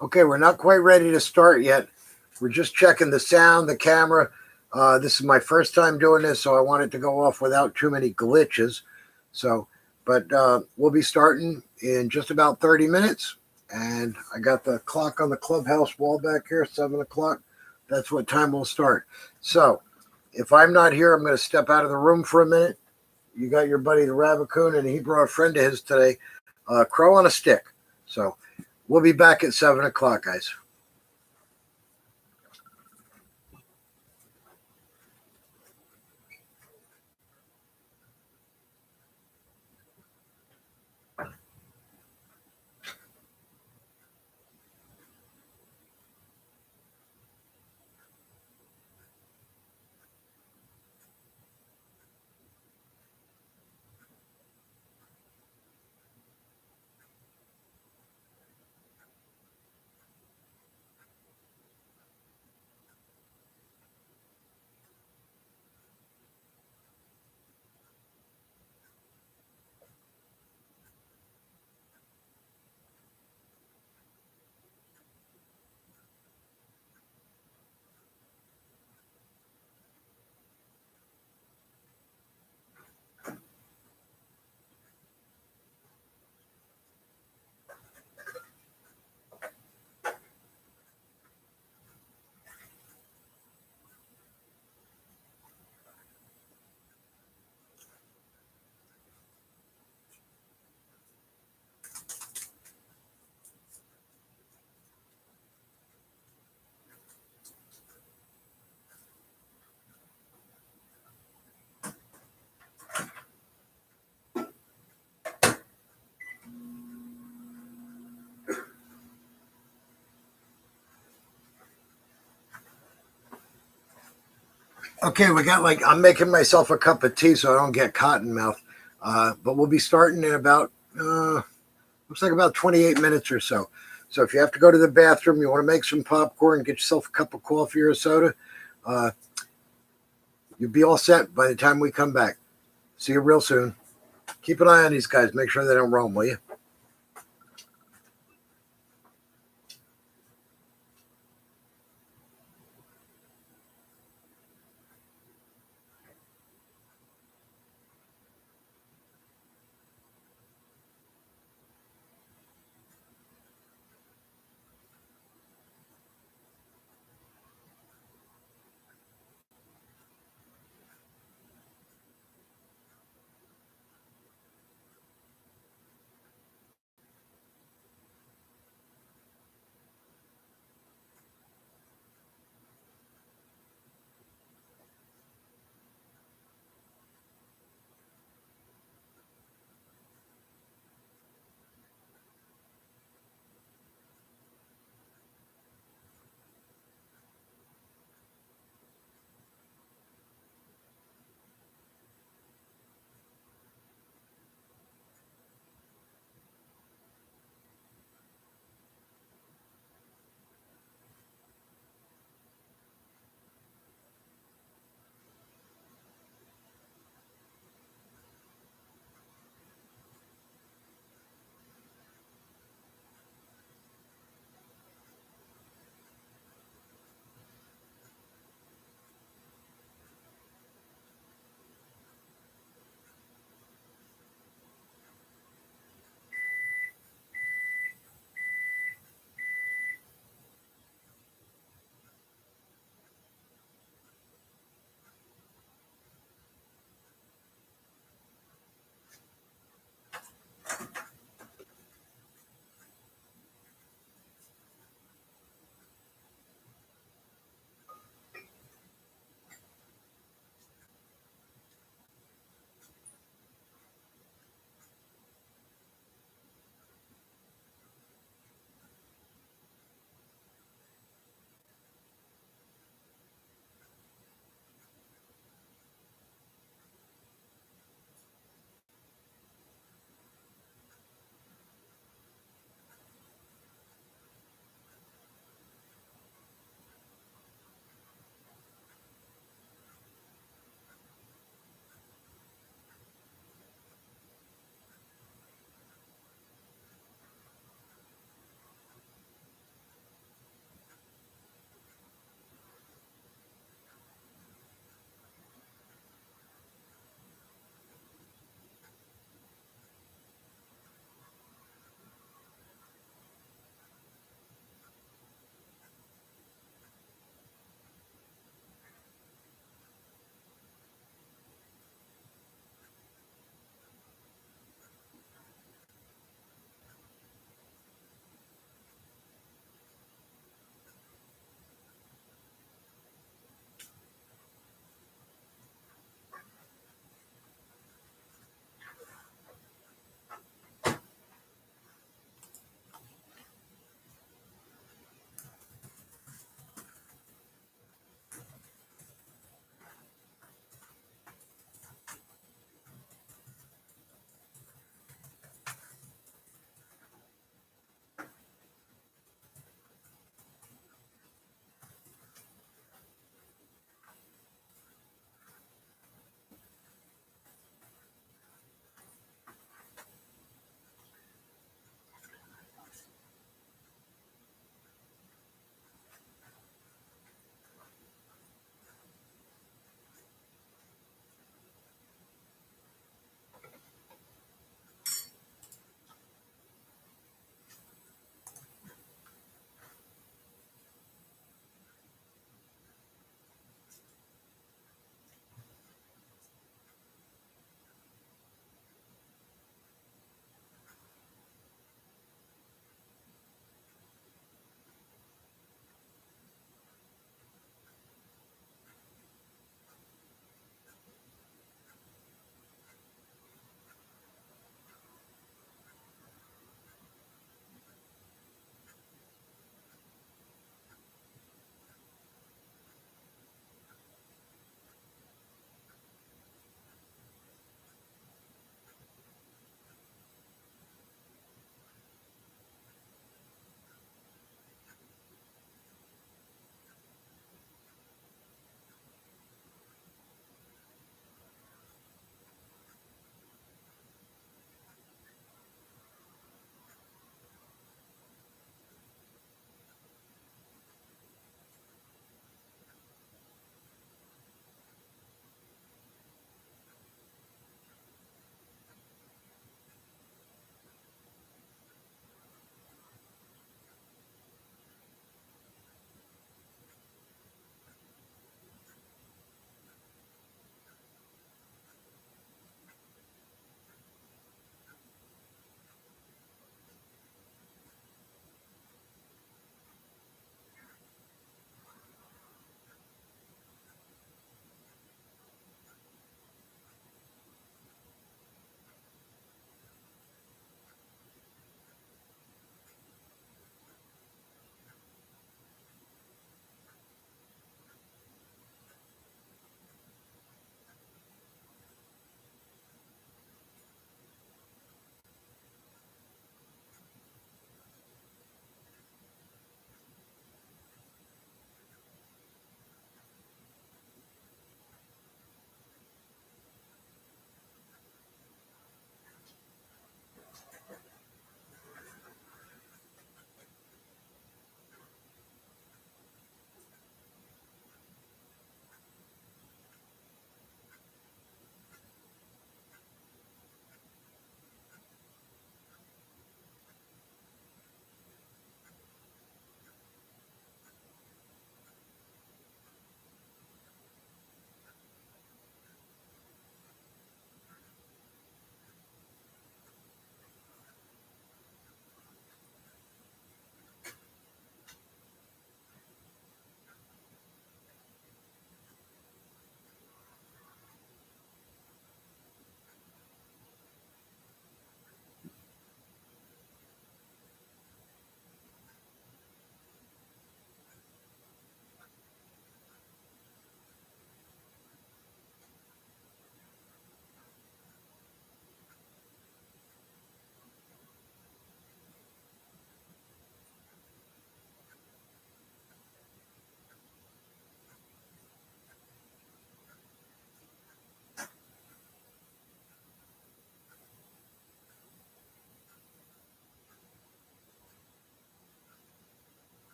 Okay, we're not quite ready to start yet. We're just checking the sound, the camera. This is my first time doing this, so I want it to go off without too many glitches. But we'll be starting in just about 30 minutes. And I got the clock on the clubhouse wall back here, 7 o'clock. That's what time we'll start. So if I'm not here, I'm going to step out of the room for a minute. You got your buddy the Rabbicoon, and he brought a friend of his today, Crow on a Stick. So we'll be back at 7 o'clock, guys. Okay, I'm making myself a cup of tea so I don't get cotton mouth. But we'll be starting in about, looks like about 28 minutes or so. So if you have to go to the bathroom, you want to make some popcorn, get yourself a cup of coffee or a soda, you'll be all set by the time we come back. See you real soon. Keep an eye on these guys. Make sure they don't roam, will you?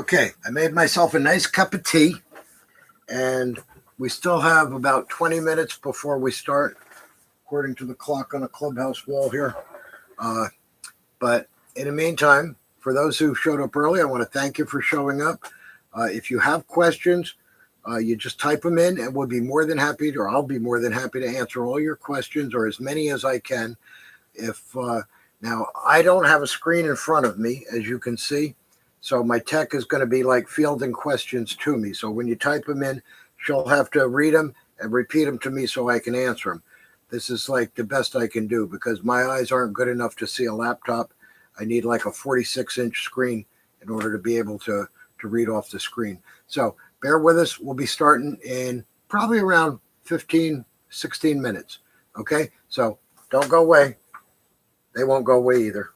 Okay, I made myself a nice cup of tea, and we still have about 20 minutes before we start, according to the clock on the clubhouse wall here. But in the meantime, for those who showed up early, I want to thank you for showing up. If you have questions, you just type them in, and we'll be more than happy to, or I'll be more than happy to answer all your questions, or as many as I can. If now I don't have a screen in front of me, as you can see, so my tech is going to be like fielding questions to me. So when you type them in, she'll have to read them and repeat them to me so I can answer them. This is like the best I can do because my eyes aren't good enough to see a laptop. I need like a 46-inch screen in order to be able to read off the screen. So bear with us. We'll be starting in probably around 15, 16 minutes. Okay, so don't go away. They won't go away either.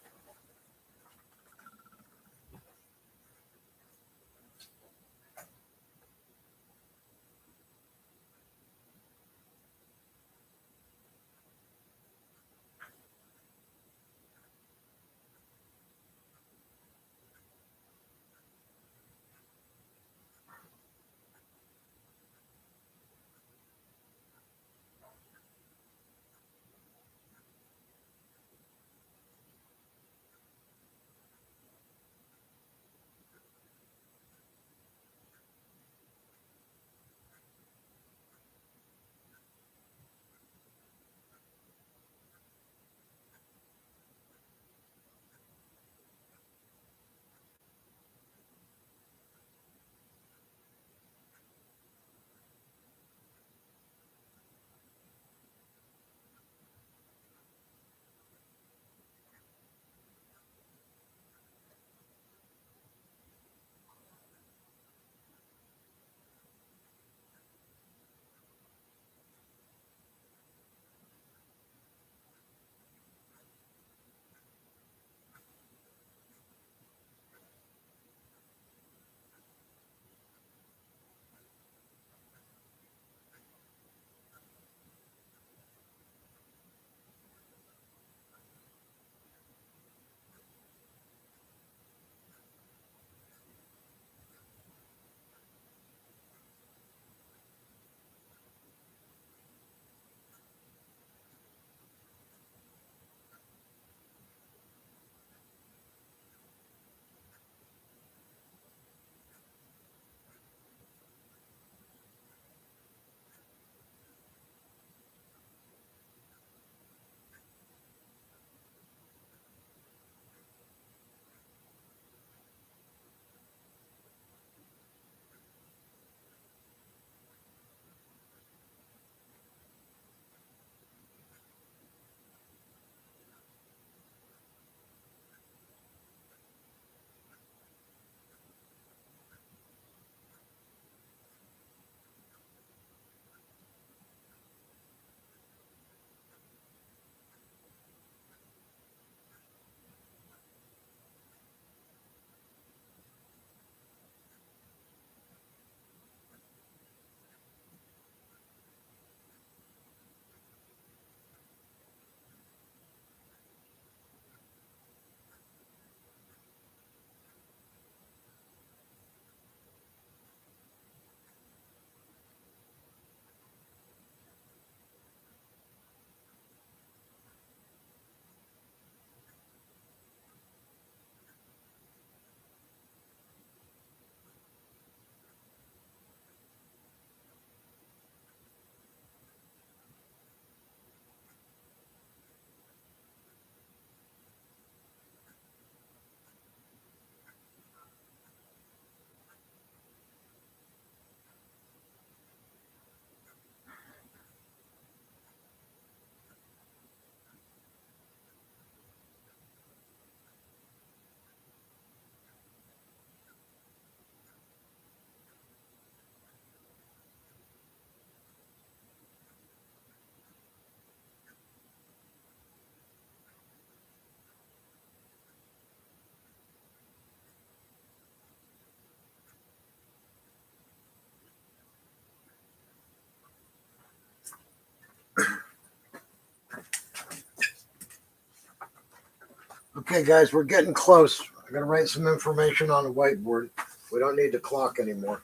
Okay, guys, we're getting close. I got to write some information on the whiteboard. We don't need the clock anymore.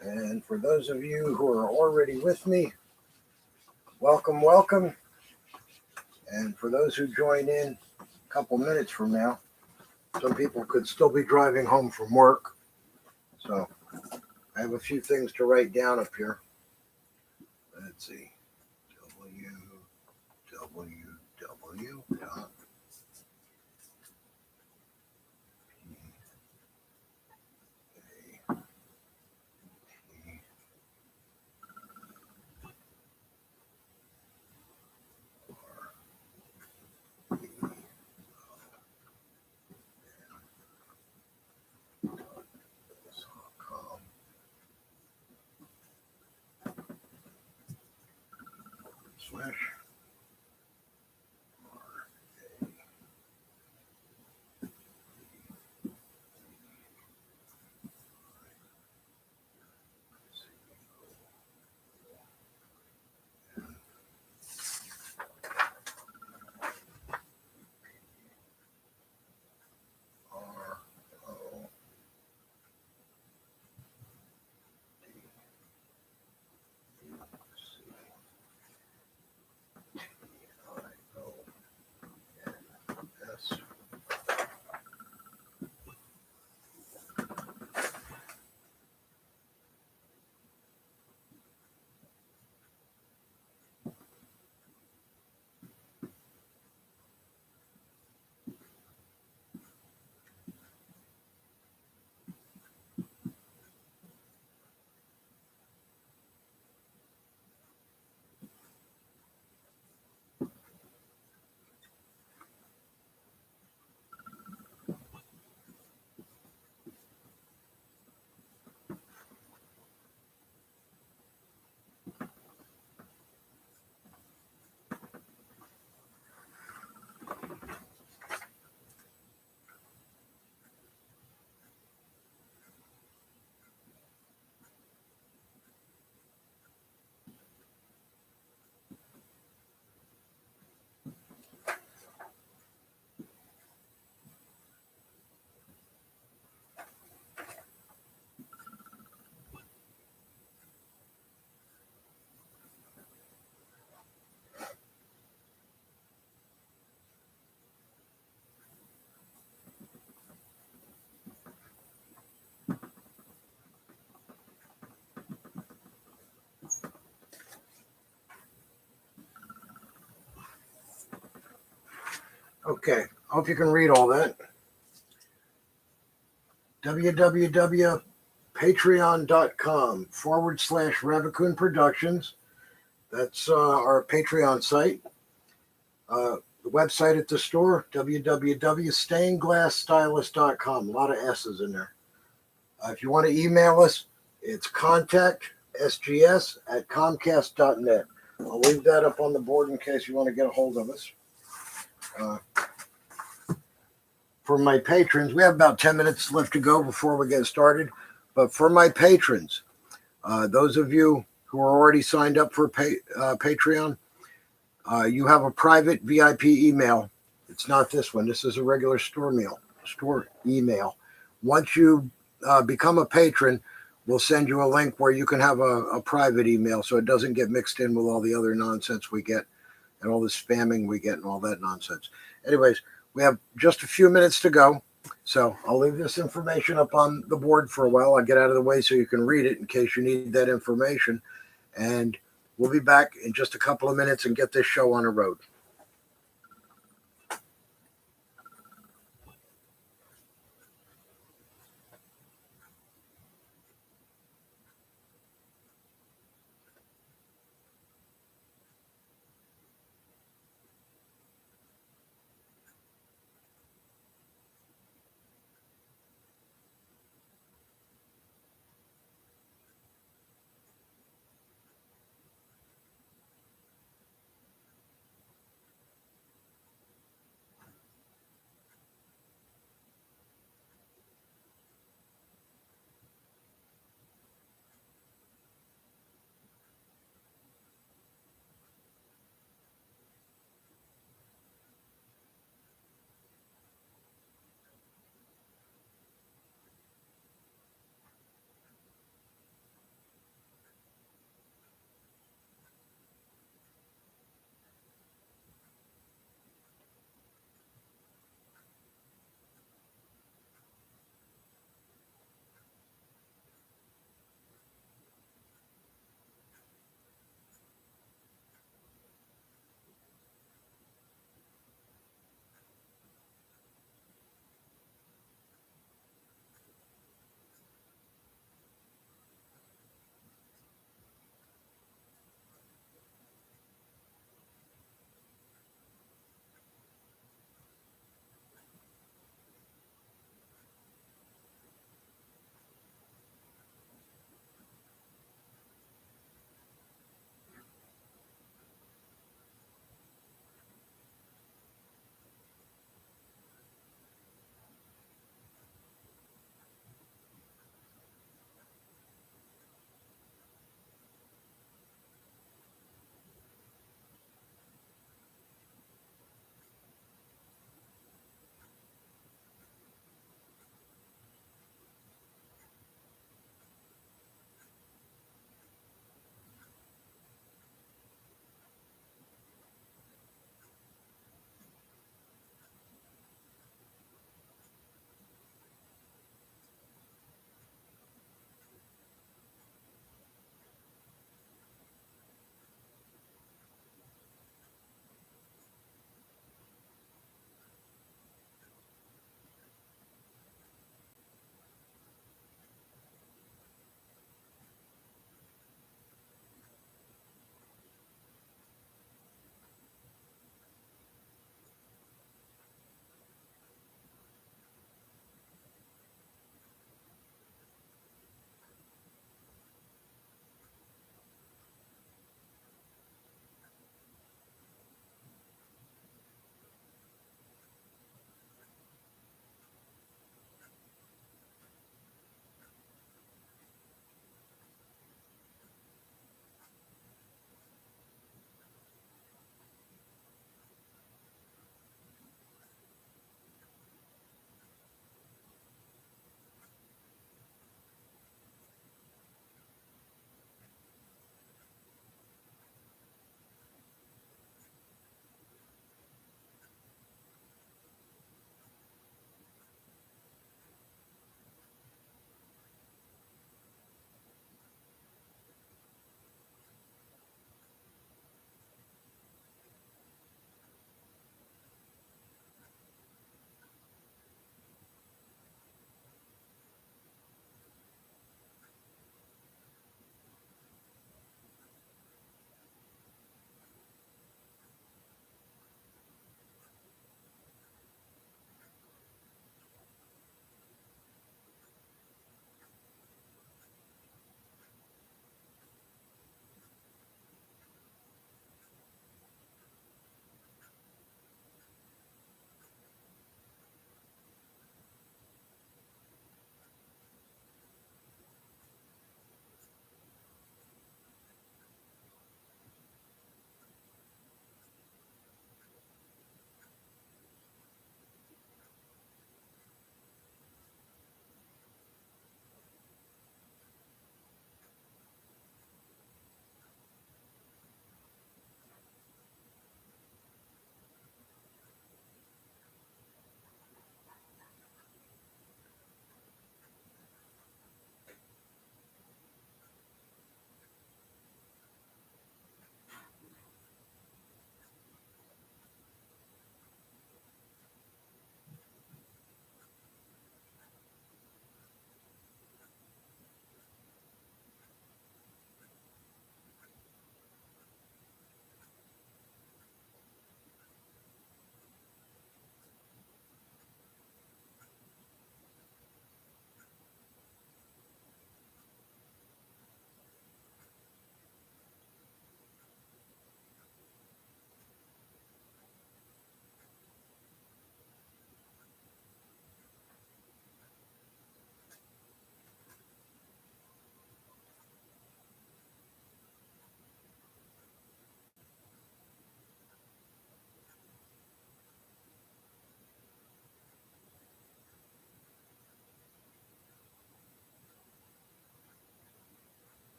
And for those of you who are already with me, welcome, welcome. And for those who join in a couple minutes from now, some people could still be driving home from work. So I have a few things to write down up here. Let's see. www. Slash Okay, I hope you can read all that. www.patreon.com/Rabbicoon Productions. That's our Patreon site. The website at the store, www.stainedglassstylist.com. A lot of S's in there. If you want to email us, it's contactsgs@comcast.net. I'll leave that up on the board in case you want to get a hold of us. For my patrons, we have about 10 minutes left to go before we get started. But for my patrons, those of you who are already signed up for Patreon, you have a private VIP email. It's not this one. This is a regular store email. Once you become a patron, we'll send you a link where you can have a private email so it doesn't get mixed in with all the other nonsense we get and all the spamming we get and all that nonsense. Anyways, we have just a few minutes to go. So I'll leave this information up on the board for a while. I'll get out of the way so you can read it in case you need that information. And we'll be back in just a couple of minutes and get this show on the road.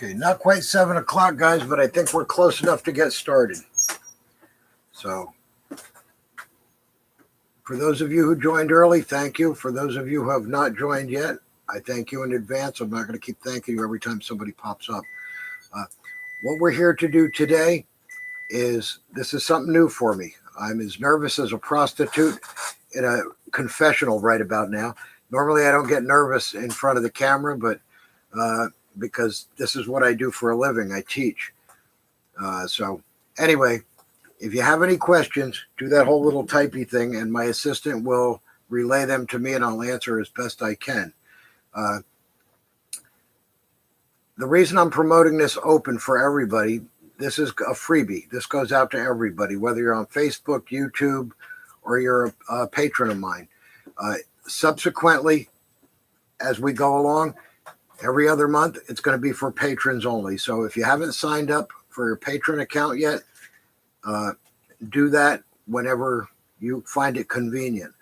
Okay, not quite 7 o'clock, guys, but I think we're close enough to get started. So, for those of you who joined early, thank you. For those of you who have not joined yet, I thank you in advance. I'm not going to keep thanking you every time somebody pops up. What we're here to do today is, this is something new for me. I'm as nervous as a prostitute in a confessional right about now. Normally, I don't get nervous in front of the camera, but because this is what I do for a living. I teach. So anyway, if you have any questions, do that whole little typey thing, and my assistant will relay them to me, and I'll answer as best I can. The reason I'm promoting this open for everybody, this is a freebie. This goes out to everybody, whether you're on Facebook, YouTube, or you're a patron of mine. Subsequently, as we go along, every other month, it's going to be for patrons only. So if you haven't signed up for your patron account yet, do that whenever you find it convenient.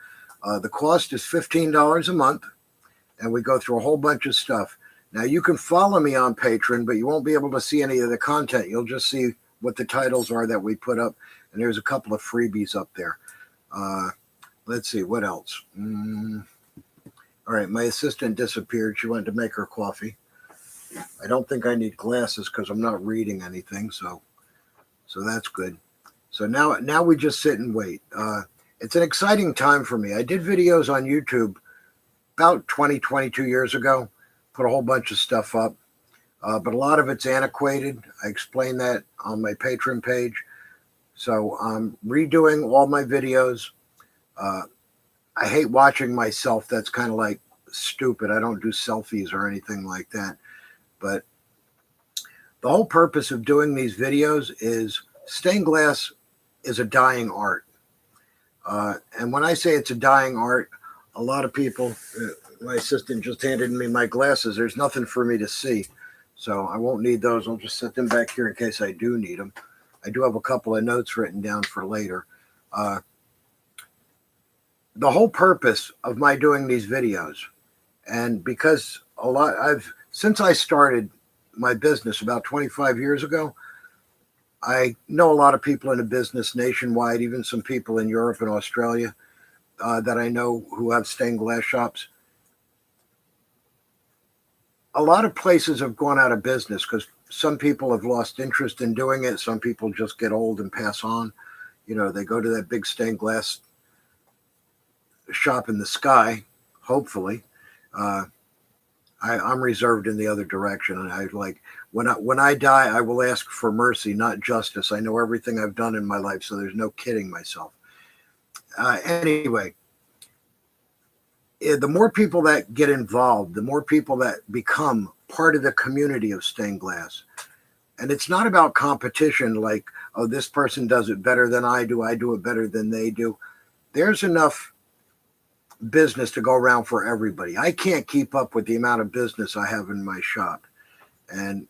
The cost is $15 a month, and we go through a whole bunch of stuff. Now, you can follow me on Patreon, but you won't be able to see any of the content. You'll just see what the titles are that we put up, and there's a couple of freebies up there. Let's see, what else? All right, my assistant disappeared. She went to make her coffee. I don't think I need glasses because I'm not reading anything, so that's good. So now we just sit and wait. It's an exciting time for me. I did videos on YouTube about 22 years ago. Put a whole bunch of stuff up, but a lot of it's antiquated. I explain that on my Patreon page. So I'm redoing all my videos. I hate watching myself. That's kind of like stupid. I don't do selfies or anything like that. But the whole purpose of doing these videos is stained glass is a dying art. And when I say it's a dying art, a lot of people, my assistant just handed me my glasses. There's nothing for me to see. So I won't need those. I'll just set them back here in case I do need them. I do have a couple of notes written down for later. The whole purpose of my doing these videos, and because since I started my business about 25 years ago, I know a lot of people in the business nationwide, even some people in Europe and Australia that I know who have stained glass shops. A lot of places have gone out of business because some people have lost interest in doing it. Some people just get old and pass on. You know, they go to that big stained glass shop in the sky, hopefully. I'm reserved in the other direction, and I like when I die, I will ask for mercy, not justice. I know everything I've done in my life, so there's no kidding myself. Anyway, the more people that get involved, the more people that become part of the community of stained glass. And it's not about competition like, oh, this person does it better than I do it better than they do. There's enough business to go around for everybody. I can't keep up with the amount of business I have in my shop. And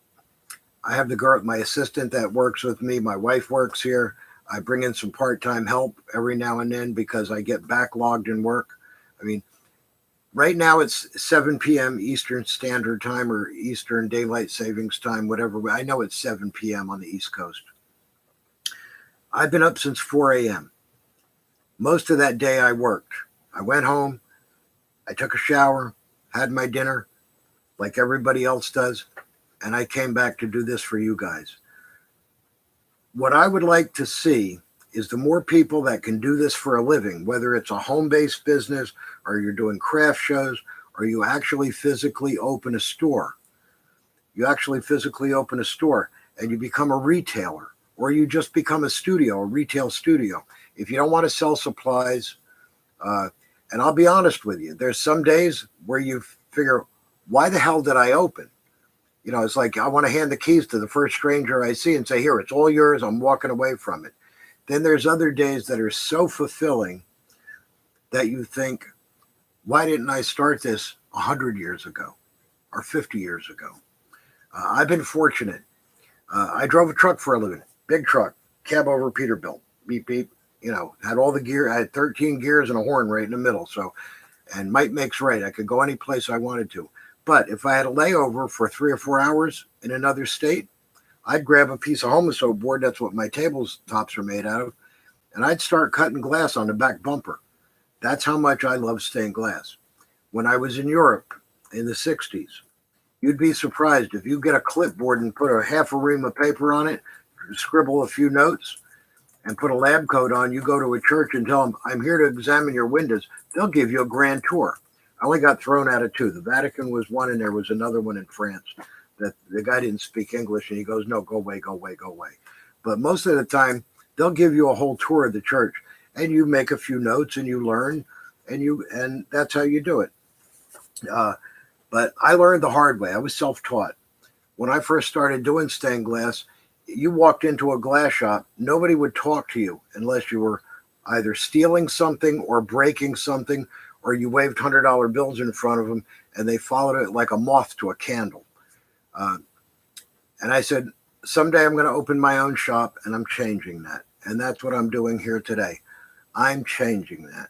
I have the girl, my assistant that works with me. My wife works here. I bring in some part-time help every now and then because I get backlogged in work. I mean, right now it's 7 p.m. Eastern Standard Time or Eastern Daylight Savings Time, whatever. I know it's 7 p.m. on the East Coast. I've been up since 4 a.m. Most of that day I worked. I went home, I took a shower, had my dinner like everybody else does, and I came back to do this for you guys. What I would like to see is the more people that can do this for a living, whether it's a home-based business or you're doing craft shows or you actually physically open a store. You actually physically open a store and you become a retailer, or you just become a studio, a retail studio. If you don't want to sell supplies, and I'll be honest with you, there's some days where you figure, why the hell did I open? You know, it's like I want to hand the keys to the first stranger I see and say, here, it's all yours. I'm walking away from it. Then there's other days that are so fulfilling that you think, why didn't I start this 100 years ago or 50 years ago? I've been fortunate. I drove a truck for a living, big truck, cab over Peterbilt, beep, beep. You know, had all the gear. I had 13 gears and a horn right in the middle. So, and might makes right. I could go any place I wanted to. But if I had a layover for 3 or 4 hours, in another state, I'd grab a piece of homoso board. That's what my table's tops are made out of. And I'd start cutting glass on the back bumper. That's how much I love stained glass. When I was in Europe in the 60s, you'd be surprised if you get a clipboard and put a half a ream of paper on it, scribble a few notes, and put a lab coat on. You go to a church and tell them, I'm here to examine your windows. They'll give you a grand tour. I only got thrown out of two. The Vatican was one, and there was another one in France that the guy didn't speak English, and he goes, no, go away, go away, go away. But most of the time, they'll give you a whole tour of the church, and you make a few notes, and you learn, and that's how you do it. But I learned the hard way. I was self-taught. When I first started doing stained glass, you walked into a glass shop, nobody would talk to you unless you were either stealing something or breaking something, or you waved $100 bills in front of them, and they followed it like a moth to a candle. And I said, someday I'm going to open my own shop, and I'm changing that. And that's what I'm doing here today. I'm changing that.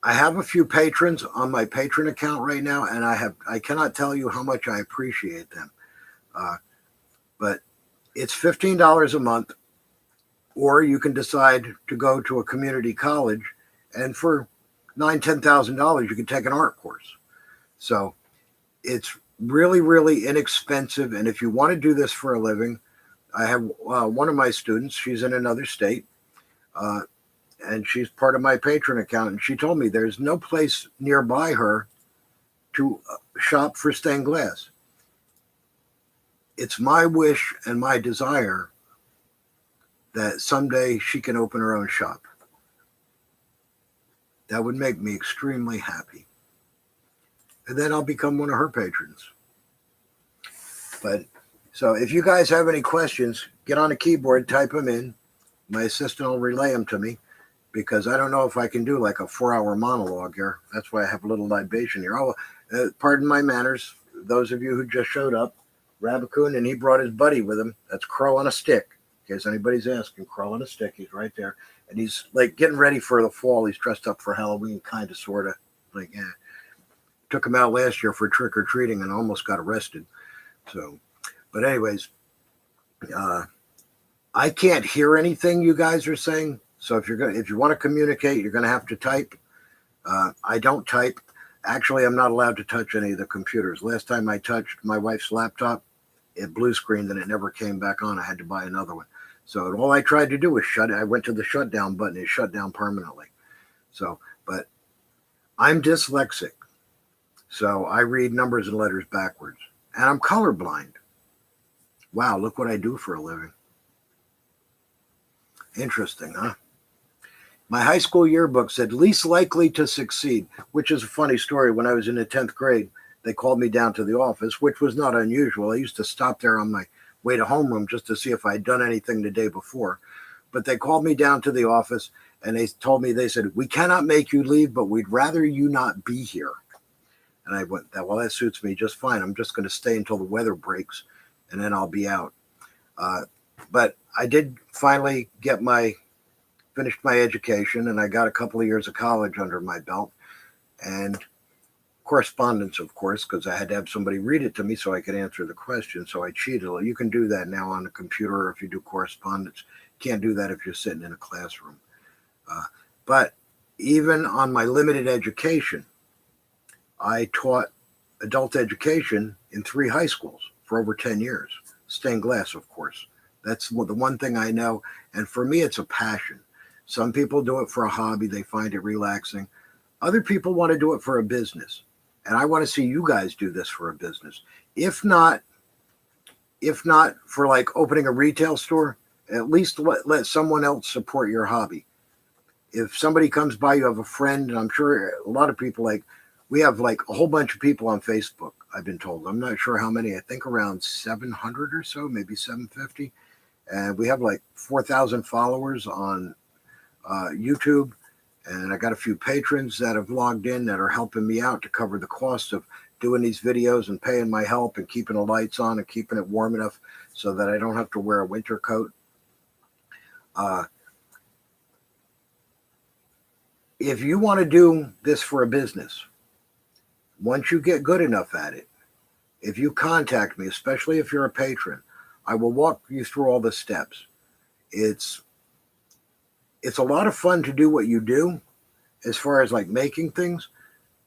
I have a few patrons on my patron account right now, and I cannot tell you how much I appreciate them. But it's $15 a month, or you can decide to go to a community college, and for $9,000, $10,000, you can take an art course. So it's really, really inexpensive. And if you want to do this for a living, I have one of my students, she's in another state, and she's part of my patron account. And she told me there's no place nearby her to shop for stained glass. It's my wish and my desire that someday she can open her own shop. That would make me extremely happy. And then I'll become one of her patrons. But so if you guys have any questions, get on a keyboard, type them in. My assistant will relay them to me, because I don't know if I can do like a 4-hour monologue here. That's why I have a little libation here. Oh, pardon my manners. Those of you who just showed up, Rabbicoon, and he brought his buddy with him. That's Crow on a Stick. In case anybody's asking, Crow on a Stick. He's right there. And he's like getting ready for the fall. He's dressed up for Halloween, kind of, sort of. Like, yeah. Took him out last year for trick-or-treating and almost got arrested. So, but anyways, I can't hear anything you guys are saying. So if you want to communicate, you're going to have to type. I don't type. Actually, I'm not allowed to touch any of the computers. Last time I touched my wife's laptop, it blue screened and it never came back on. I had to buy another one. So all I tried to do was shut it. I went to the shutdown button. It shut down permanently. So, but I'm dyslexic. So I read numbers and letters backwards. And I'm colorblind. Wow, look what I do for a living. Interesting, huh? My high school yearbook said least likely to succeed, which is a funny story. When I was in the 10th grade, they called me down to the office, which was not unusual. I used to stop there on my way to homeroom just to see if I'd done anything the day before. But they called me down to the office, and they told me, they said, we cannot make you leave, but we'd rather you not be here. And I went, well, that suits me just fine. I'm just going to stay until the weather breaks, and then I'll be out. But I did finally finished my education, and I got a couple of years of college under my belt, and correspondence, of course, because I had to have somebody read it to me so I could answer the question. So I cheated. You can do that now on a computer if you do correspondence. You can't do that if you're sitting in a classroom. But even on my limited education, I taught adult education in 3 high schools for over 10 years. Stained glass, of course. That's the one thing I know. And for me, it's a passion. Some people do it for a hobby. They find it relaxing. Other people want to do it for a business. And I want to see you guys do this for a business. If not for like opening a retail store, at least let someone else support your hobby. If somebody comes by, you have a friend, and I'm sure a lot of people, we have like a whole bunch of people on Facebook, I've been told. I'm not sure how many. I think around 700 or so, maybe 750. And we have like 4,000 followers on YouTube. And I got a few patrons that have logged in that are helping me out to cover the cost of doing these videos and paying my help and keeping the lights on and keeping it warm enough so that I don't have to wear a winter coat. If you want to do this for a business, once you get good enough at it, if you contact me, especially if you're a patron, I will walk you through all the steps. It's a lot of fun to do what you do as far as like making things,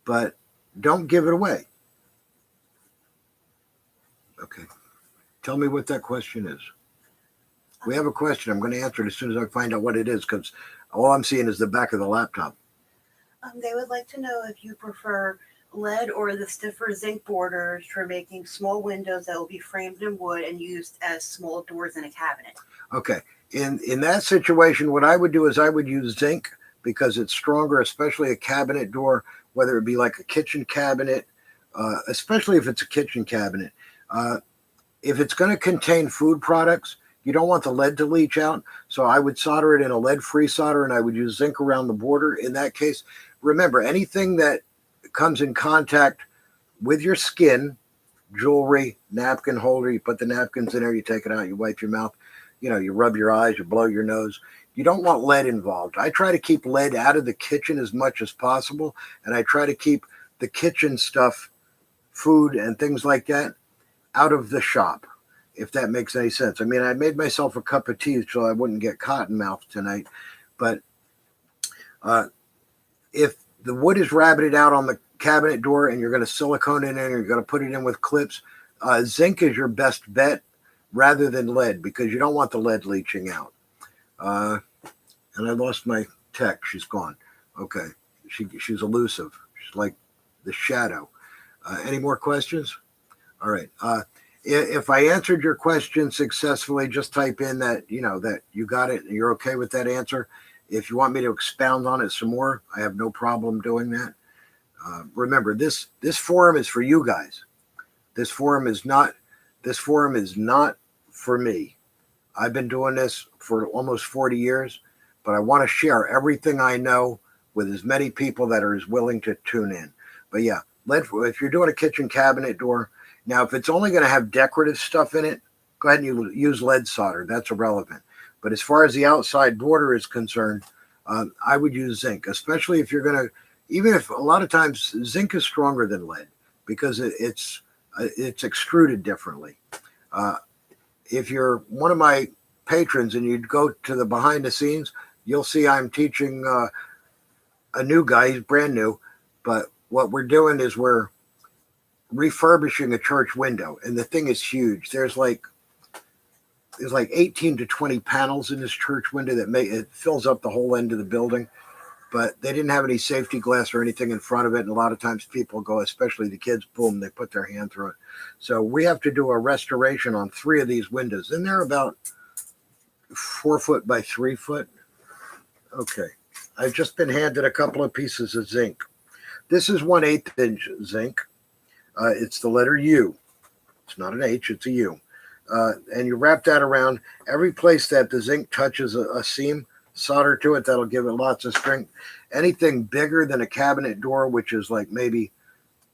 but don't give it away. Okay. Tell me what that question is. We have a question. I'm going to answer it as soon as I find out what it is, because all I'm seeing is the back of the laptop. They would like to know if you prefer lead or the stiffer zinc borders for making small windows that will be framed in wood and used as small doors in a cabinet. Okay. In that situation, what I would do is I would use zinc because it's stronger, especially a cabinet door, whether it be like a kitchen cabinet, especially if it's a kitchen cabinet. If it's going to contain food products, you don't want the lead to leach out. So I would solder it in a lead-free solder, and I would use zinc around the border in that case. Remember, anything that comes in contact with your skin, jewelry, napkin holder, you put the napkins in there, you take it out, you wipe your mouth, you rub your eyes, you blow your nose. You don't want lead involved. I try to keep lead out of the kitchen as much as possible, and I try to keep the kitchen stuff, food and things like that, out of the shop, if that makes any sense. I mean, I made myself a cup of tea so I wouldn't get cotton mouth tonight, but if the wood is rabbited out on the cabinet door and you're going to silicone it in, or you're going to put it in with clips, zinc is your best bet rather than lead, because you don't want the lead leaching out. And I lost my tech. She's gone. Okay. She's elusive. She's like the shadow. Any more questions? All right. If I answered your question successfully, just type in that you got it and you're okay with that answer. If you want me to expound on it some more, I have no problem doing that. Remember, this forum is for you guys. This forum is not for me. I've been doing this for almost 40 years, but I want to share everything I know with as many people that are as willing to tune in. But yeah, if you're doing a kitchen cabinet door, now if it's only going to have decorative stuff in it, go ahead and use lead solder. That's irrelevant. But as far as the outside border is concerned, I would use zinc, especially if you're going to, even if a lot of times zinc is stronger than lead because it's extruded differently. If you're one of my patrons and you'd go to the behind the scenes, you'll see I'm teaching a new guy. He's brand new, but what we're doing is we're refurbishing a church window, and the thing is huge. There's like 18 to 20 panels in this church window that it fills up the whole end of the building, but they didn't have any safety glass or anything in front of it. And a lot of times people go, especially the kids, boom, they put their hand through it. So we have to do a restoration on 3 of these windows, and they're about 4 foot by 3 foot. Okay. I've just been handed a couple of pieces of zinc. This is 1/8 inch zinc. It's the letter U. It's not an H, it's a U. And you wrap that around every place that the zinc touches a seam, solder to it. That'll give it lots of strength. Anything bigger than a cabinet door, which is like maybe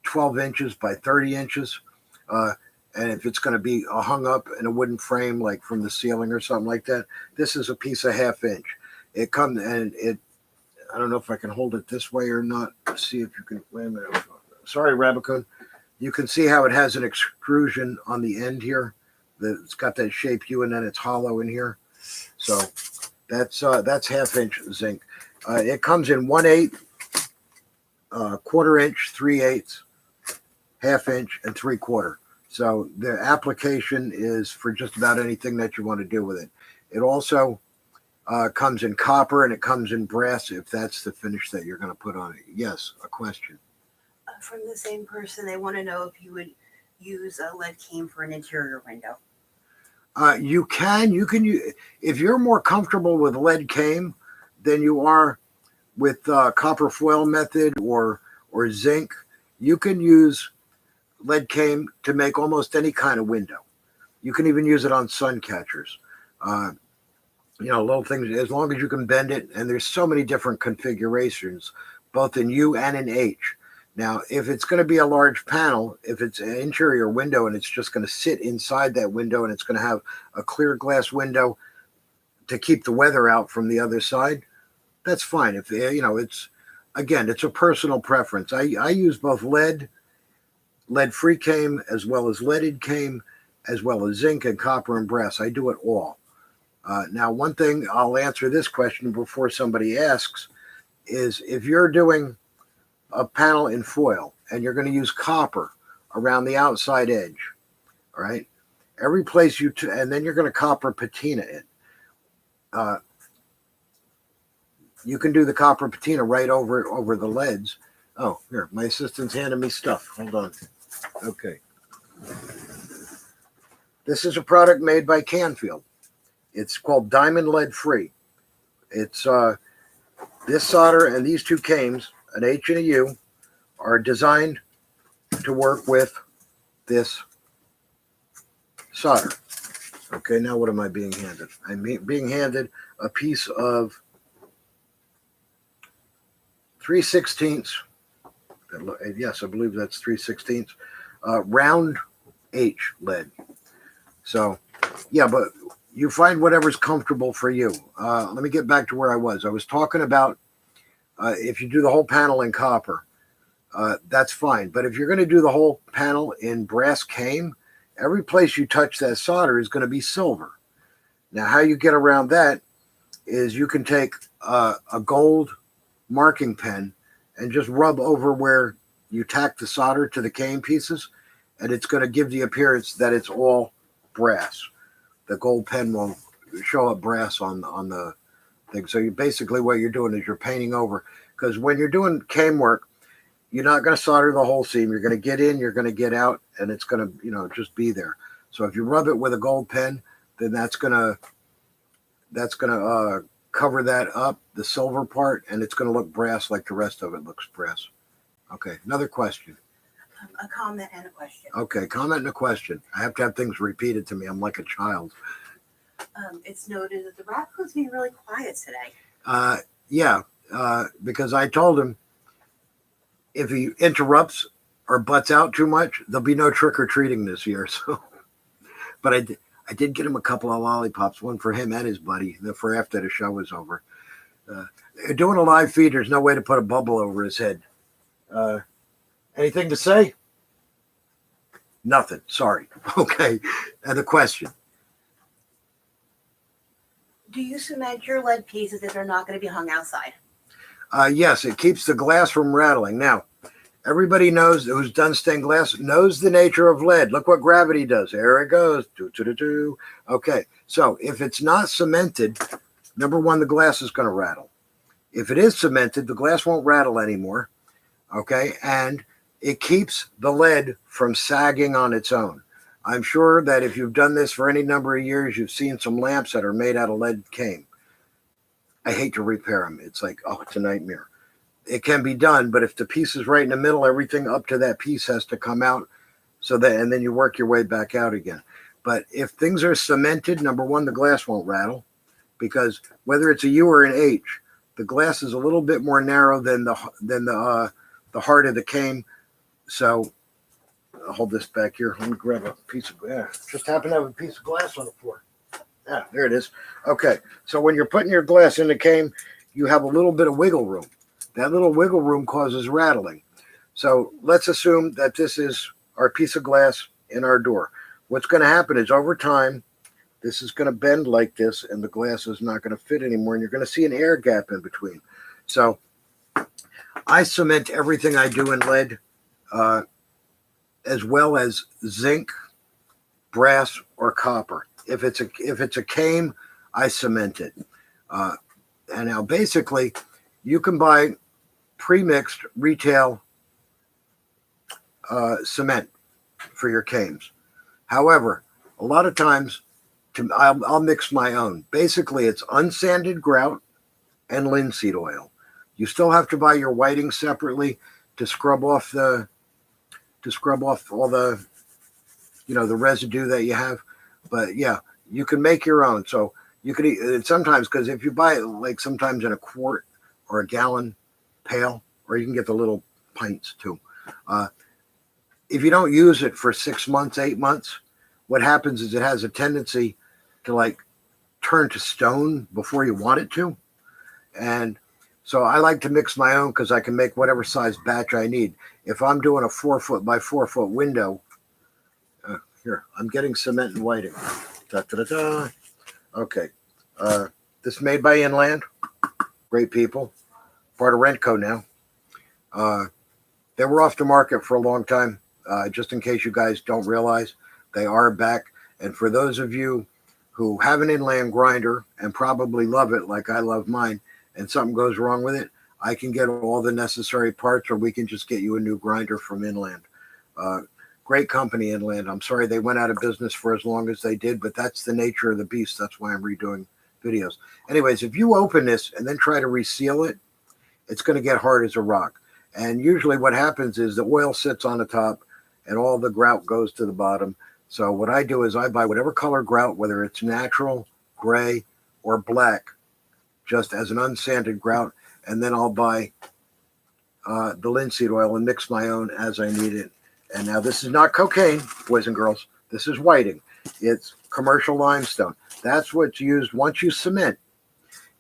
12 inches by 30 inches, and if it's going to be hung up in a wooden frame, like from the ceiling or something like that, this is a piece of 1/2 inch. It comes and I don't know if I can hold it this way or not. Let's see if you can. Wait a minute. Sorry, Rabbicoon. You can see how it has an extrusion on the end here. It's got that shape U, and then it's hollow in here. So that's 1/2 inch zinc. It comes in 1/8, 1/4 inch, 3/8, 1/2 inch, and 3/4. So the application is for just about anything that you want to do with it. It also comes in copper, and it comes in brass if that's the finish that you're going to put on it. Yes, a question. From the same person, they want to know if you would use a lead cane for an interior window. You can use, if you're more comfortable with lead cane than you are with copper foil method or zinc. You can use lead cane to make almost any kind of window. You can even use it on sun catchers. Little things, as long as you can bend it. And there's so many different configurations, both in U and in H. Now, if it's going to be a large panel, if it's an interior window and it's just going to sit inside that window and it's going to have a clear glass window to keep the weather out from the other side, that's fine. If it's a personal preference. I use both lead lead-free came, as well as leaded came, as well as zinc and copper and brass. I do it all. Now, one thing, I'll answer this question before somebody asks, is if you're doing a panel in foil and you're going to use copper around the outside edge, all right, every place and then you're going to copper patina it. You can do the copper patina right over the leads. Oh, here, my assistant's handing me stuff. Hold on. Okay. This is a product made by Canfield. It's called Diamond Lead Free. It's this solder and these two cames, an H and a U, are designed to work with this solder. Okay, now what am I being handed? I'm being handed a piece of 3/16. Yes, I believe that's 3/16 round H lead. So, yeah, but you find whatever's comfortable for you. Let me get back to where I was. I was talking about if you do the whole panel in copper, that's fine. But if you're going to do the whole panel in brass cane, every place you touch that solder is going to be silver. Now, how you get around that is you can take a gold marking pen and just rub over where you tack the solder to the cane pieces, and it's going to give the appearance that it's all brass. The gold pen will show up brass on the thing. So you basically what you're doing is you're painting over, because when you're doing cane work, you're not going to solder the whole seam. You're going to get in, you're going to get out, and it's going to, just be there. So if you rub it with a gold pen, then that's going to cover that up, the silver part, and it's going to look brass like the rest of it looks brass. Okay, another question. A comment and a question. Okay, comment and a question. I have to have things repeated to me. I'm like a child. It's noted that the Rabbicoon's being really quiet today. Yeah, because I told him if he interrupts or butts out too much, there'll be no trick-or-treating this year. So, but I did get him a couple of lollipops, one for him and his buddy, for after the show was over. Doing a live feed, there's no way to put a bubble over his head. Anything to say? Nothing. Sorry. Okay. And the question. Do you cement your lead pieces if they're not going to be hung outside? Yes, it keeps the glass from rattling. Now, everybody knows who's done stained glass knows the nature of lead. Look what gravity does. There it goes. Okay. So if it's not cemented, number one, the glass is going to rattle. If it is cemented, the glass won't rattle anymore. Okay. And it keeps the lead from sagging on its own. I'm sure that if you've done this for any number of years, you've seen some lamps that are made out of lead cane. I hate to repair them. It's like, oh, it's a nightmare. It can be done, but if the piece is right in the middle, everything up to that piece has to come out, and then you work your way back out again. But if things are cemented, number one, the glass won't rattle, because whether it's a U or an H, the glass is a little bit more narrow than the heart of the cane. So I'll hold this back here. Let me grab a piece of glass. Just happen to have a piece of glass on the floor. Yeah, there it is. Okay, so when you're putting your glass in the cane, you have a little bit of wiggle room. That little wiggle room causes rattling. So let's assume that this is our piece of glass in our door. What's going to happen is over time, this is going to bend like this, and the glass is not going to fit anymore, and you're going to see an air gap in between. So I cement everything I do in lead, as well as zinc, brass, or copper. If it's a cane, I cement it. And now basically, you can buy pre-mixed retail cement for your canes. However, a lot of times, I'll mix my own. Basically, it's unsanded grout and linseed oil. You still have to buy your whiting separately to scrub off all the the residue that you have. But yeah, you can make your own. So you could sometimes, because if you buy it like sometimes in a quart or a gallon pail, or you can get the little pints too. If you don't use it for 6 months, 8 months, what happens is it has a tendency to turn to stone before you want it to. And So I like to mix my own because I can make whatever size batch I need. If I'm doing a 4 foot by 4 foot window, here, I'm getting cement and whiting. Da, da, da, da. Okay. This made by Inland. Great people. Part of Rentco now. They were off the market for a long time. Just in case you guys don't realize, they are back. And for those of you who have an Inland grinder and probably love it like I love mine, and something goes wrong with it, I can get all the necessary parts, or we can just get you a new grinder from Inland. Great company, Inland. I'm sorry they went out of business for as long as they did, but that's the nature of the beast. That's why I'm redoing videos. Anyways, if you open this and then try to reseal it, it's going to get hard as a rock. And usually what happens is the oil sits on the top and all the grout goes to the bottom. So what I do is I buy whatever color grout, whether it's natural, gray, or black, just as an unsanded grout, and then I'll buy the linseed oil and mix my own as I need it. And now this is not cocaine, boys and girls. This is whiting. It's commercial limestone. That's what's used once you cement.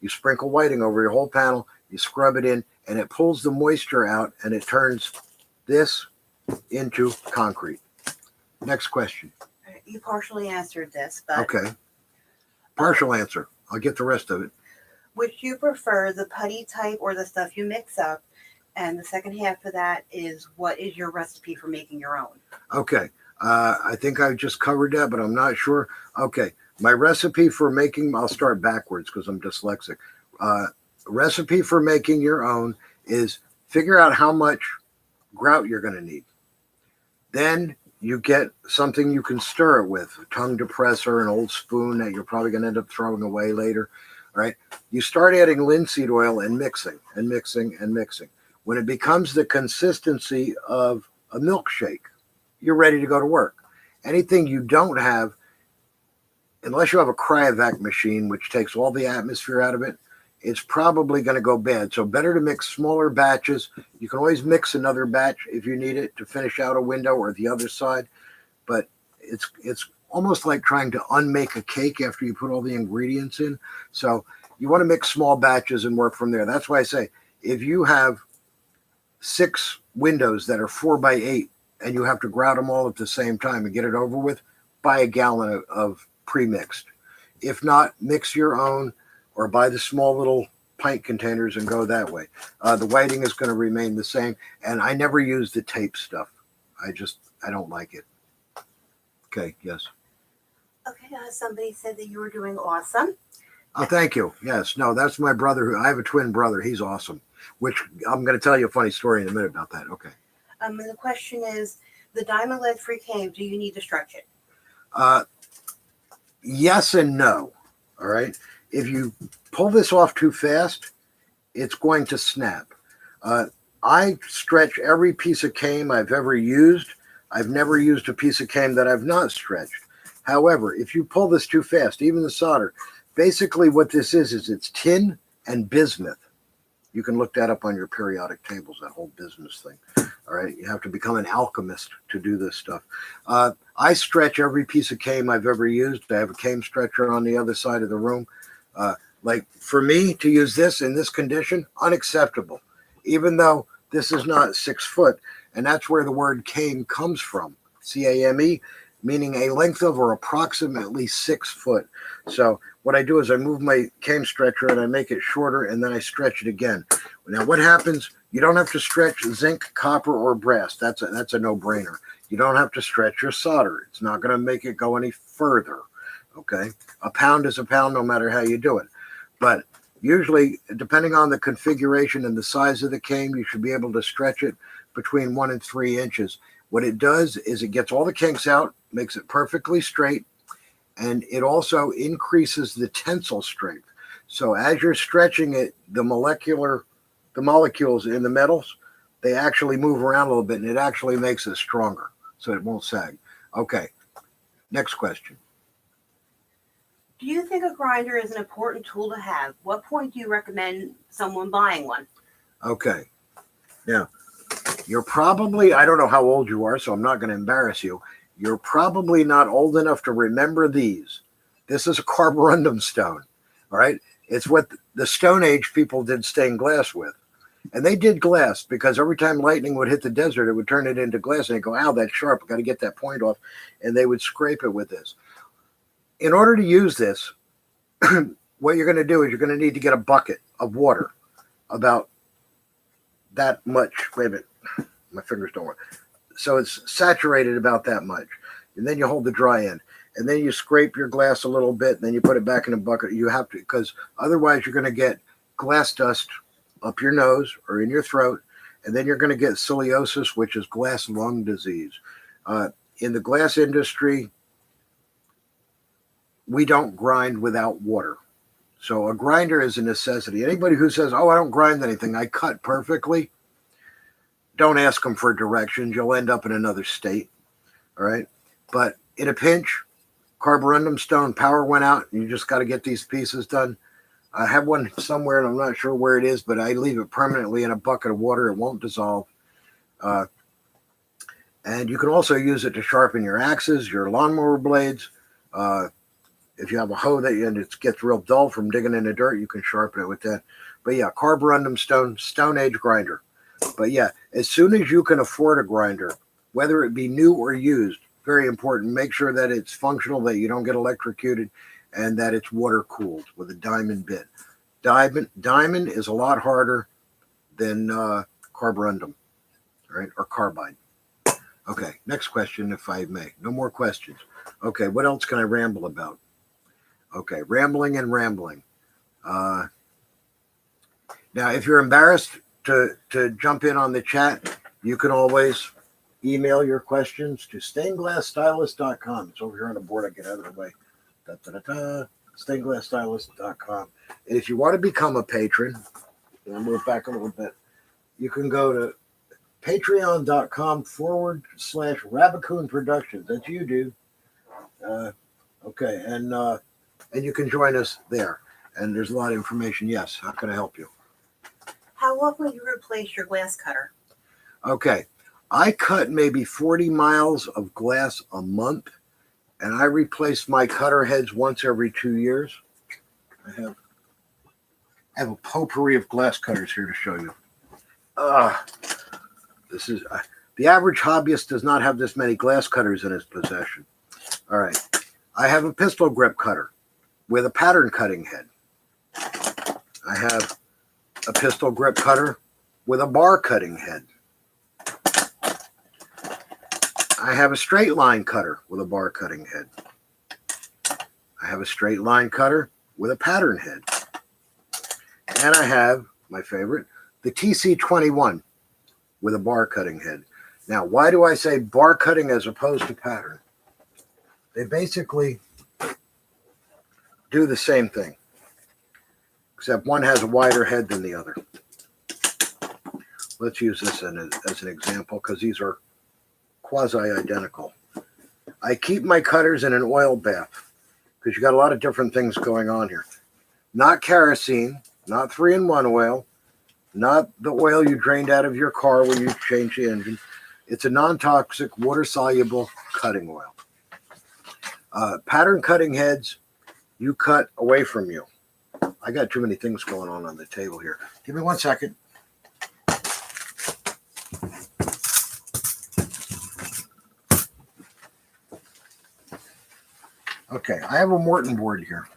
You sprinkle whiting over your whole panel, you scrub it in, and it pulls the moisture out, and it turns this into concrete. Next question. You partially answered this, but okay. Partial answer. I'll get the rest of it. Would you prefer the putty type or the stuff you mix up? And the second half of that is, what is your recipe for making your own? Okay. I think I just covered that, but I'm not sure. Okay. My recipe for making, I'll start backwards because I'm dyslexic. Recipe for making your own is figure out how much grout you're going to need. Then you get something you can stir it with, a tongue depressor, an old spoon that you're probably going to end up throwing away later. All right. You start adding linseed oil and mixing and mixing and mixing. When it becomes the consistency of a milkshake, you're ready to go to work. Anything you don't have, unless you have a cryovac machine, which takes all the atmosphere out of it, it's probably going to go bad. So better to mix smaller batches. You can always mix another batch if you need it to finish out a window or the other side. But it's almost like trying to unmake a cake after you put all the ingredients in. So you want to mix small batches and work from there. That's why I say, if you have 6 windows that are 4 by 8 and you have to grout them all at the same time and get it over with, buy a gallon of pre-mixed. If not, mix your own or buy the small little pint containers and go that way. The whiting is going to remain the same. And I never use the tape stuff. I don't like it. Okay, yes. Okay, somebody said that you were doing awesome. Oh, thank you. Yes, no, that's my brother. I have a twin brother. He's awesome, which I'm going to tell you a funny story in a minute about that. Okay. And the question is, the diamond lead free cane, do you need to stretch it? Yes and no. All right. If you pull this off too fast, it's going to snap. I stretch every piece of cane I've ever used. I've never used a piece of cane that I've not stretched. However, if you pull this too fast, even the solder, basically what this is it's tin and bismuth. You can look that up on your periodic tables, that whole business thing. All right. You have to become an alchemist to do this stuff. I stretch every piece of cane I've ever used. I have a cane stretcher on the other side of the room. Like for me to use this in this condition, unacceptable, even though this is not 6 foot. And that's where the word cane comes from, CAME, meaning a length of or approximately 6 foot. So what I do is I move my cane stretcher and I make it shorter and then I stretch it again. Now what happens, you don't have to stretch zinc, copper, or brass. That's a no-brainer. You don't have to stretch your solder. It's not going to make it go any further. Okay, a pound is a pound no matter how you do it. But usually, depending on the configuration and the size of the cane, you should be able to stretch it between 1 and 3 inches. What it does is it gets all the kinks out, makes it perfectly straight, and it also increases the tensile strength. So as you're stretching it, the molecules in the metals, they actually move around a little bit, and it actually makes it stronger, so it won't sag. Okay, next question. Do you think a grinder is an important tool to have? What point do you recommend someone buying one? Okay. Now, you're probably, I don't know how old you are, so I'm not going to embarrass you. You're probably not old enough to remember these. This is a carborundum stone. All right. It's what the Stone Age people did stained glass with. And they did glass because every time lightning would hit the desert, it would turn it into glass. And they'd go, ow, that's sharp. I've got to get that point off. And they would scrape it with this. In order to use this, what you're going to do is you're going to need to get a bucket of water about that much. Wait a minute. My fingers don't work. So it's saturated about that much. And then you hold the dry end. And then you scrape your glass a little bit. And then you put it back in a bucket. You have to, because otherwise you're going to get glass dust up your nose or in your throat. And then you're going to get scoliosis, which is glass lung disease. In the glass industry, we don't grind without water. So a grinder is a necessity. Anybody who says, oh, I don't grind anything, I cut perfectly, don't ask them for directions. You'll end up in another state. All right. But in a pinch, carborundum stone, power went out, and you just got to get these pieces done. I have one somewhere, and I'm not sure where it is, but I leave it permanently in a bucket of water. It won't dissolve. And you can also use it to sharpen your axes, your lawnmower blades. If you have a hoe and it gets real dull from digging in the dirt, you can sharpen it with that. But yeah, carborundum stone, Stone Age grinder. But yeah, as soon as you can afford a grinder, whether it be new or used, very important, make sure that it's functional, that you don't get electrocuted, and that it's water cooled with a diamond bit. Diamond is a lot harder than carborundum, right? Or carbide. Okay, next question, if I may. No more questions. Okay, what else can I ramble about? Okay, rambling and rambling. Now, if you're embarrassed to jump in on the chat, you can always email your questions to stainedglassstylist.com. It's over here on the board. I get out of the way. Stainedglassstylist.com. And if you want to become a patron, and I'll move back a little bit, you can go to patreon.com/Rabbicoon Productions. That's you, dude. Okay, and you can join us there. And there's a lot of information. Yes, how can I help you? How often will you replace your glass cutter? Okay, I cut maybe 40 miles of glass a month, and I replace my cutter heads once every 2 years. I have a potpourri of glass cutters here to show you. This is the average hobbyist does not have this many glass cutters in his possession. All right, I have a pistol grip cutter with a pattern cutting head. I have a pistol grip cutter with a bar cutting head. I have a straight line cutter with a bar cutting head. I have a straight line cutter with a pattern head. And I have, my favorite, the TC21 with a bar cutting head. Now, why do I say bar cutting as opposed to pattern? They basically do the same thing, except one has a wider head than the other. Let's use this as an example because these are quasi-identical. I keep my cutters in an oil bath because you got a lot of different things going on here. Not kerosene, not 3-in-1 oil, not the oil you drained out of your car when you changed the engine. It's a non-toxic, water-soluble cutting oil. Pattern cutting heads, you cut away from you. I got too many things going on the table here. Give me 1 second. Okay, I have a Morton board here.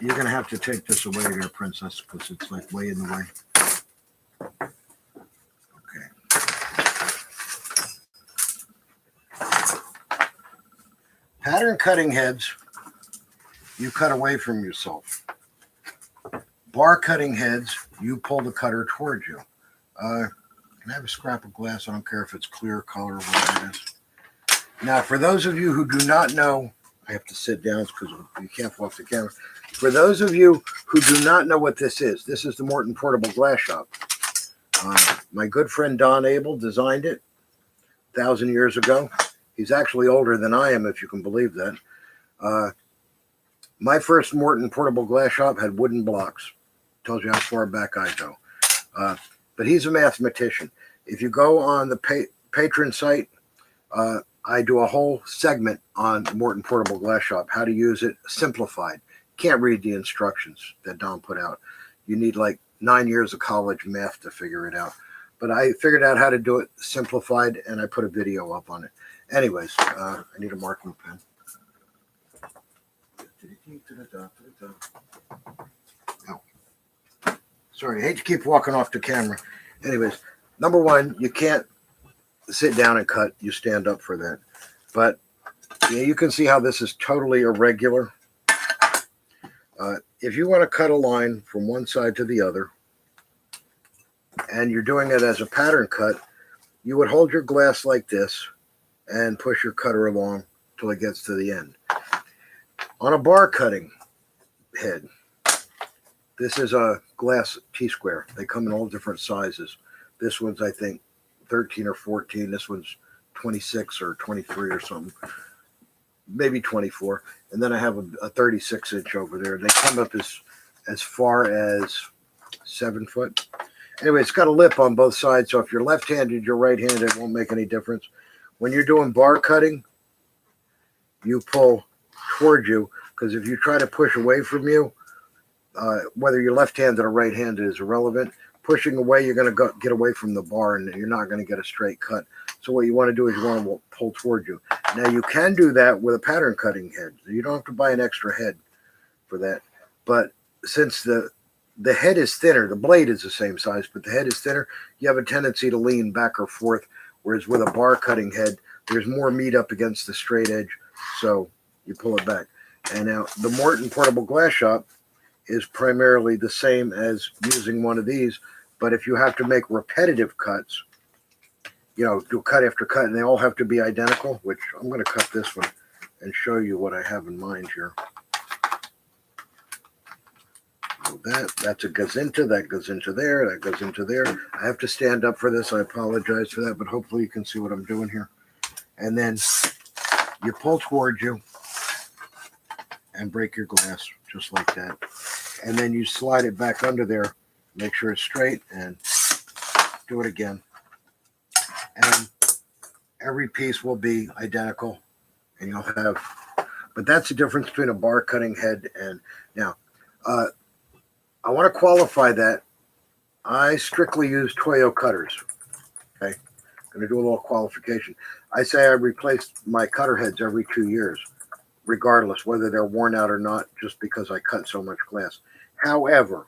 You're going to have to take this away there, Princess, because it's like way in the way. Okay. Pattern cutting heads, you cut away from yourself. Bar cutting heads, you pull the cutter towards you. Can I have a scrap of glass? I don't care if it's clear color or whatever it is. Now, for those of you who do not know, I have to sit down because you can't fall off the camera. For those of you who do not know what this is the Morton Portable Glass Shop. My good friend Don Abel designed it 1,000 years ago. He's actually older than I am, if you can believe that. My first Morton Portable Glass Shop had wooden blocks. Tells you how far back I go. But he's a mathematician. If you go on the patron site, I do a whole segment on Morton Portable Glass Shop, how to use it simplified. Can't read the instructions that Don put out. You need like 9 years of college math to figure it out. But I figured out how to do it simplified, and I put a video up on it. Anyways, I need a marking pen. Oh. Sorry, I hate to keep walking off the camera. Anyways, number one, you can't sit down and cut. You stand up for that. But yeah, you can see how this is totally irregular. If you want to cut a line from one side to the other, and you're doing it as a pattern cut, you would hold your glass like this and push your cutter along till it gets to the end. On a bar cutting head, this is a glass T-square. They come in all different sizes. This one's, I think, 13 or 14. This one's 26 or 23 or something. Maybe 24. And then I have a 36-inch over there. They come up as far as 7 foot. Anyway, it's got a lip on both sides, so if you're left-handed, you're right-handed, it won't make any difference. When you're doing bar cutting, you pull toward you, because if you try to push away from you, whether you're left-handed or right-handed is irrelevant. Pushing away, you're going to get away from the bar, and you're not going to get a straight cut. So what you want to do is you want to pull toward you. Now, you can do that with a pattern cutting head. You don't have to buy an extra head for that. But since the head is thinner, the blade is the same size, but the head is thinner, you have a tendency to lean back or forth, whereas with a bar cutting head, there's more meat up against the straight edge, so you pull it back. And now the Morton Portable Glass Shop is primarily the same as using one of these, but if you have to make repetitive cuts, you know, do cut after cut, and they all have to be identical, which I'm going to cut this one and show you what I have in mind here. That's a goes into, that goes into there, that goes into there. I have to stand up for this. I apologize for that, but hopefully you can see what I'm doing here. And then you pull towards you and break your glass just like that. And then you slide it back under there, make sure it's straight, and do it again. And every piece will be identical, and you'll have, but that's the difference between a bar cutting head and, now, I want to qualify that I strictly use Toyo cutters. Okay, I'm going to do a little qualification. I say I replace my cutter heads every 2 years, regardless whether they're worn out or not, just because I cut so much glass. However,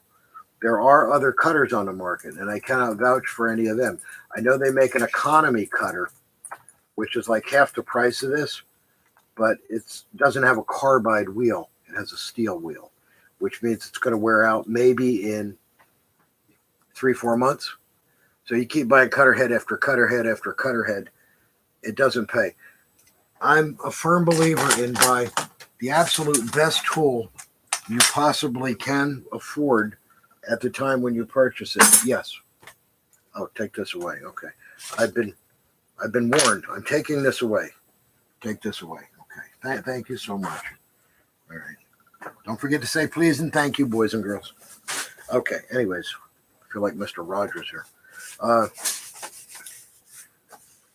there are other cutters on the market, and I cannot vouch for any of them. I know they make an economy cutter, which is like half the price of this, but it doesn't have a carbide wheel. It has a steel wheel, which means it's going to wear out maybe in 3-4 months. So you keep buying cutter head after cutter head after cutter head. It doesn't pay. I'm a firm believer in buy the absolute best tool you possibly can afford at the time when you purchase it. Yes. Oh, take this away. Okay. I've been warned. I'm taking this away. Take this away. Okay. Thank you so much. All right. Don't forget to say please and thank you, boys and girls. Okay. Anyways, I feel like Mr. Rogers here.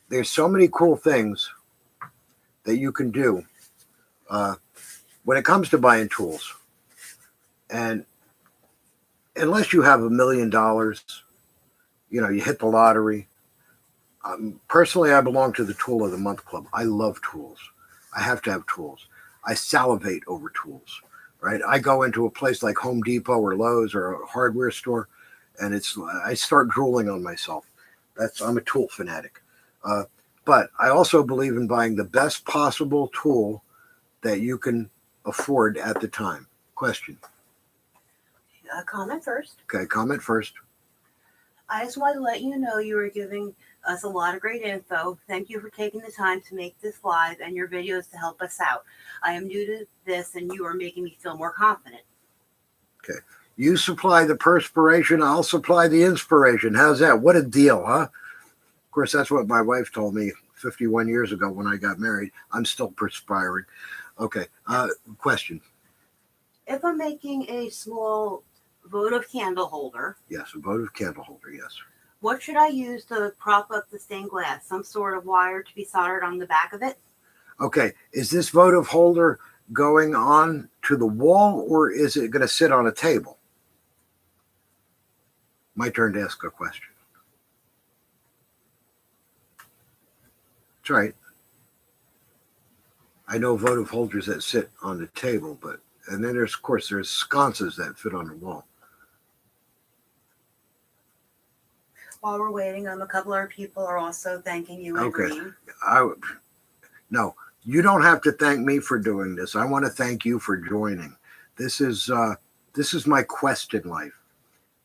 There's so many cool things that you can do when it comes to buying tools. And unless you have $1 million, you know, you hit the lottery. Personally, I belong to the Tool of the Month Club. I love tools. I have to have tools. I salivate over tools, right? I go into a place like Home Depot or Lowe's or a hardware store, and I start drooling on myself. I'm a tool fanatic. But I also believe in buying the best possible tool that you can afford at the time. Question. Comment first. Okay, comment first. I just wanted to let you know you are giving us a lot of great info. Thank you for taking the time to make this live and your videos to help us out. I am new to this, and you are making me feel more confident. Okay. You supply the perspiration, I'll supply the inspiration. How's that? What a deal, huh? Of course, that's what my wife told me 51 years ago when I got married. I'm still perspiring. Okay. Question. If I'm making a small votive candle holder. Yes, a votive candle holder, yes. What should I use to prop up the stained glass? Some sort of wire to be soldered on the back of it? Okay, is this votive holder going on to the wall, or is it going to sit on a table? My turn to ask a question. That's right. I know votive holders that sit on the table, and then there's, of course, there's sconces that fit on the wall. While we're waiting, a couple of people are also thanking you and Okay. agreeing. No, you don't have to thank me for doing this. I want to thank you for joining. This is my quest in life.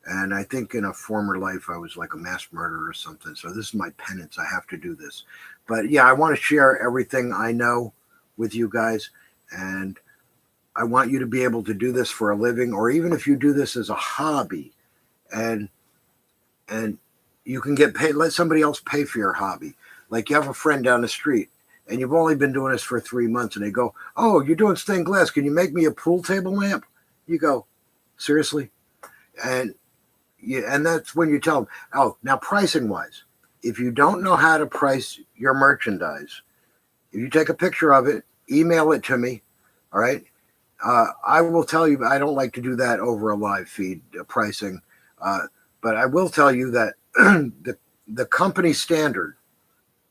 And I think in a former life, I was like a mass murderer or something. So this is my penance. I have to do this. But yeah, I want to share everything I know with you guys. And I want you to be able to do this for a living, or even if you do this as a hobby, and you can get paid, let somebody else pay for your hobby. Like you have a friend down the street and you've only been doing this for 3 months and they go, "Oh, you're doing stained glass. Can you make me a pool table lamp?" You go, "Seriously?" And that's when you tell them, "Oh, now pricing wise, if you don't know how to price your merchandise, if you take a picture of it, email it to me, all right? I will tell you, I don't like to do that over a live feed pricing, but I will tell you that the company standard,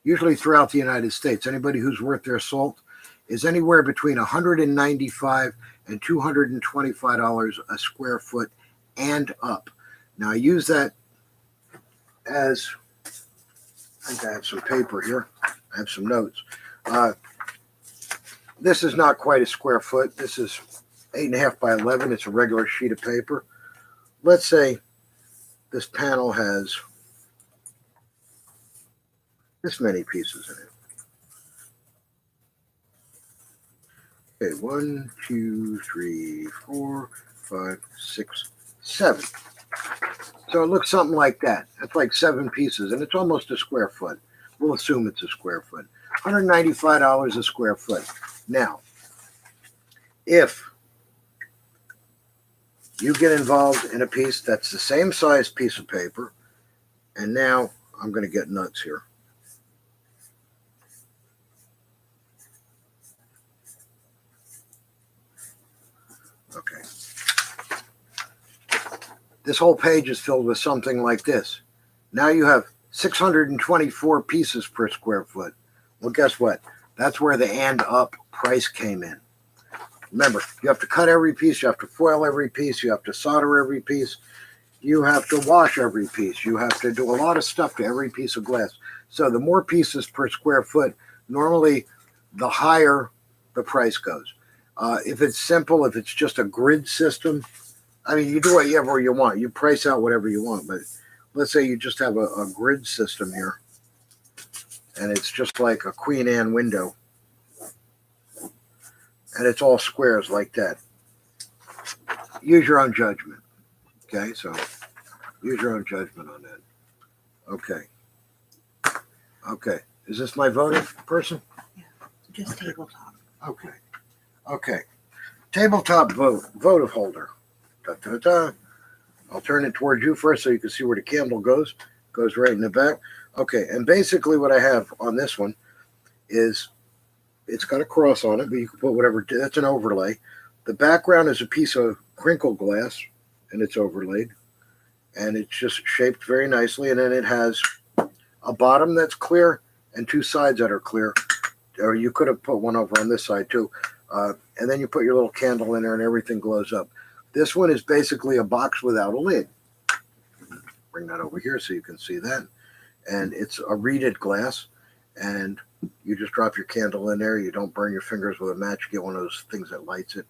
usually throughout the United States, anybody who's worth their salt, is anywhere between $195 and $225 a square foot and up. Now, I use that as, I think I have some paper here. I have some notes. This is not quite a square foot. This is 8.5 by 11. It's a regular sheet of paper. Let's say this panel has this many pieces in it. Okay, 1, 2, 3, 4, 5, 6, 7. So it looks something like that. That's like 7 pieces, and it's almost a square foot. We'll assume it's a square foot. $195 a square foot. Now, if you get involved in a piece that's the same size piece of paper, and now I'm going to get nuts here. Okay. This whole page is filled with something like this. Now you have 624 pieces per square foot. Well, guess what? That's where the and up price came in. Remember, you have to cut every piece, you have to foil every piece, you have to solder every piece, you have to wash every piece, you have to do a lot of stuff to every piece of glass. So the more pieces per square foot, normally the higher the price goes. If it's simple, if it's just a grid system, I mean, you do whatever you want. You price out whatever you want. But let's say you just have a grid system here, and it's just like a Queen Anne window, and it's all squares like that. Use your own judgment. Okay, so use your own judgment on that. Okay. Okay. Is this my votive person? Yeah, just tabletop. Okay. Okay. Tabletop votive holder. Da, da, da. I'll turn it towards you first so you can see where the candle goes. Goes right in the back. Okay, and basically what I have on this one is it's got a cross on it, but you can put whatever, that's an overlay. The background is a piece of crinkle glass, and it's overlaid. And it's just shaped very nicely, and then it has a bottom that's clear and 2 sides that are clear. Or you could have put one over on this side too. And then you put your little candle in there and everything glows up. This one is basically a box without a lid. Bring that over here so you can see that. And it's a reeded glass. And you just drop your candle in there. You don't burn your fingers with a match. You get one of those things that lights it.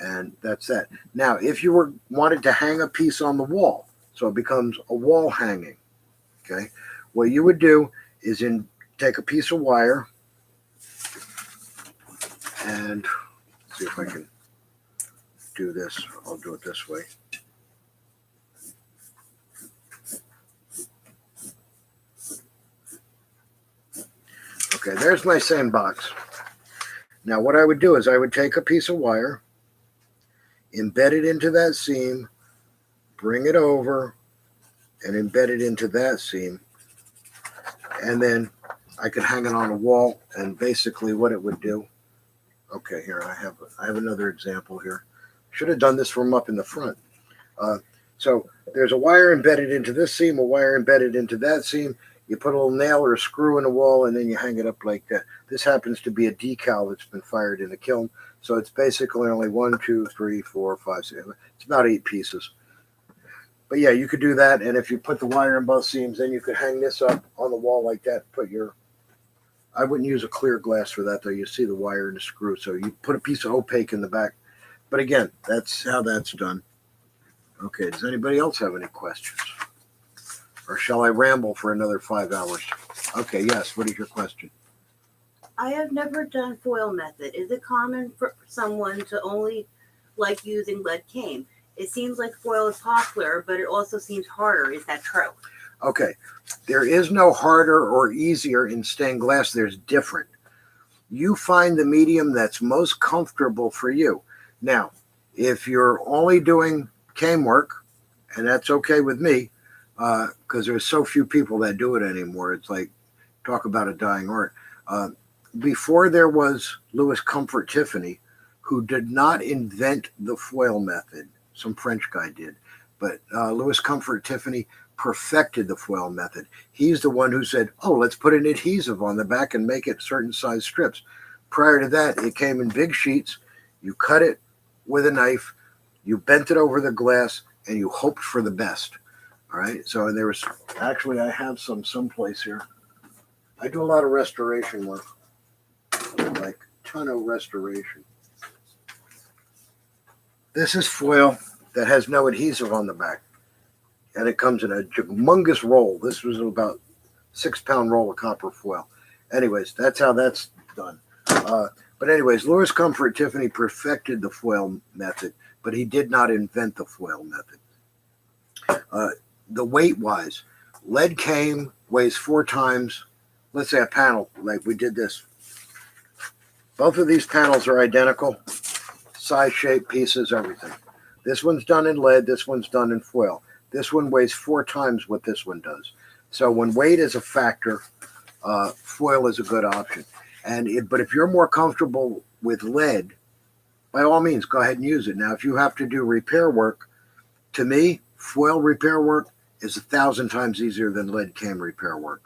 And that's that. Now, if you wanted to hang a piece on the wall, so it becomes a wall hanging, okay, what you would do is take a piece of wire and see if I can do this. I'll do it this way. Okay, there's my same box. Now what I would do is I would take a piece of wire, embed it into that seam, bring it over, and embed it into that seam. And then I could hang it on a wall, and basically what it would do. Okay, here I have another example here. Should have done this from up in the front. So there's a wire embedded into this seam, a wire embedded into that seam. You put a little nail or a screw in the wall, and then you hang it up like that. This happens to be a decal that's been fired in the kiln. So it's basically only 1, 2, 3, 4, 5, 6. It's about 8 pieces. But yeah, you could do that. And if you put the wire in both seams, then you could hang this up on the wall like that. I wouldn't use a clear glass for that, though. You see the wire and the screw. So you put a piece of opaque in the back. But again, that's how that's done. Okay, does anybody else have any questions? Or shall I ramble for another 5 hours? Okay, yes, what is your question? I have never done foil method. Is it common for someone to only like using lead cane? It seems like foil is popular, but it also seems harder. Is that true? Okay, there is no harder or easier in stained glass. There's different. You find the medium that's most comfortable for you. Now, if you're only doing cane work, and that's okay with me, because there's so few people that do it anymore. It's like, talk about a dying art. Before there was Louis Comfort Tiffany, who did not invent the foil method. Some French guy did. But Louis Comfort Tiffany perfected the foil method. He's the one who said, oh, let's put an adhesive on the back and make it certain size strips. Prior to that, it came in big sheets. You cut it with a knife, you bent it over the glass, and you hoped for the best. All right. So there was actually, I have some someplace here. I do a lot of restoration work, like ton of restoration. This is foil that has no adhesive on the back, and it comes in a humongous roll. This was about 6-pound roll of copper foil. Anyways, that's how that's done. But anyways, Louis Comfort Tiffany perfected the foil method, but he did not invent the foil method. The weight-wise, lead cane weighs 4 times, let's say a panel, like we did this. Both of these panels are identical, size, shape, pieces, everything. This one's done in lead, this one's done in foil. This one weighs 4 times what this one does. So when weight is a factor, foil is a good option. But if you're more comfortable with lead, by all means, go ahead and use it. Now, if you have to do repair work, to me, foil repair work is 1,000 times easier than lead cane repair work.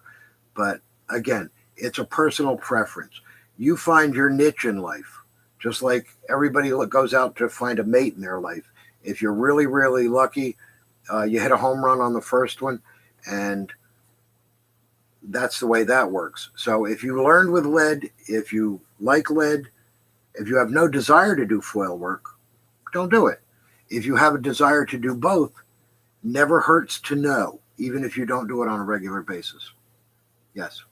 But again, it's a personal preference. You find your niche in life, just like everybody goes out to find a mate in their life. If you're really, really lucky, you hit a home run on the first one, and that's the way that works. So if you learned with lead, if you like lead, if you have no desire to do foil work, don't do it. If you have a desire to do both, never hurts to know, even if you don't do it on a regular basis. Yes.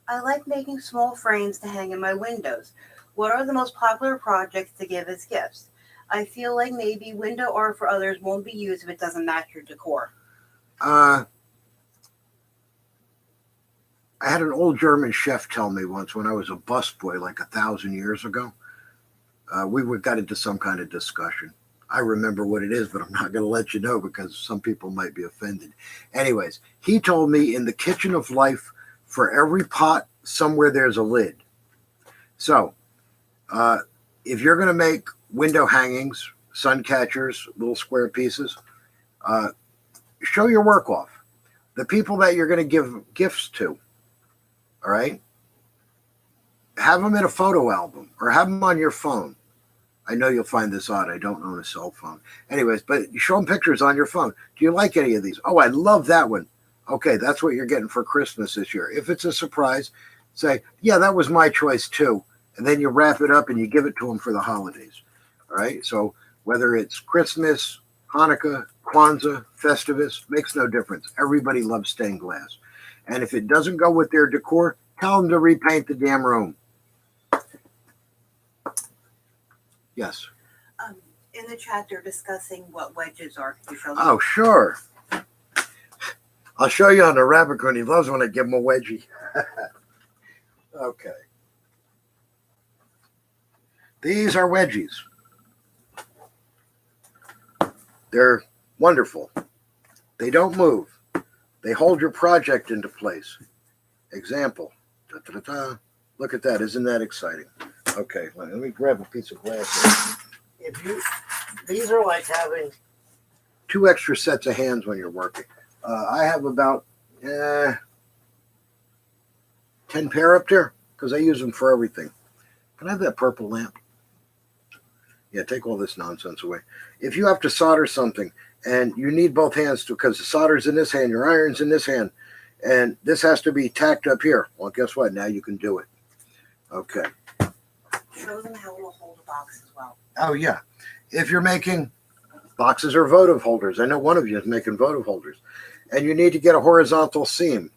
I like making small frames to hang in my windows. What are the most popular projects to give as gifts? I feel like maybe window art for others won't be used if it doesn't match your decor. I had an old German chef tell me once when I was a busboy like 1,000 years ago. We got into some kind of discussion. I remember what it is, but I'm not going to let you know because some people might be offended. Anyways, he told me in the kitchen of life, for every pot, somewhere there's a lid. So if you're going to make window hangings, sun catchers, little square pieces, show your work off. The people that you're going to give gifts to, all right, have them in a photo album or have them on your phone. I know you'll find this odd. I don't own a cell phone. Anyways, but show them pictures on your phone. Do you like any of these? Oh, I love that one. Okay, that's what you're getting for Christmas this year. If it's a surprise, say, yeah, that was my choice too. And then you wrap it up and you give it to them for the holidays. All right, so whether it's Christmas, Hanukkah, Kwanzaa, Festivus, makes no difference. Everybody loves stained glass. And if it doesn't go with their decor, tell them to repaint the damn room. Yes. In the chat, they're discussing what wedges are. Can you show them? Oh, sure. I'll show you on the Rabbicoon. He loves when I give him a wedgie. Okay. These are wedgies. They're wonderful. They don't move. They hold your project into place. Example. Da-da-da-da. Look at that. Isn't that exciting? Okay, let me grab a piece of glass here. These are like having 2 extra sets of hands when you're working. I have about 10 pair up there because I use them for everything. Can I have that purple lamp? Yeah, take all this nonsense away. If you have to solder something and you need both hands to, because the solder's in this hand, your iron's in this hand, and this has to be tacked up here. Well, guess what? Now you can do it. Okay. Show them how it'll hold a box as well. Oh, yeah. If you're making boxes or votive holders, I know one of you is making votive holders, and you need to get a horizontal seam.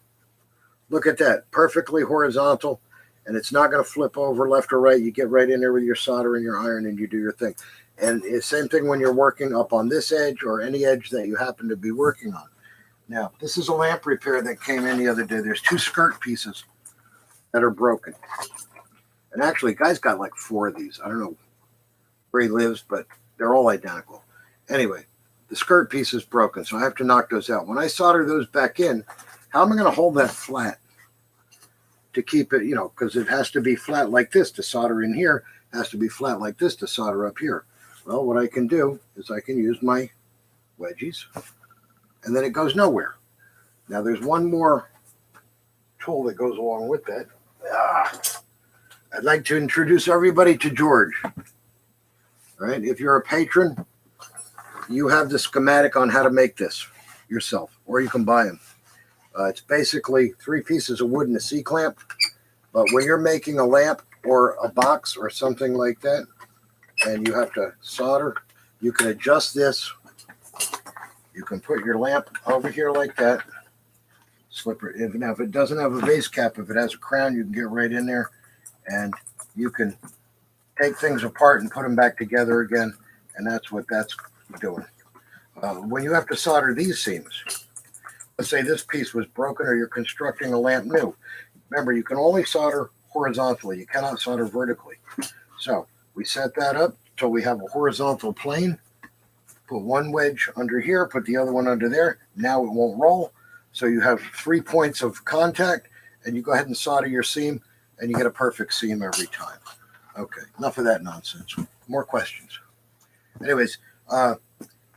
Look at that. Perfectly horizontal, and it's not going to flip over left or right. You get right in there with your solder and your iron, and you do your thing. And it's the same thing when you're working up on this edge or any edge that you happen to be working on. Now, this is a lamp repair that came in the other day. There's 2 skirt pieces that are broken. And actually, guy's got like 4 of these. I don't know where he lives, but they're all identical. Anyway, the skirt piece is broken, so I have to knock those out. When I solder those back in, how am I going to hold that flat to keep it, because it has to be flat like this to solder in here. It has to be flat like this to solder up here. Well, what I can do is I can use my wedgies, and then it goes nowhere. Now, there's one more tool that goes along with that. I'd like to introduce everybody to George. All right, if you're a patron, you have the schematic on how to make this yourself, or you can buy them. It's basically 3 pieces of wood and a C-clamp, but when you're making a lamp or a box or something like that, and you have to solder, you can adjust this. You can put your lamp over here like that. Slip it. Now, if it doesn't have a base cap, if it has a crown, you can get right in there, and you can take things apart and put them back together again, and that's what that's doing. When you have to solder these seams, let's say this piece was broken or you're constructing a lamp new. Remember, you can only solder horizontally. You cannot solder vertically. So we set that up till we have a horizontal plane. Put one wedge under here, put the other one under there. Now it won't roll. So you have 3 points of contact, and you go ahead and solder your seam, and you get a perfect seam every time. Okay, enough of that nonsense. More questions. Anyways,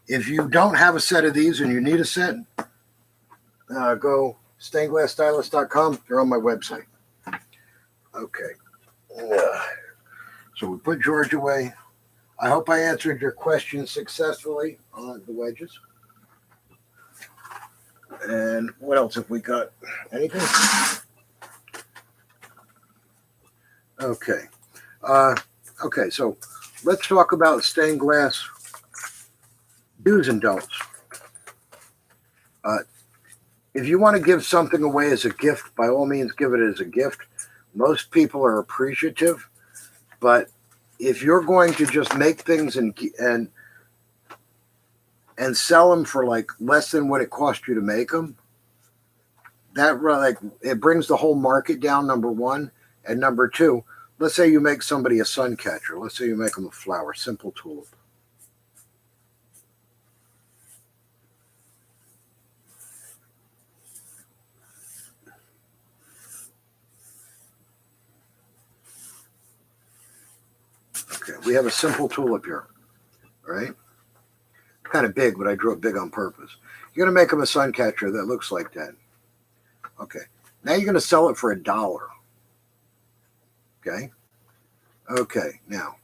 if you don't have a set of these and you need a set, go stainedglassstylist.com. They're on my website. Okay. So we put George away. I hope I answered your question successfully on the wedges. And what else have we got? Anything? Okay. Okay, so let's talk about stained glass do's and don'ts. If you want to give something away as a gift, by all means, give it as a gift. Most people are appreciative, but if you're going to just make things and sell them for like less than what it cost you to make them, that like it brings the whole market down. Number one, and number two, let's say you make somebody a sun catcher. Let's say you make them a flower, simple tulip. Okay, we have a simple tulip here, all right? Kind of big, but I drew it big on purpose. You're going to make them a sun catcher that looks like that. Okay, now you're going to sell it for $1. Okay? Okay, now.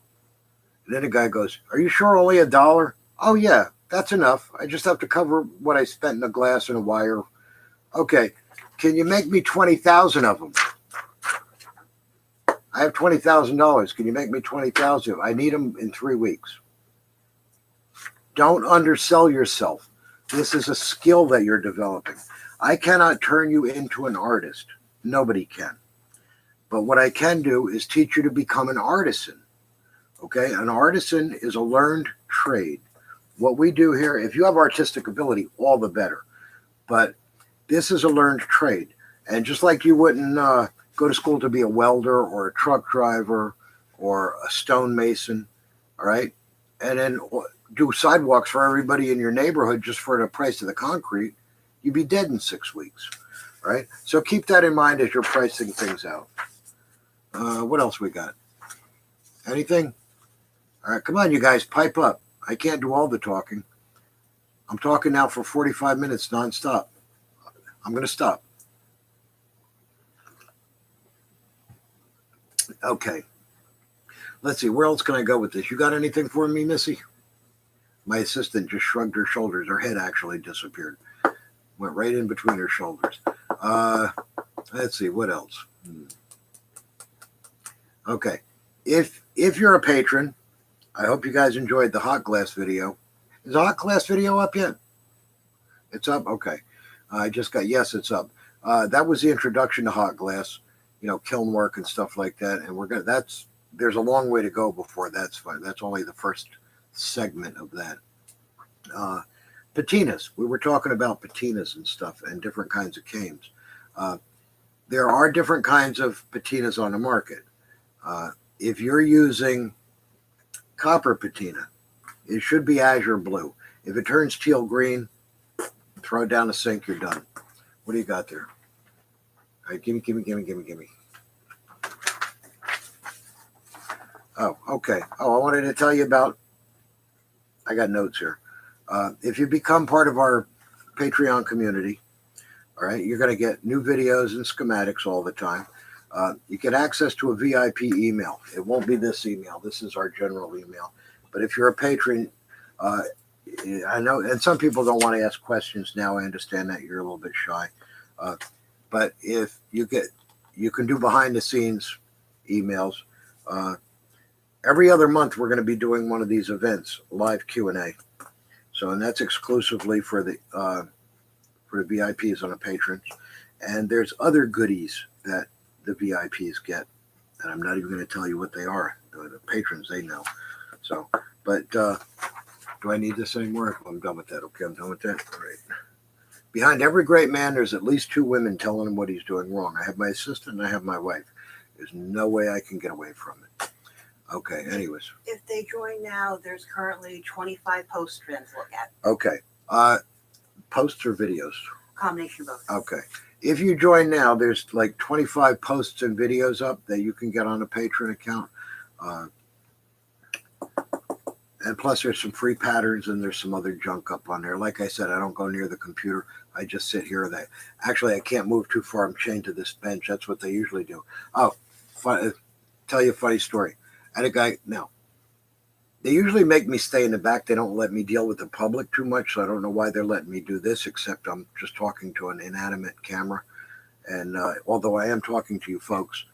And then the guy goes, are you sure only $1? Oh, yeah, that's enough. I just have to cover what I spent in the glass and a wire. Okay, can you make me 20,000 of them? I have $20,000. Can you make me 20,000? I need them in 3 weeks. Don't undersell yourself. This is a skill that you're developing. I cannot turn you into an artist. Nobody can. But what I can do is teach you to become an artisan. Okay? An artisan is a learned trade. What we do here, if you have artistic ability, all the better. But this is a learned trade. And just like you wouldn't go to school to be a welder or a truck driver or a stonemason, all right? And then do sidewalks for everybody in your neighborhood just for the price of the concrete, you'd be dead in 6 weeks, right? So keep that in mind as you're pricing things out. What else we got? Anything? All right, come on, you guys, pipe up. I can't do all the talking. I'm talking now for 45 minutes nonstop. I'm going to stop. Okay. Let's see. Where else can I go with this? You got anything for me, Missy? My assistant just shrugged her shoulders. Her head actually disappeared. Went right in between her shoulders. Let's see. What else? Okay. If you're a patron, I hope you guys enjoyed the hot glass video. Is the hot glass video up yet? It's up? Okay. I just got, yes, it's up. That was the introduction to hot glass, kiln work and stuff like that. And there's a long way to go before that's fine. That's only the first segment of that. Patinas. We were talking about patinas and stuff and different kinds of canes. There are different kinds of patinas on the market. If you're using copper patina, it should be azure blue. If it turns teal green, throw it down the sink, you're done. What do you got there? All right, gimme. Oh, okay. Oh, I wanted to tell you about, I got notes here. If you become part of our Patreon community, all right, you're going to get new videos and schematics all the time. You get access to a VIP email. It won't be this email. This is our general email. But if you're a patron, I know, and some people don't want to ask questions now. I understand that you're a little bit shy. But if you can do behind the scenes emails. Every other month, we're going to be doing one of these events, live Q&A. So, and that's exclusively for the VIPs on the patrons. And there's other goodies that the VIPs get, and I'm not even going to tell you what they are. The patrons, they know. So, but do I need this anymore? I'm done with that. Okay, I'm done with that. All right. Behind every great man, there's at least 2 women telling him what he's doing wrong. I have my assistant and I have my wife. There's no way I can get away from it. Okay, anyways. If they join now, there's currently 25 posts for them to look at. Okay. Posts or videos? Combination of both. Okay. If you join now, there's like 25 posts and videos up that you can get on a Patreon account. And plus there's some free patterns and there's some other junk up on there. Like I said, I don't go near the computer. I just sit here. Actually, I can't move too far. I'm chained to this bench. That's what they usually do. Oh, tell you a funny story. I had a guy, now, they usually make me stay in the back. They don't let me deal with the public too much, so I don't know why they're letting me do this, except I'm just talking to an inanimate camera. And although I am talking to you folks,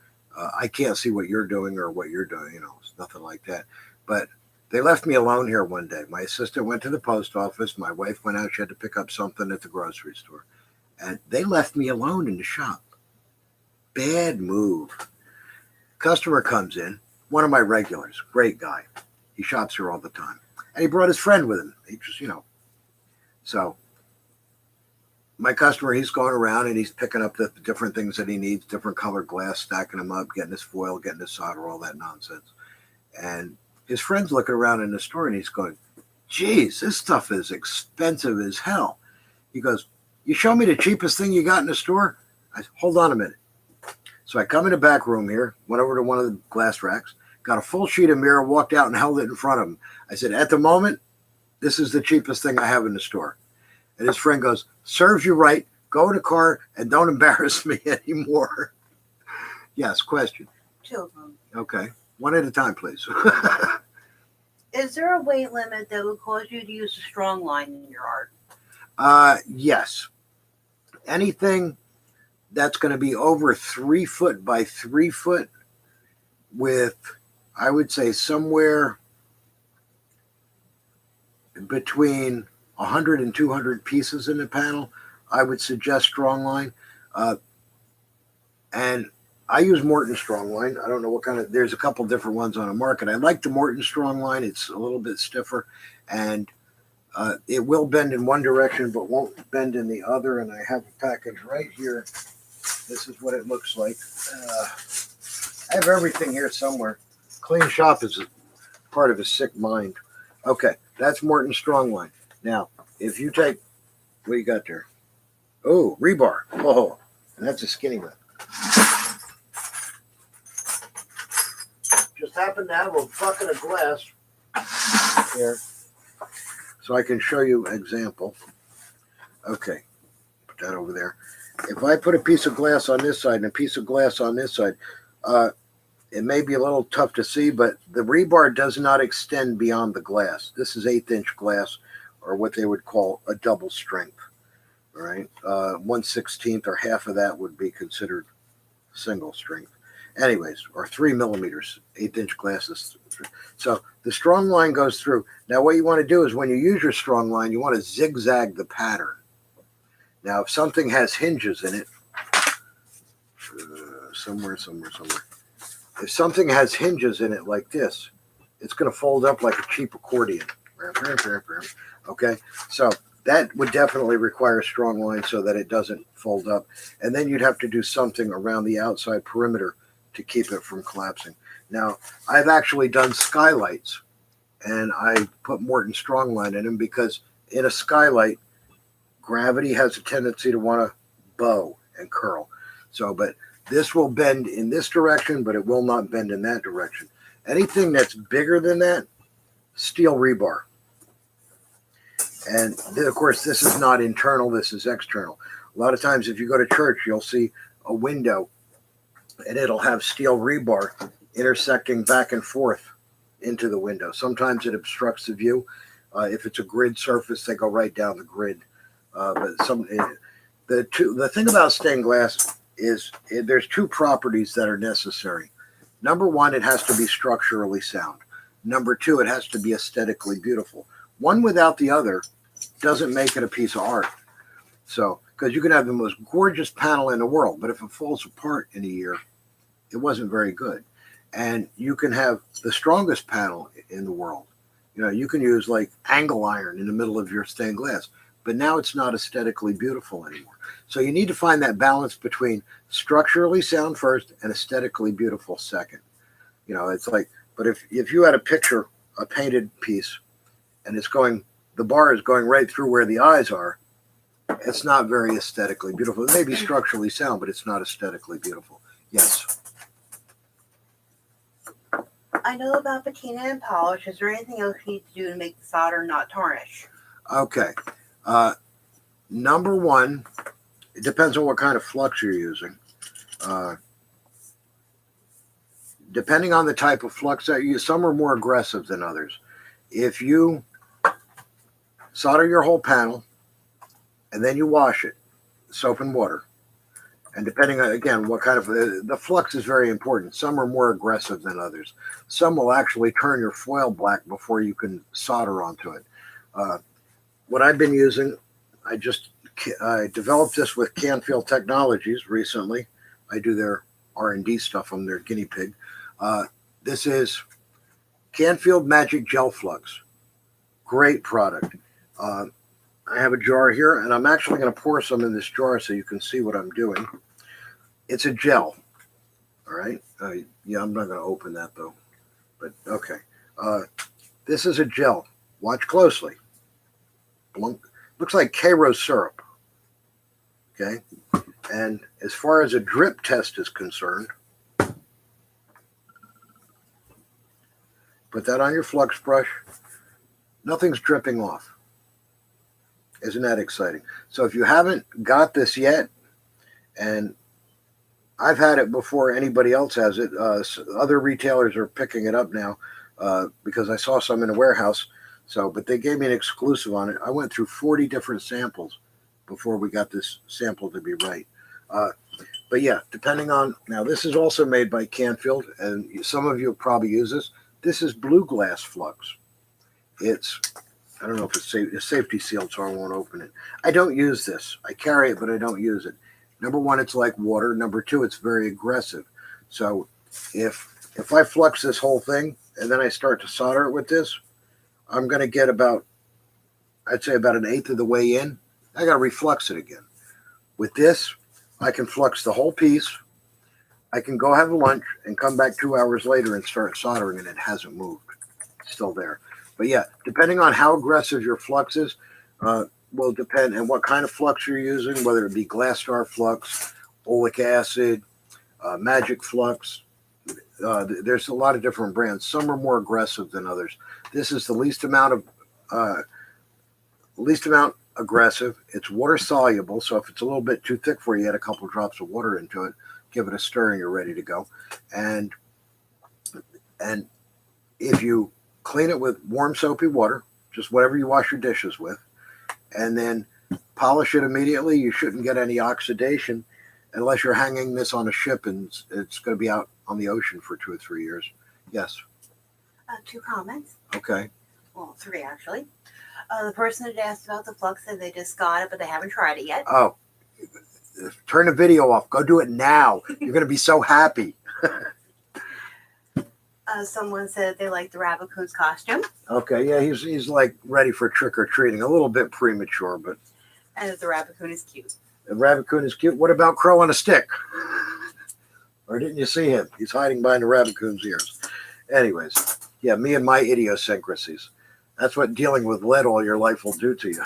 I can't see what you're doing or what you're doing. It's nothing like that. But they left me alone here one day. My assistant went to the post office. My wife went out. She had to pick up something at the grocery store. And they left me alone in the shop. Bad move. Customer comes in. One of my regulars, great guy. He shops here all the time. And he brought his friend with him. He just, So my customer, he's going around and he's picking up the different things that he needs, different colored glass, stacking them up, getting his foil, getting his solder, all that nonsense. And his friend's looking around in the store and he's going, geez, this stuff is expensive as hell. He goes, you show me the cheapest thing you got in the store? I said, hold on a minute. So I come in the back room here, went over to one of the glass racks, got a full sheet of mirror, walked out and held it in front of him. I said, at the moment, this is the cheapest thing I have in the store. And his friend goes, serves you right. Go in the car and don't embarrass me anymore. Yes, question. 2 of them. Okay. One at a time, please. Is there a weight limit that would cause you to use a strong line in your art? Yes. Anything that's going to be over 3 foot by 3 foot with, I would say, somewhere between 100 and 200 pieces in the panel, I would suggest strong line. And I use Morton strong line. I don't know what kind of, there's a couple different ones on the market. I like the Morton strong line. It's a little bit stiffer and it will bend in one direction, but won't bend in the other. And I have a package right here. This is what it looks like. I have everything here somewhere. Clean shop is a part of a sick mind. Okay, That's Morton Strongline. Now, if you take, what you got there? Oh, rebar. Oh, and that's a skinny one. Just happened to have a bucket of glass here, so I can show you an example. Okay, put that over there. If I put a piece of glass on this side and a piece of glass on this side, it may be a little tough to see, but the rebar does not extend beyond the glass. This is 1/8" glass, or what they would call a double strength. All right, 1/16 or half of that would be considered single strength. Anyways, or 3 millimeters, 1/8" glasses. So the strong line goes through. Now, what you want to do is when you use your strong line, you want to zigzag the pattern. Now, if something has hinges in it, somewhere. If something has hinges in it like this, it's going to fold up like a cheap accordion. Okay, so that would definitely require a strong line so that it doesn't fold up. And then you'd have to do something around the outside perimeter to keep it from collapsing. Now, I've actually done skylights, and I put Morton Strongline in them because in a skylight, gravity has a tendency to want to bow and curl. So, but this will bend in this direction, but it will not bend in that direction. Anything that's bigger than that, steel rebar. And of course, this is not internal, this is external. A lot of times if you go to church, you'll see a window and it'll have steel rebar intersecting back and forth into the window. Sometimes it obstructs the view. If it's a grid surface, they go right down the grid. But the thing about stained glass is there's two properties that are necessary. Number one, it has to be structurally sound. Number two, it has to be aesthetically beautiful. One without the other doesn't make it a piece of art. So, because you can have the most gorgeous panel in the world, but if it falls apart in a year, it wasn't very good. And you can have the strongest panel in the world. You know, you can use like angle iron in the middle of your stained glass, but now it's not aesthetically beautiful anymore. So you need to find that balance between structurally sound first and aesthetically beautiful second. You know, it's like, but if you had a picture, a painted piece, and it's going, the bar is going right through where the eyes are, it's not very aesthetically beautiful. It may be structurally sound, but it's not aesthetically beautiful. Yes. I know about patina and polish. Is there anything else you need to do to make the solder not tarnish? Okay. Number one, it depends on what kind of flux you're using. Depending on the type of flux that you use, some are more aggressive than others. If you solder your whole panel and then you wash it, soap and water, and depending on, again, what kind of, the flux is very important. Some are more aggressive than others. Some will actually turn your foil black before you can solder onto it. What I've been using, I developed this with Canfield Technologies recently. I do their R&D stuff. I'm their guinea pig. This is Canfield Magic Gel Flux. Great product. I have a jar here, and I'm actually going to pour some in this jar so you can see what I'm doing. It's a gel. All right. Yeah, I'm not going to open that, though. But, okay. This is a gel. Watch closely. Blunk. Looks like Karo syrup. Okay. And as far as a drip test is concerned, put that on your flux brush. Nothing's dripping off. Isn't that exciting? So if you haven't got this yet, and I've had it before anybody else has it, other retailers are picking it up now because I saw some in the warehouse. So, but they gave me an exclusive on it. I went through 40 different samples before we got this sample to be right. But yeah, depending on, now this is also made by Canfield, and some of you will probably use this. This is blue glass flux. It's, I don't know if it's safety sealed, so I won't open it. I don't use this. I carry it, but I don't use it. Number one, it's like water. Number two, it's very aggressive. So if I flux this whole thing and then I start to solder it with this, I'm going to get about, I'd say about 1/8 of the way in. I got to reflux it again. With this, I can flux the whole piece. I can go have lunch and come back 2 hours later and start soldering, and it hasn't moved. It's still there. But yeah, depending on how aggressive your flux is, will depend, and what kind of flux you're using, whether it be glass star flux, oleic acid, magic flux. There's a lot of different brands. Some are more aggressive than others. This is the least amount aggressive. It's water soluble, so if it's a little bit too thick for you, add a couple drops of water into it, give it a stir, and you're ready to go. And if you clean it with warm soapy water, just whatever you wash your dishes with, and then polish it immediately, you shouldn't get any oxidation unless you're hanging this on a ship and it's going to be out on the ocean for 2 or 3 years. Yes. 2 comments. Okay. Well, 3 actually. The person that asked about the flux said they just got it, but they haven't tried it yet. Oh, turn the video off. Go do it now. You're going to be so happy. Someone said they liked the Rabbicoon's costume. Okay, yeah, he's like ready for trick or treating. A little bit premature, but. And the Rabbicoon is cute. The Rabbicoon is cute. What about Crow on a Stick? Or didn't you see him? He's hiding behind the Rabbicoon's ears. Anyways, yeah, me and my idiosyncrasies. That's what dealing with lead all your life will do to you.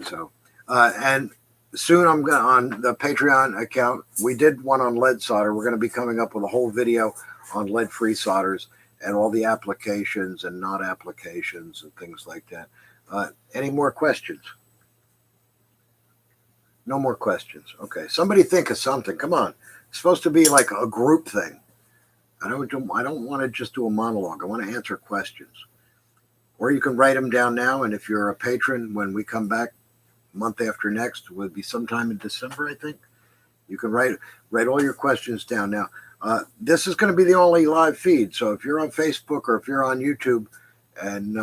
So, and soon I'm going on the Patreon account. We did one on lead solder. We're going to be coming up with a whole video on lead-free solders and all the applications and not applications and things like that. Any more questions? No more questions. Okay. Somebody think of something. Come on. It's supposed to be like a group thing. I don't want to just do a monologue. I want to answer questions. Or you can write them down now. And if you're a patron, when we come back month after next, would be sometime in December, I think. You can write all your questions down now. This is going to be the only live feed. So if you're on Facebook or if you're on YouTube and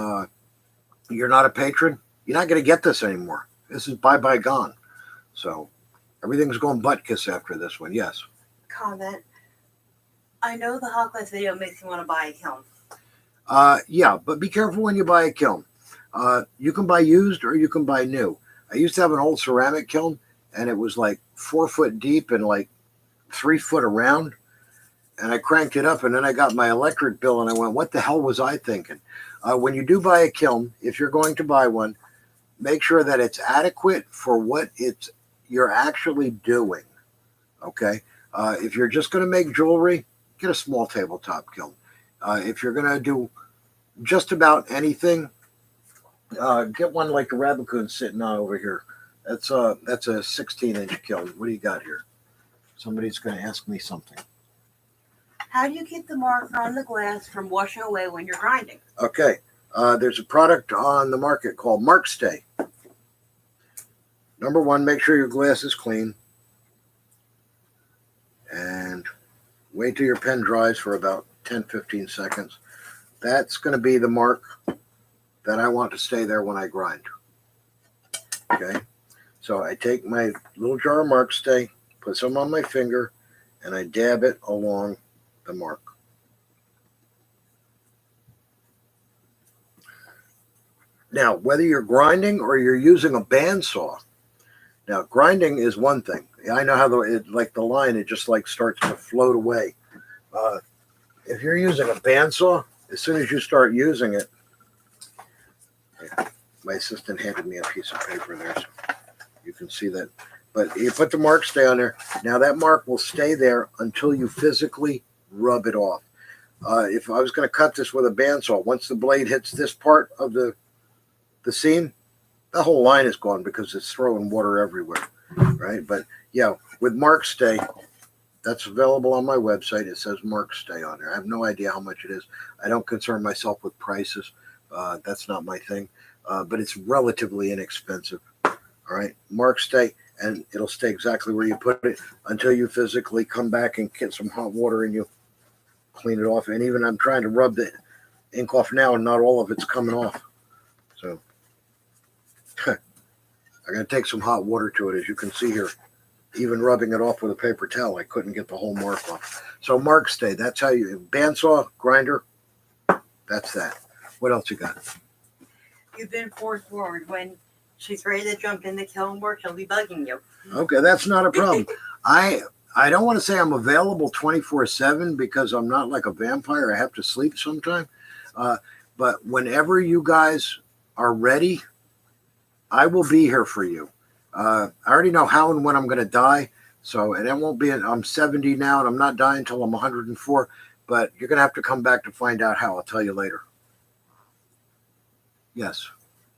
you're not a patron, you're not going to get this anymore. This is bye-bye gone. So everything's going butt kiss after this one. Yes. Comment. I know the hot glass video makes you want to buy a kiln. Yeah, but be careful when you buy a kiln. You can buy used or you can buy new. I used to have an old ceramic kiln, and it was like 4 foot deep and like 3 foot around. And I cranked it up, and then I got my electric bill, and I went, what the hell was I thinking? When you do buy a kiln, if you're going to buy one, make sure that it's adequate for what you're actually doing. Okay? If you're just going to make jewelry, get a small tabletop kiln. If you're going to do just about anything, get one like the Rabbicoon sitting on over here. That's a 16-inch kiln. What do you got here? Somebody's going to ask me something. How do you keep the mark on the glass from washing away when you're grinding? Okay. There's a product on the market called Mark Stay. Number 1, make sure your glass is clean. And wait till your pen dries for about 10-15 seconds. That's going to be the mark that I want to stay there when I grind. Okay. So I take my little jar of Mark Stay, put some on my finger, and I dab it along the mark. Now, whether you're grinding or you're using a bandsaw, now grinding is one thing. I know how the line, it just like starts to float away. If you're using a bandsaw, as soon as you start using it, my assistant handed me a piece of paper there, so you can see that. But you put the Mark Stay on there. Now that mark will stay there until you physically rub it off. If I was going to cut this with a bandsaw, once the blade hits this part of the seam, the whole line is gone because it's throwing water everywhere, right? But yeah, with Mark Stay, that's available on my website. It says Mark Stay on there. I have no idea how much it is. I don't concern myself with prices. That's not my thing. But it's relatively inexpensive. All right, Mark Stay, and it'll stay exactly where you put it until you physically come back and get some hot water and you clean it off. And even I'm trying to rub the ink off now, and not all of it's coming off. So I'm going to take some hot water to it, as you can see here. Even rubbing it off with a paper towel, I couldn't get the whole mark off. So Mark Stay, that's how you, bandsaw, grinder, that's that. What else you got? You've been forewarned. When she's ready to jump in the kiln work, she'll be bugging you. Okay, that's not a problem. I don't want to say I'm available 24/7 because I'm not like a vampire. I have to sleep sometime. But whenever you guys are ready, I will be here for you. I already know how and when I'm going to die. So, and it won't be, I'm 70 now and I'm not dying until I'm 104, but you're going to have to come back to find out how. I'll tell you later. Yes.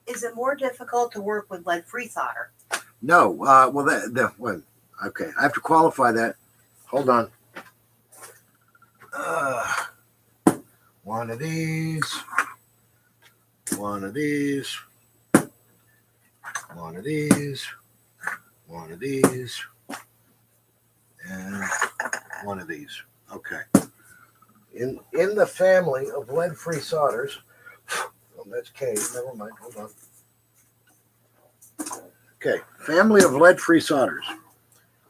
Is it more difficult to work with lead-free solder? No. Well, okay. I have to qualify that. Hold on. One of these. One of these. One of these. One of these. And one of these. Okay. In the family of lead-free solders, oh, that's K. Never mind. Hold on. Okay. Family of lead-free solders.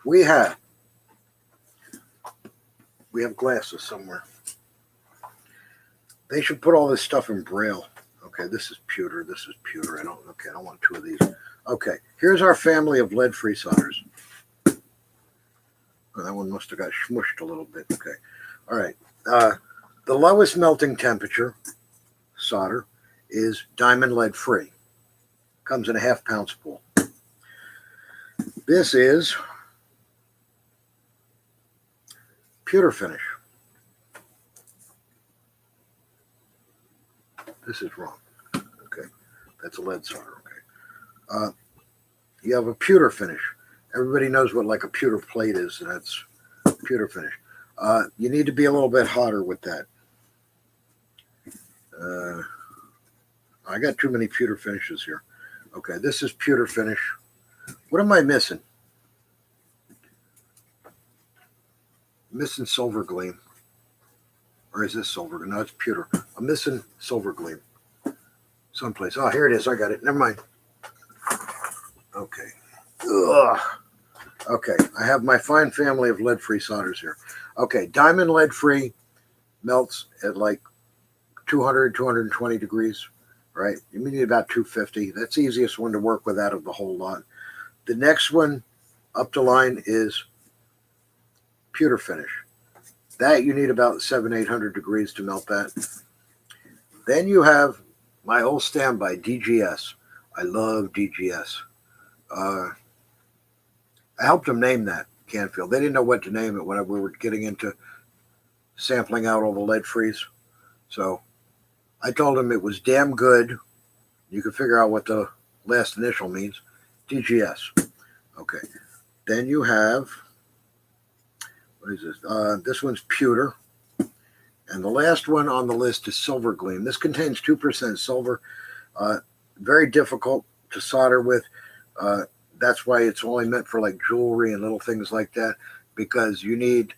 We have glasses somewhere. They should put all this stuff in Braille. Okay, this is pewter. This is pewter. I don't want two of these. Okay, here's our family of lead-free solders. Oh, that one must have got smushed a little bit. Okay, all right. The lowest melting temperature solder is diamond lead-free. Comes in a half-pound spool. This is pewter finish. This is wrong. Okay, that's a lead solder. Okay, you have a pewter finish. Everybody knows what like a pewter plate is, and that's pewter finish. You need to be a little bit hotter with that. I got too many pewter finishes here. Okay, this is pewter finish. What am I missing? I'm missing silver gleam. Or is this silver? No, it's pewter. I'm missing silver gleam. Someplace. Oh, here it is. I got it. Never mind. Okay. Ugh. Okay. I have my fine family of lead-free solders here. Okay. Diamond lead-free melts at like 200, 220 degrees, right? You need about 250. That's the easiest one to work with out of the whole lot. The next one up the line is pewter finish. That you need about 700-800 degrees to melt that. Then you have my old standby, DGS. I love DGS. I helped them name that, Canfield. They didn't know what to name it when we were getting into sampling out all the lead frees. So I told them it was damn good. You can figure out what the last initial means. DGS. Okay. Then you have, what is this? This one's pewter. And the last one on the list is silver gleam. This contains 2% silver. Very difficult to solder with. That's why it's only meant for like jewelry and little things like that, because you need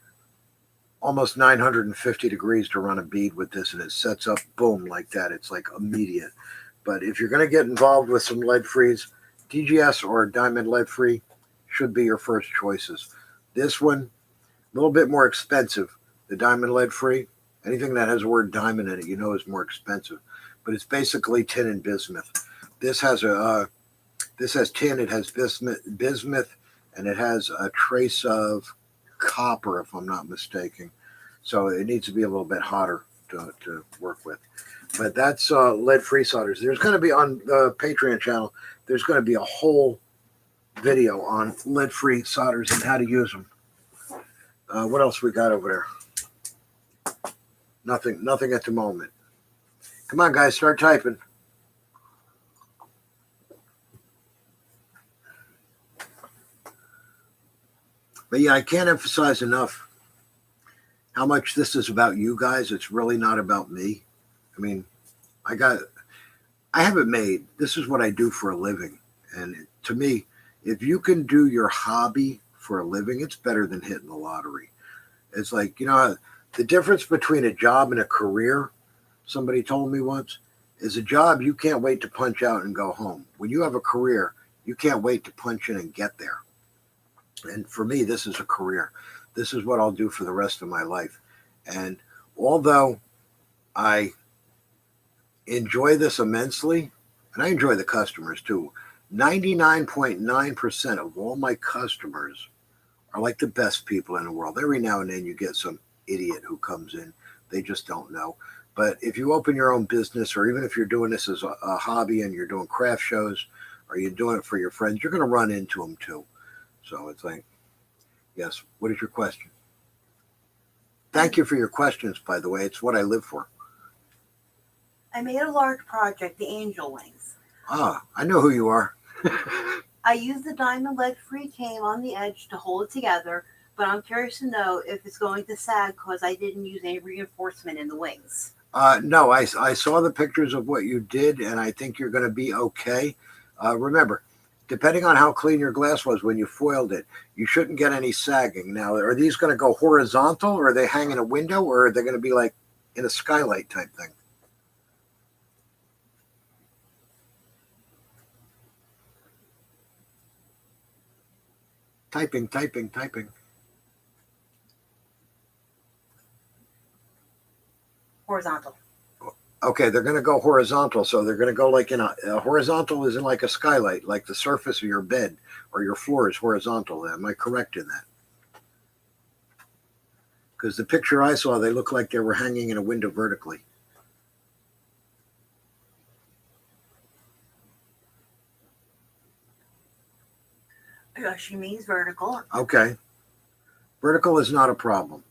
almost 950 degrees to run a bead with this, and it sets up, boom, like that. It's like immediate. But if you're going to get involved with some lead frees, DGS or diamond lead free should be your first choices. This one, a little bit more expensive. The diamond lead free, anything that has the word diamond in it, you know is more expensive. But it's basically tin and bismuth. This has tin, it has bismuth, and it has a trace of copper, if I'm not mistaken. So it needs to be a little bit hotter to work with. But that's lead-free solders. There's going to be on the Patreon channel, there's going to be a whole video on lead-free solders and how to use them. What else we got over there? Nothing at the moment. Come on, guys, start typing. But yeah, I can't emphasize enough how much this is about you guys. It's really not about me. I mean, I have it made. This is what I do for a living. And to me, if you can do your hobby for a living, it's better than hitting the lottery. It's like, you know, the difference between a job and a career, somebody told me once, is a job you can't wait to punch out and go home. When you have a career, you can't wait to punch in and get there. And for me, this is a career. This is what I'll do for the rest of my life. And although I enjoy this immensely, and I enjoy the customers too, 99.9% of all my customers are like the best people in the world. Every now and then you get some idiot who comes in. They just don't know. But if you open your own business, or even if you're doing this as a hobby and you're doing craft shows, or you're doing it for your friends, you're going to run into them too. So it's like, yes, what is your question? Thank you for your questions, by the way. It's what I live for. I made a large project, the angel wings. Ah, I know who you are. I used the diamond lead-free cane on the edge to hold it together, but I'm curious to know if it's going to sag because I didn't use any reinforcement in the wings. No, I saw the pictures of what you did, and I think you're going to be okay. Remember, depending on how clean your glass was when you foiled it, you shouldn't get any sagging. Now, are these going to go horizontal, or are they hang in a window, or are they going to be like in a skylight type thing? Typing. Horizontal. Okay, they're going to go horizontal. So they're going to go like in a horizontal is in like a skylight, like the surface of your bed or your floor is horizontal. Am I correct in that? Because the picture I saw, they looked like they were hanging in a window vertically. She means vertical. Okay. Vertical is not a problem.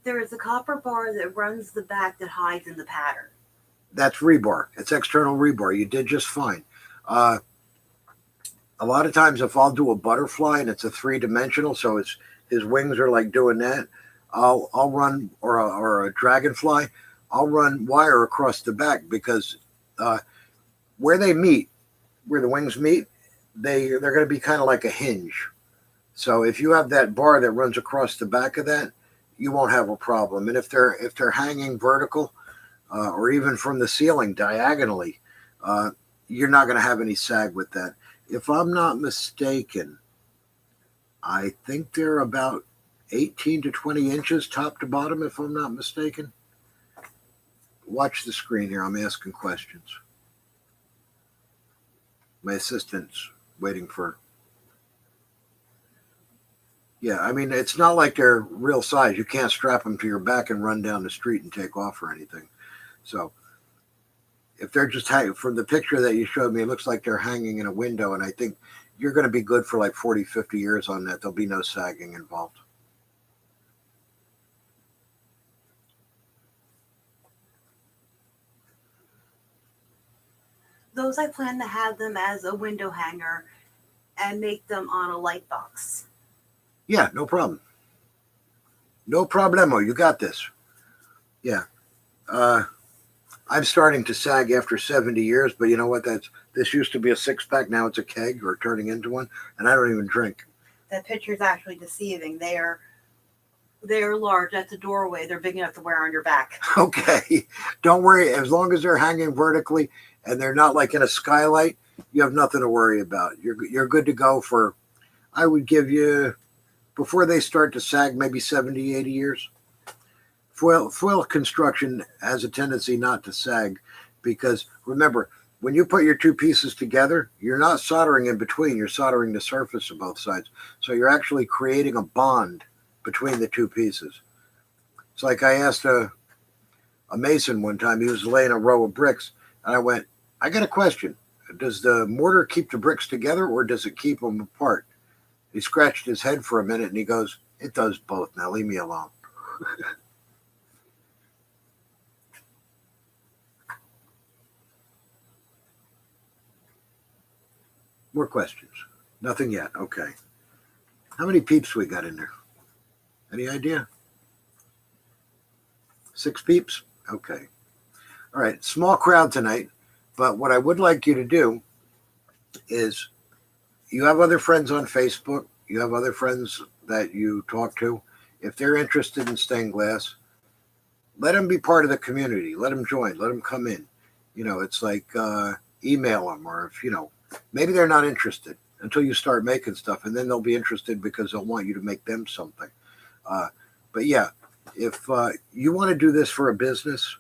There is a copper bar that runs the back that hides in the pattern. That's rebar. It's external rebar. You did just fine. A lot of times if I'll do a butterfly and it's a 3-dimensional, so it's his wings are like doing that, I'll run, or a dragonfly, I'll run wire across the back because where they meet, where the wings meet, they're going to be kind of like a hinge. So if you have that bar that runs across the back of that, you won't have a problem. And if they're hanging vertical or even from the ceiling diagonally, you're not going to have any sag with that. If I'm not mistaken, I think they're about 18 to 20 inches top to bottom, if I'm not mistaken. Watch the screen here. I'm asking questions. My assistant's waiting for. Yeah, I mean, it's not like they're real size. You can't strap them to your back and run down the street and take off or anything. So if they're just hanging, from the picture that you showed me, it looks like they're hanging in a window. And I think you're going to be good for like 40, 50 years on that. There'll be no sagging involved. Those I plan to have them as a window hanger and make them on a light box. Yeah, no problem. No problemo. You got this. Yeah. I'm starting to sag after 70 years, but you know what? This used to be a 6-pack. Now it's a keg or turning into one, and I don't even drink. That picture is actually deceiving. They're large. That's a doorway. They're big enough to wear on your back. Okay. Don't worry. As long as they're hanging vertically and they're not like in a skylight, you have nothing to worry about. You're good to go for, I would give you, before they start to sag, maybe 70, 80 years. Foil construction has a tendency not to sag because, remember, when you put your two pieces together, you're not soldering in between. You're soldering the surface of both sides. So you're actually creating a bond between the two pieces. It's like I asked a mason one time. He was laying a row of bricks, and I went, I got a question. Does the mortar keep the bricks together, or does it keep them apart? He scratched his head for a minute, and he goes, it does both. Now leave me alone. More questions? Nothing yet. Okay. How many peeps we got in there? Any idea? 6 peeps? Okay. All right. Small crowd tonight. But what I would like you to do is, you have other friends on Facebook. You have other friends that you talk to. If they're interested in stained glass, let them be part of the community. Let them join. Let them come in. You know, it's like email them, or if, you know, maybe they're not interested until you start making stuff, and then they'll be interested because they'll want you to make them something. But yeah, if you want to do this for a business,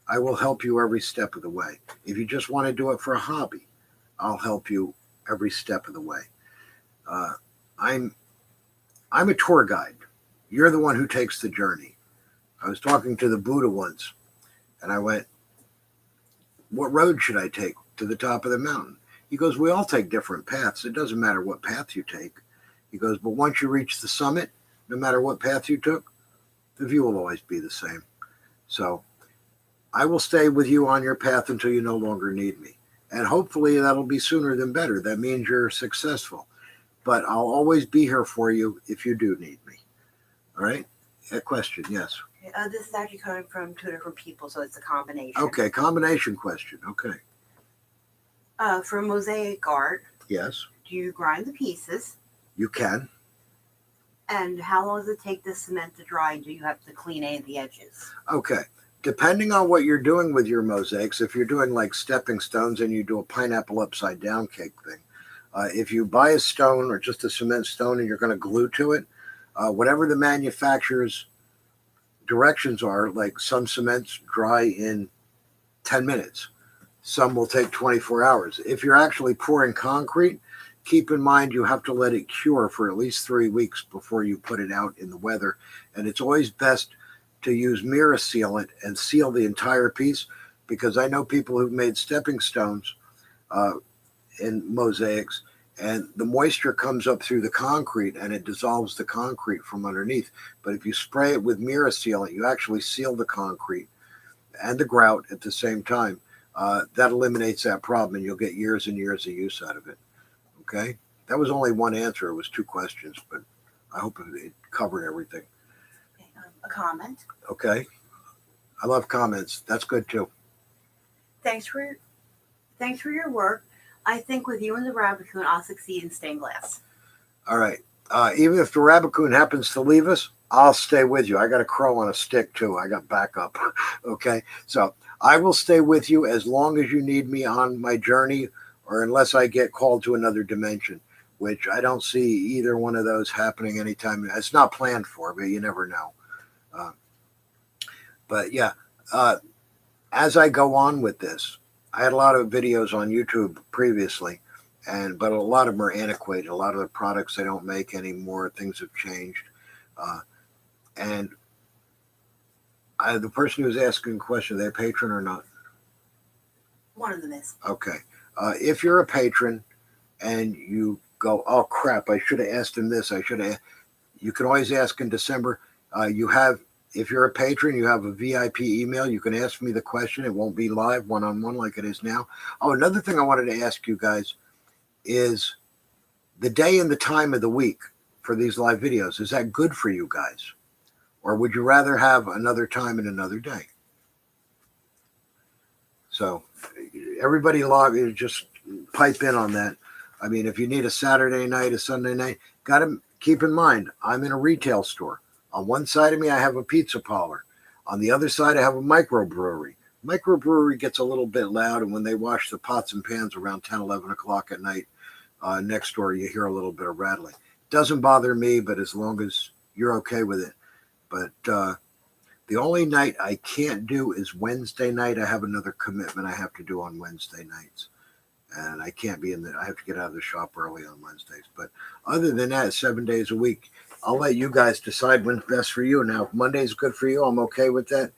I will help you every step of the way. If you just want to do it for a hobby, I'll help you every step of the way. I'm a tour guide. You're the one who takes the journey. I was talking to the Buddha once, and I went, what road should I take to the top of the mountain? He goes, we all take different paths. It doesn't matter what path you take. He goes, but once you reach the summit, no matter what path you took, the view will always be the same. So I will stay with you on your path until you no longer need me. And hopefully that'll be sooner than better. That means you're successful. But I'll always be here for you if you do need me. All right? A question, yes. This is actually coming from two different people, so it's a combination. Okay, combination question. Okay. For Mosaic art, Yes, do you grind the pieces? you can. And how long does it take the cement to dry? And do you have to clean any of the edges? Okay. Depending on what you're doing with your mosaics, if you're doing like stepping stones and you do a pineapple upside down cake thing, if you buy a stone or just a cement stone and you're going to glue to it, whatever the manufacturer's directions are, like some cements dry in 10 minutes, some will take 24 hours. If you're actually pouring concrete, keep in mind you have to let it cure for at least 3 weeks before you put it out in the weather. And it's always best to use mirror sealant and seal the entire piece, because I know people who've made stepping stones in mosaics, and the moisture comes up through the concrete and it dissolves the concrete from underneath. But if you spray it with mirror sealant, you actually seal the concrete and the grout at the same time. That eliminates that problem, and you'll get years and years of use out of it. Okay? That was only one answer. It was 2 questions, but I hope it covered everything. Okay, a comment. Okay? I love comments. That's good too. Thanks for your work. I think with you and the Rabbicoon, I'll succeed in stained glass. All right. Even if the Rabbicoon happens to leave us, I'll stay with you. I got a crow on a stick too. I got backup. Okay? So I will stay with you as long as you need me on my journey, or unless I get called to another dimension, which I don't see either one of those happening anytime. It's not planned for, but you never know. But yeah, as I go on with this, I had a lot of videos on YouTube previously, but a lot of them are antiquated. A lot of the products they don't make anymore. Things have changed. And the person who's asking the question, are they a patron or not? One of them is. Okay. If you're a patron and you go, oh crap, I should have asked him this. You can always ask in December. If you're a patron, you have a VIP email. You can ask me the question. It won't be live one-on-one like it is now. Oh, another thing I wanted to ask you guys is the day and the time of the week for these live videos. Is that good for you guys? Or would you rather have another time and another day? So everybody just pipe in on that. I mean, if you need a Saturday night, a Sunday night, got to keep in mind, I'm in a retail store. On one side of me, I have a pizza parlor. On the other side, I have a microbrewery. Microbrewery gets a little bit loud, and when they wash the pots and pans around 10, 11 o'clock at night, next door, you hear a little bit of rattling. Doesn't bother me, but as long as you're okay with it. But the only night I can't do is Wednesday night. I have another commitment I have to do on Wednesday nights. And I can't be I have to get out of the shop early on Wednesdays. But other than that, 7 days a week. I'll let you guys decide when's best for you. Now, if Monday's good for you, I'm okay with that.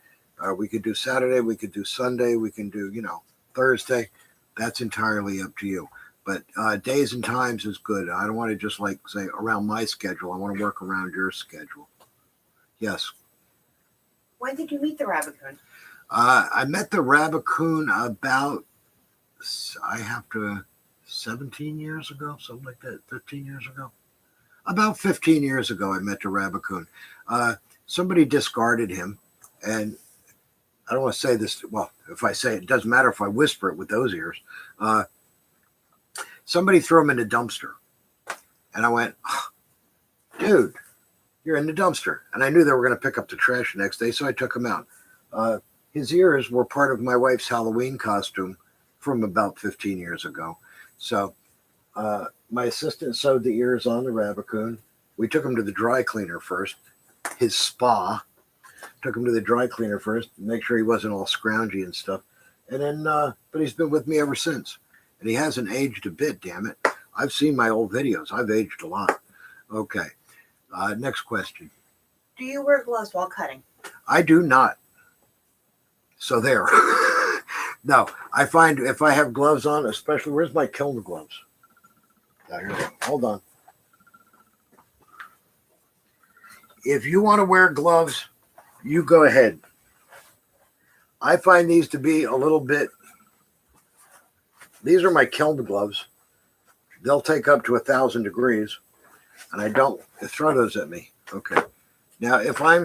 We could do Saturday. We could do Sunday. We can do, Thursday. That's entirely up to you. But days and times is good. I don't want to just say around my schedule. I want to work around your schedule. Yes. When did you meet the Rabbicoon? I met the Rabbicoon about, 17 years ago, something like that, 15 years ago. About 15 years ago, I met the Rabbicoon. Somebody discarded him, and I don't want to say this. Well, if I say it, doesn't matter if I whisper it with those ears. Somebody threw him in a dumpster, and I went, oh, dude, you're in the dumpster. And I knew they were going to pick up the trash the next day, so I took him out. His ears were part of my wife's Halloween costume from about 15 years ago. So my assistant sewed the ears on the Rabbicoon. We took him to the dry cleaner first, his spa. Took him to the dry cleaner first to make sure he wasn't all scroungy and stuff. And then, but he's been with me ever since. And he hasn't aged a bit, damn it. I've seen my old videos. I've aged a lot. Okay. Next question. Do you wear gloves while cutting? I do not. So there. No, I find if I have gloves on, especially, where's my Kilns gloves? Here they go. Hold on. If you want to wear gloves, you go ahead. I find these to be a little bit, these are my Kiln gloves. They'll take up to 1,000 degrees, and I don't throw those at me. Okay. Now, if I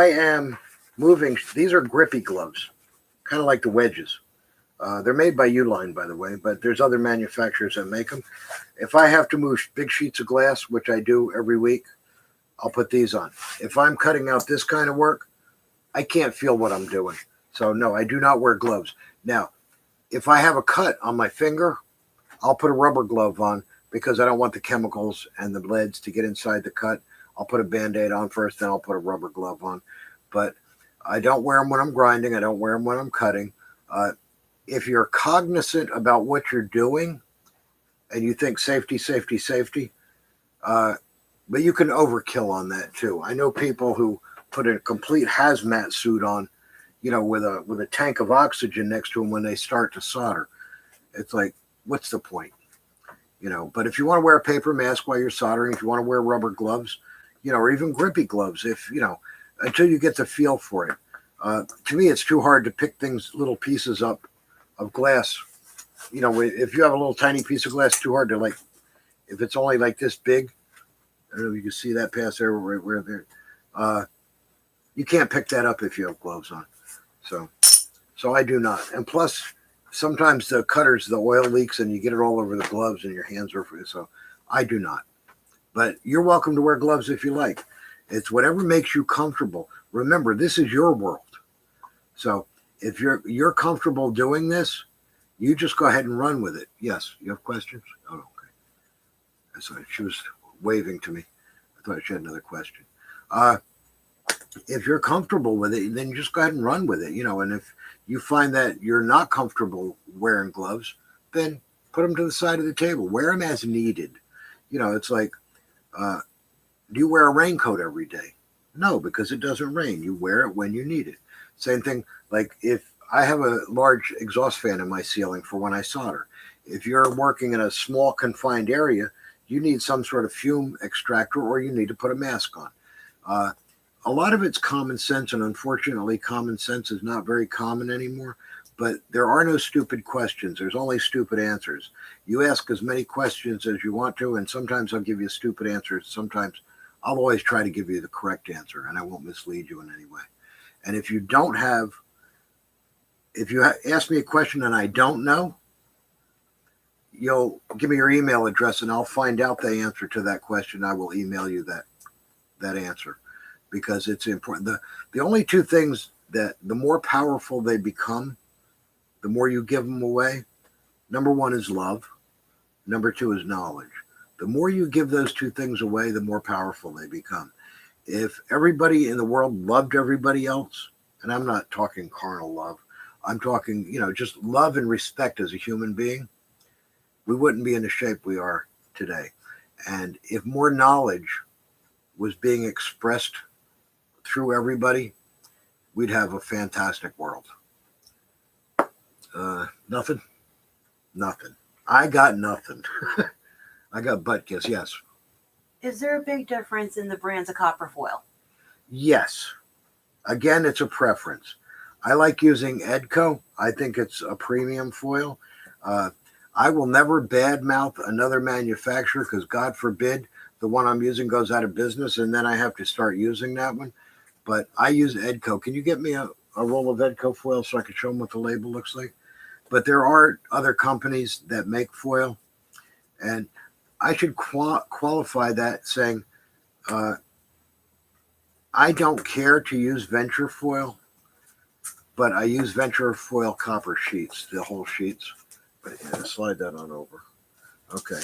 am moving, these are grippy gloves, kind of like the wedges. They're made by Uline, by the way, but there's other manufacturers that make them. If I have to move big sheets of glass, which I do every week, I'll put these on. If I'm cutting out this kind of work, I can't feel what I'm doing. So no, I do not wear gloves. Now, if I have a cut on my finger, I'll put a rubber glove on because I don't want the chemicals and the leads to get inside the cut. I'll put a Band-Aid on first, then I'll put a rubber glove on. But I don't wear them when I'm grinding. I don't wear them when I'm cutting. If you're cognizant about what you're doing and you think safety, safety, safety, but you can overkill on that too. I know people who put a complete hazmat suit on, with a tank of oxygen next to them when they start to solder. It's like, what's the point? But if you want to wear a paper mask while you're soldering, if you want to wear rubber gloves, or even grippy gloves, until you get the feel for it. To me, it's too hard to pick little pieces up of glass. If you have a little tiny piece of glass, too hard to if it's only like this big, I don't know if you can see that pass there, right where there. You can't pick that up if you have gloves on. So I do not. And plus, sometimes the oil leaks and you get it all over the gloves and your hands are free. So I do not. But you're welcome to wear gloves if you like. It's whatever makes you comfortable. Remember, this is your world. So if you're comfortable doing this, you just go ahead and run with it. Yes, you have questions? Oh, okay. So she was waving to me. I thought she had another question. If you're comfortable with it, then just go ahead and run with it. And if you find that you're not comfortable wearing gloves, then put them to the side of the table. Wear them as needed. It's like, do you wear a raincoat every day? No, because it doesn't rain. You wear it when you need it. Same thing, like if I have a large exhaust fan in my ceiling for when I solder. If you're working in a small confined area, you need some sort of fume extractor or you need to put a mask on. A lot of it's common sense, and unfortunately, common sense is not very common anymore. But there are no stupid questions. There's only stupid answers. You ask as many questions as you want to, and sometimes I'll give you stupid answers. Sometimes I'll always try to give you the correct answer, and I won't mislead you in any way. And if you ask me a question and I don't know, you'll give me your email address, and I'll find out the answer to that question. I will email you that answer. Because it's important. The only two things that the more powerful they become, the more you give them away. Number one is love. Number two is knowledge. The more you give those two things away, the more powerful they become. If everybody in the world loved everybody else, and I'm not talking carnal love, I'm talking, just love and respect as a human being, we wouldn't be in the shape we are today. And if more knowledge was being expressed through everybody, we'd have a fantastic world. Nothing. I got nothing. I got butt kiss. Yes. Is there a big difference in the brands of copper foil? Yes. Again, it's a preference. I like using Edco. I think it's a premium foil. I will never badmouth another manufacturer because God forbid the one I'm using goes out of business and then I have to start using that one. But I use Edco. Can you get me a roll of Edco foil so I can show them what the label looks like? But there are other companies that make foil. And I should qualify that saying I don't care to use Venture foil, but I use Venture foil copper sheets, the whole sheets. But yeah, slide that on over. Okay.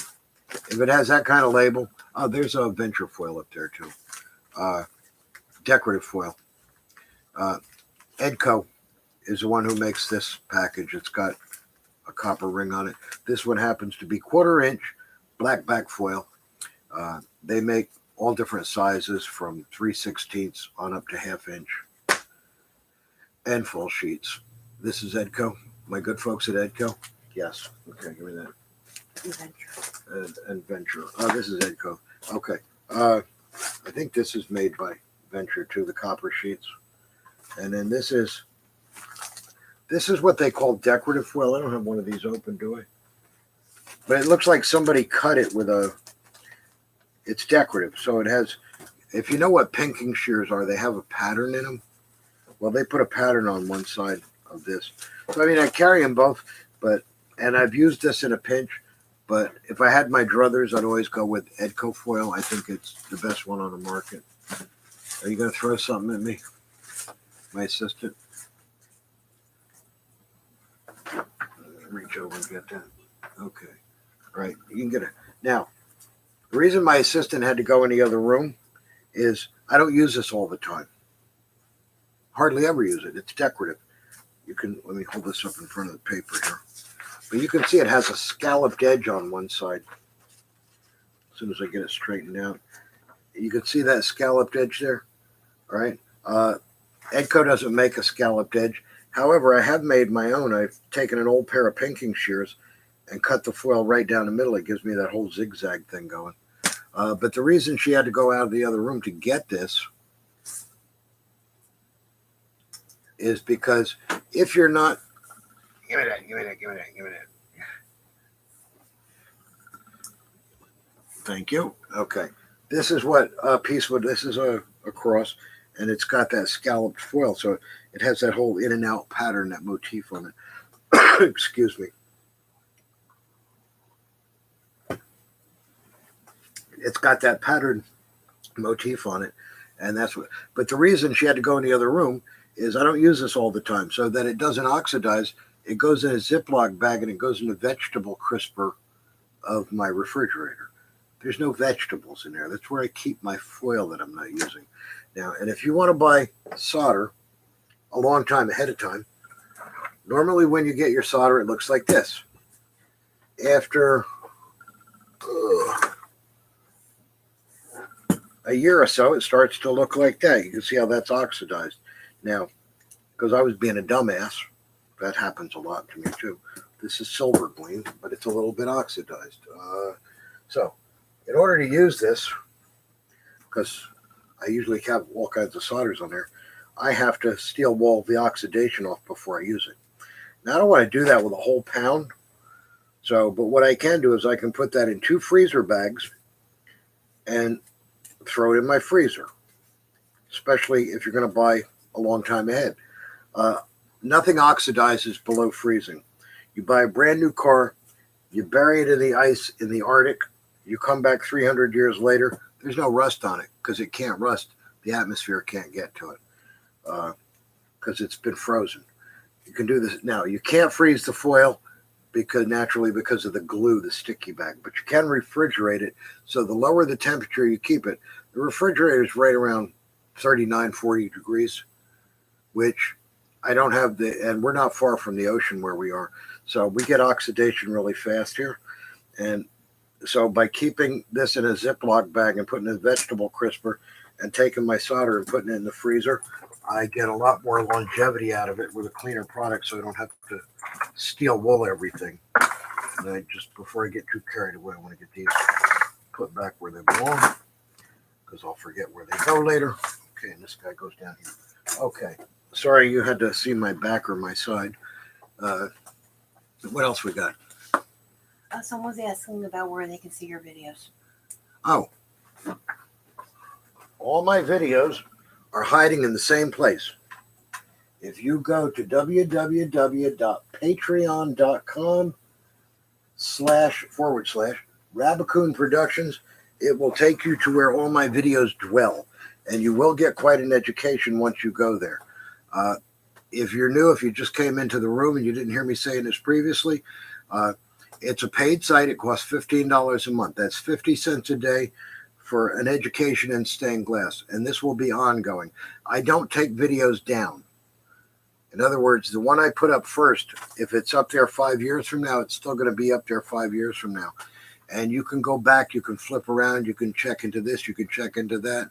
If it has that kind of label, there's a Venture foil up there too. Decorative foil. Edco is the one who makes this package. It's got a copper ring on it. This one happens to be 1/4 inch black back foil. They make all different sizes from 3/16 on up to 1/2 inch, and full sheets. This is Edco, my good folks at Edco. Yes. Okay, give me that. And Venture. Oh, this is Edco. Okay. I think this is made by Venture too, the copper sheets. And then this is what they call decorative foil. I don't have one of these open, do I? But it looks like somebody cut it with it's decorative. So it has, if you know what pinking shears are, they have a pattern in them. Well, they put a pattern on one side of this. So, I mean, I carry them both, and I've used this in a pinch, but if I had my druthers, I'd always go with Edco foil. I think it's the best one on the market. Are you going to throw something at me, my assistant? Reach over and get that. Okay. All right. You can get it. Now, the reason my assistant had to go in the other room is I don't use this all the time. Hardly ever use it. It's decorative. You can, let me hold this up in front of the paper here. But you can see it has a scalloped edge on one side. As soon as I get it straightened out. You can see that scalloped edge there. All right. Edco doesn't make a scalloped edge. However, I have made my own. I've taken an old pair of pinking shears and cut the foil right down the middle. It gives me that whole zigzag thing going. But the reason she had to go out of the other room to get this is because if you're not, give me that. Thank you. Okay. This is what piece would, this is a cross, and it's got that scalloped foil. So it has that whole in and out pattern, that motif on it. Excuse me. It's got that pattern motif on it. And that's what, but the reason she had to go in the other room is I don't use this all the time, so that it doesn't oxidize. It goes in a Ziploc bag and it goes in the vegetable crisper of my refrigerator. There's no vegetables in there. That's where I keep my foil that I'm not using. Now, and if you want to buy solder a long time ahead of time, normally when you get your solder, it looks like this. After a year or so, it starts to look like that. You can see how that's oxidized. Now, because I was being a dumbass, that happens a lot to me too. This is silver gleam, but it's a little bit oxidized. So, in order to use this, because I usually have all kinds of solders on there, I have to steel wall the oxidation off before I use it. Now, I don't want to do that with a whole pound. So, but what I can do is I can put that in 2 freezer bags and throw it in my freezer, especially if you're going to buy a long time ahead. Nothing oxidizes below freezing. You buy a brand new car, you bury it in the ice in the Arctic, you come back 300 years later, there's no rust on it because it can't rust. The atmosphere can't get to it because it's been frozen. You can do this now. You can't freeze the foil because of the glue, the sticky bag, but you can refrigerate it. So the lower the temperature you keep it, the refrigerator is right around 39, 40 degrees, which I don't have and we're not far from the ocean where we are. So we get oxidation really fast here. And so by keeping this in a Ziploc bag and putting in a vegetable crisper and taking my solder and putting it in the freezer, I get a lot more longevity out of it with a cleaner product, so I don't have to steel wool everything. And I just, before I get too carried away, I want to get these put back where they belong because I'll forget where they go later. Okay, and this guy goes down here. Okay, sorry you had to see my back or my side. What else we got? Someone's asking about where they can see your videos. Oh, all my videos are hiding in the same place. If you go to www.patreon.com//Rabbicoon Productions, it will take you to where all my videos dwell. And you will get quite an education once you go there. If you're new, if you just came into the room and you didn't hear me saying this previously, it's a paid site. It costs $15 a month. That's 50 cents a day for an education in stained glass. And this will be ongoing. I don't take videos down. In other words, the one I put up first, if it's up there 5 years from now, it's still going to be up there 5 years from now. and you can go back, you can flip around, you can check into this, you can check into that.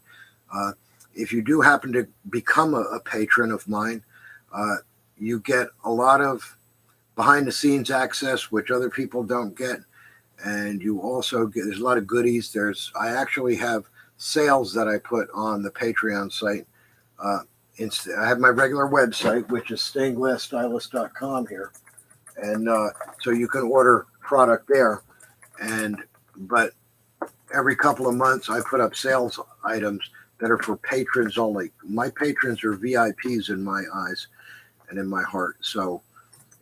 If you do happen to become a patron of mine, you get a lot of behind the scenes access, which other people don't get. And you also get, there's a lot of goodies. I actually have sales that I put on the Patreon site. I have my regular website, which is stainedglassstylist.com here. And so you can order product there. But every couple of months, I put up sales items that are for patrons only. My patrons are VIPs in my eyes and in my heart. So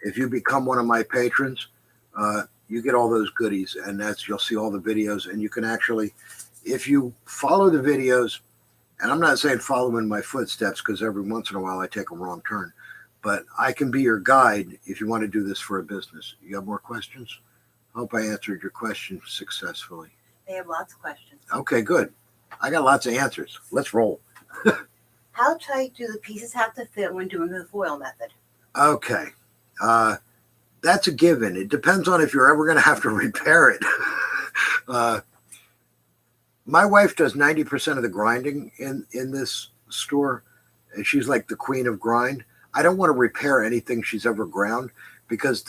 if you become one of my patrons, you get all those goodies, and you'll see all the videos, and you can actually, if you follow the videos, and I'm not saying follow in my footsteps because every once in a while I take a wrong turn, but I can be your guide if you want to do this for a business. You have more questions? I hope I answered your question successfully. They have lots of questions. Okay, good. I got lots of answers. Let's roll. How tight do the pieces have to fit when doing the foil method? Okay. That's a given. It depends on if you're ever going to have to repair it. My wife does 90% of the grinding in this store, and she's like the queen of grind. I don't want to repair anything she's ever ground because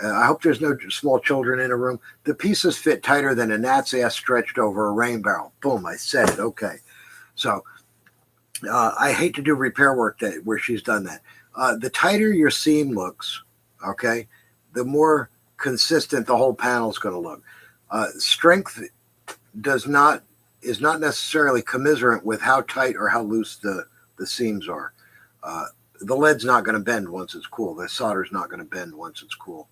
I hope there's no small children in a room. The pieces fit tighter than a gnat's ass stretched over a rain barrel. Boom, I said it. Okay. So I hate to do repair work where she's done that. The tighter your seam looks, okay, the more consistent the whole panel is going to look. Strength is not necessarily commiserate with how tight or how loose the seams are. The lead's not going to bend once it's cool. The solder's not going to bend once it's cool.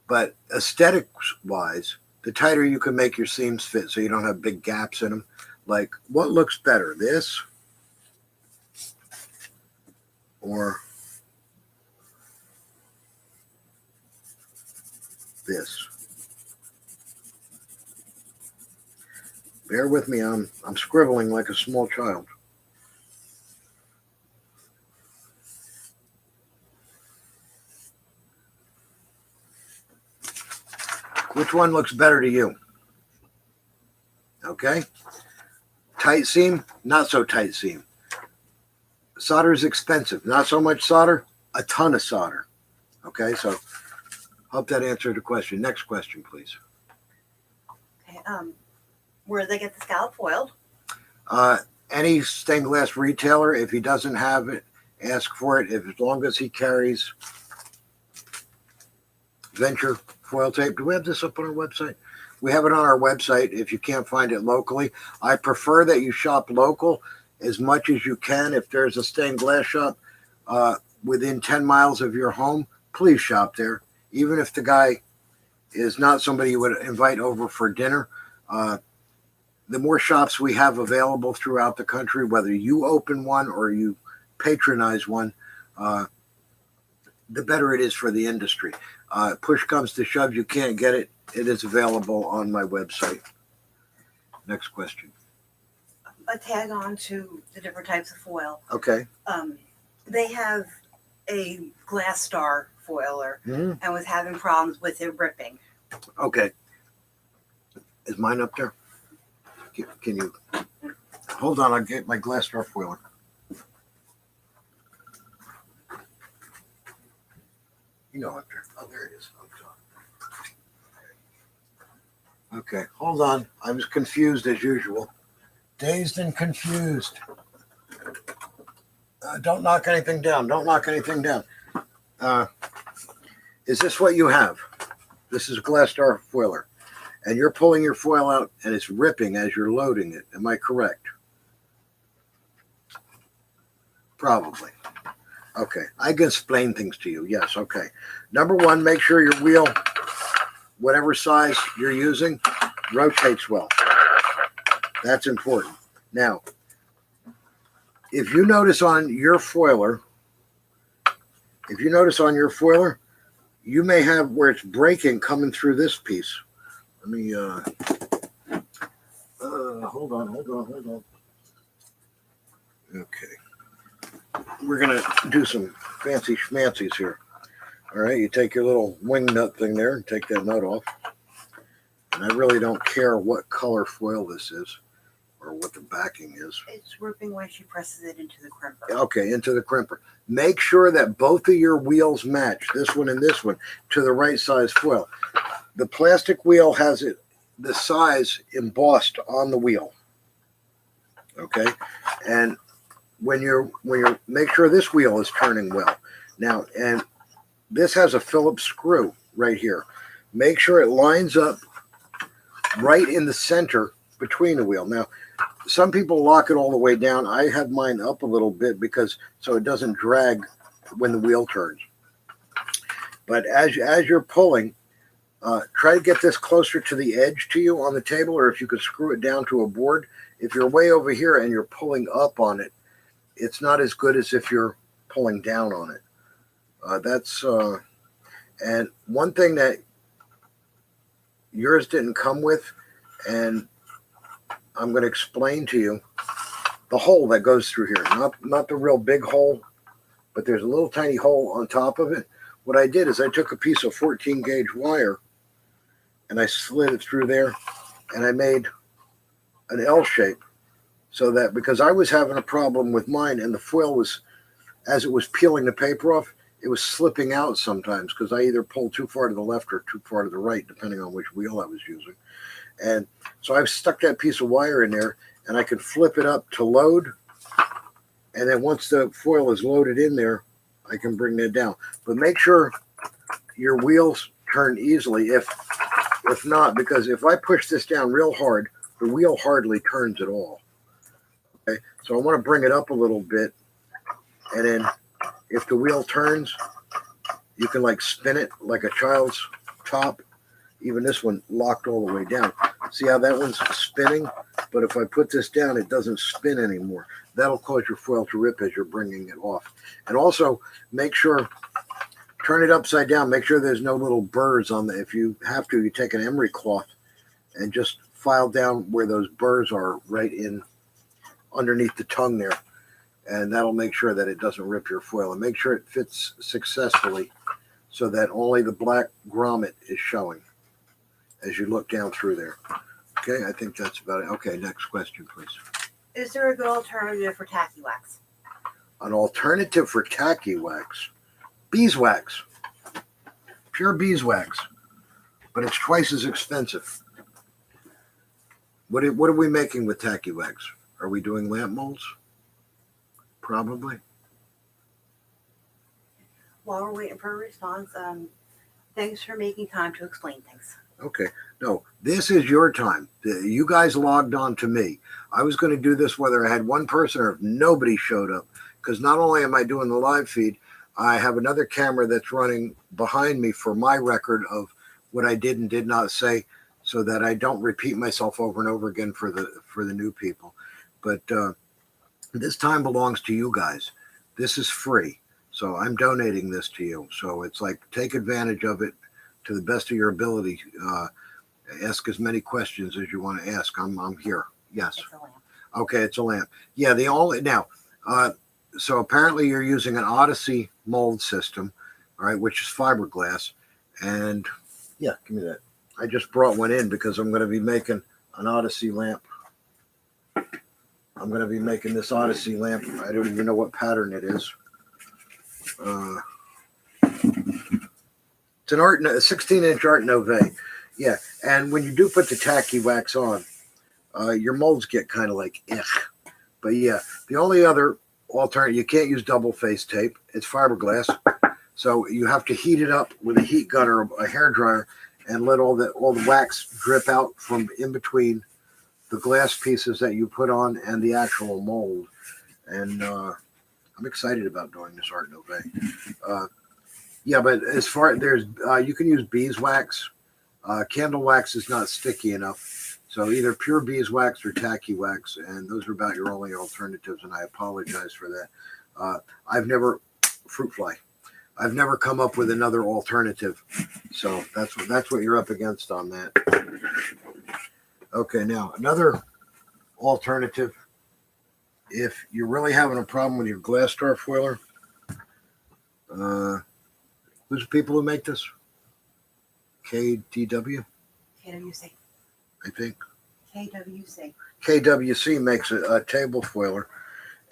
But aesthetics wise, the tighter you can make your seams fit so you don't have big gaps in them. Like, what looks better, this or this? Bear with me, I'm scribbling like a small child. Which one looks better to you? Okay. Tight seam, not so tight seam. Solder is expensive. Not so much solder, a ton of solder. Okay, so hope that answered the question. Next question, please. Okay, where do they get the scallop foiled? Any stained glass retailer, if he doesn't have it, ask for it. As long as he carries Venture foil tape. Do we have this up on our website? We have it on our website if you can't find it locally. I prefer that you shop local as much as you can. If there's a stained glass shop within 10 miles of your home, please shop there. Even if the guy is not somebody you would invite over for dinner, the more shops we have available throughout the country, whether you open one or you patronize one, the better it is for the industry. Push comes to shove, you can't get it. It is available on my website. Next question. A tag on to the different types of foil. Okay. They have a glass star foiler and was having problems with it ripping. Okay. Is mine up there? Can you hold on? I'll get my glass star foiler. You know up there. Oh, there it is. Okay, hold on. I was confused as usual. Dazed and confused. Don't knock anything down. Don't knock anything down. Is this what you have? This is a glass star foiler. And you're pulling your foil out and it's ripping as you're loading it. Am I correct? Probably. Okay, I can explain things to you. Yes, okay. Number one, make sure your wheel, whatever size you're using, rotates well. That's important. Now, if you notice on your foiler, you may have where it's breaking coming through this piece. Let me, hold on. Okay. We're going to do some fancy schmancies here. All right, you take your little wing nut thing there and take that nut off. And I really don't care what color foil this is or what the backing is. It's ripping when she presses it into the crimper. Okay, into the crimper. Make sure that both of your wheels match, this one and this one, to the right size foil. The plastic wheel has the size embossed on the wheel. Okay, and when you're make sure this wheel is turning well. Now, and this has a Phillips screw right here. Make sure it lines up right in the center between the wheel. Now, some people lock it all the way down. I have mine up a little bit because so it doesn't drag when the wheel turns. But as you're pulling, try to get this closer to the edge to you on the table, or if you could screw it down to a board. If you're way over here and you're pulling up on it, it's not as good as if you're pulling down on it. And one thing that yours didn't come with, and I'm going to explain to you the hole that goes through here. Not the real big hole, but there's a little tiny hole on top of it. What I did is I took a piece of 14 gauge wire and I slid it through there, and I made an L shape so that, because I was having a problem with mine and the foil was, as it was peeling the paper off, it was slipping out sometimes because I either pulled too far to the left or too far to the right, depending on which wheel I was using. And so I've stuck that piece of wire in there, and I could flip it up to load. And then once the foil is loaded in there, I can bring that down. But make sure your wheels turn easily. If not, because if I push this down real hard, the wheel hardly turns at all. Okay, so I want to bring it up a little bit, and then if the wheel turns, you can like spin it like a child's top. Even this one locked all the way down. See how that one's spinning? But if I put this down, it doesn't spin anymore. That'll cause your foil to rip as you're bringing it off. And also make sure, turn it upside down. Make sure there's no little burrs on the, if you have to, you take an emery cloth and just file down where those burrs are right in underneath the tongue there. And that'll make sure that it doesn't rip your foil. And make sure it fits successfully so that only the black grommet is showing as you look down through there. Okay, I think that's about it. Okay, next question, please. Is there a good alternative for tacky wax? An alternative for tacky wax? Beeswax. Pure beeswax. But it's twice as expensive. What are we making with tacky wax? Are we doing lamp molds? Probably. While we're waiting for a response, thanks for making time to explain things. Okay. No, this is your time. You guys logged on to me. I was going to do this whether I had one person or if nobody showed up, because not only am I doing the live feed, I have another camera that's running behind me for my record of what I did and did not say, so that I don't repeat myself over and over again for the new people. But this time belongs to you guys. This is free. So I'm donating this to you. So it's like, take advantage of it to the best of your ability. Ask as many questions as you want to ask. I'm here. Yes. It's a lamp. Okay, it's a lamp. Yeah, so apparently you're using an Odyssey mold system, all right, which is fiberglass. And yeah, give me that. I just brought one in because I'm going to be making an Odyssey lamp. I'm going to be making this Odyssey lamp. I don't even know what pattern it is. It's an a 16-inch Art Nouveau. Yeah, and when you do put the tacky wax on, your molds get kind of like, ugh. But yeah, the only other alternative, you can't use double face tape. It's fiberglass. So you have to heat it up with a heat gun or a hair dryer and let all the wax drip out from in between the glass pieces that you put on and the actual mold. And I'm excited about doing this Art Nouveau. Yeah, but as far there's you can use beeswax. Candle wax is not sticky enough, so either pure beeswax or tacky wax, and those are about your only alternatives. And I apologize for that. Fruit fly. I've never come up with another alternative, so that's what you're up against on that. Okay, now another alternative. If you're really having a problem with your glass star foiler, Who's the people who make this? KDW, KWC. I think. KWC. KWC makes a table foiler,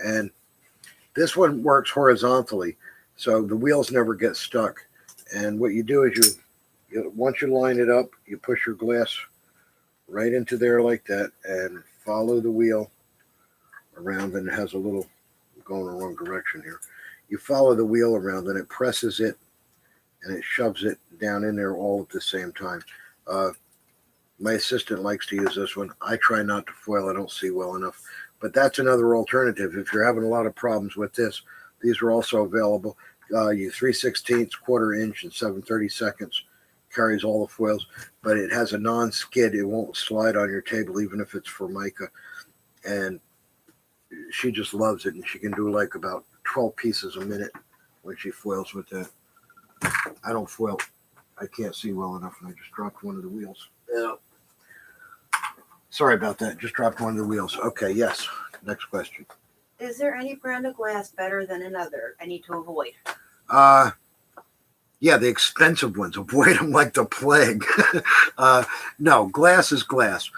and this one works horizontally, so the wheels never get stuck. And what you do is once you line it up, you push your glass right into there like that, and follow the wheel around. And it has a little going the wrong direction here. You follow the wheel around, and it presses it, and it shoves it down in there all at the same time. My assistant likes to use this one. I try not to foil. I don't see well enough. But that's another alternative. If you're having a lot of problems with this, these are also available. You 3/16, quarter inch, and 7/32 carries all the foils, but it has a non-skid. It won't slide on your table, even if it's Formica. And she just loves it, and she can do like about 12 pieces a minute when she foils with that. I don't foil. I can't see well enough, and I just dropped one of the wheels. Yeah. Sorry about that. Just dropped one of the wheels. Okay, yes. Next question. Is there any brand of glass better than another? I need to avoid. Yeah, the expensive ones. Avoid them like the plague. No, glass is glass.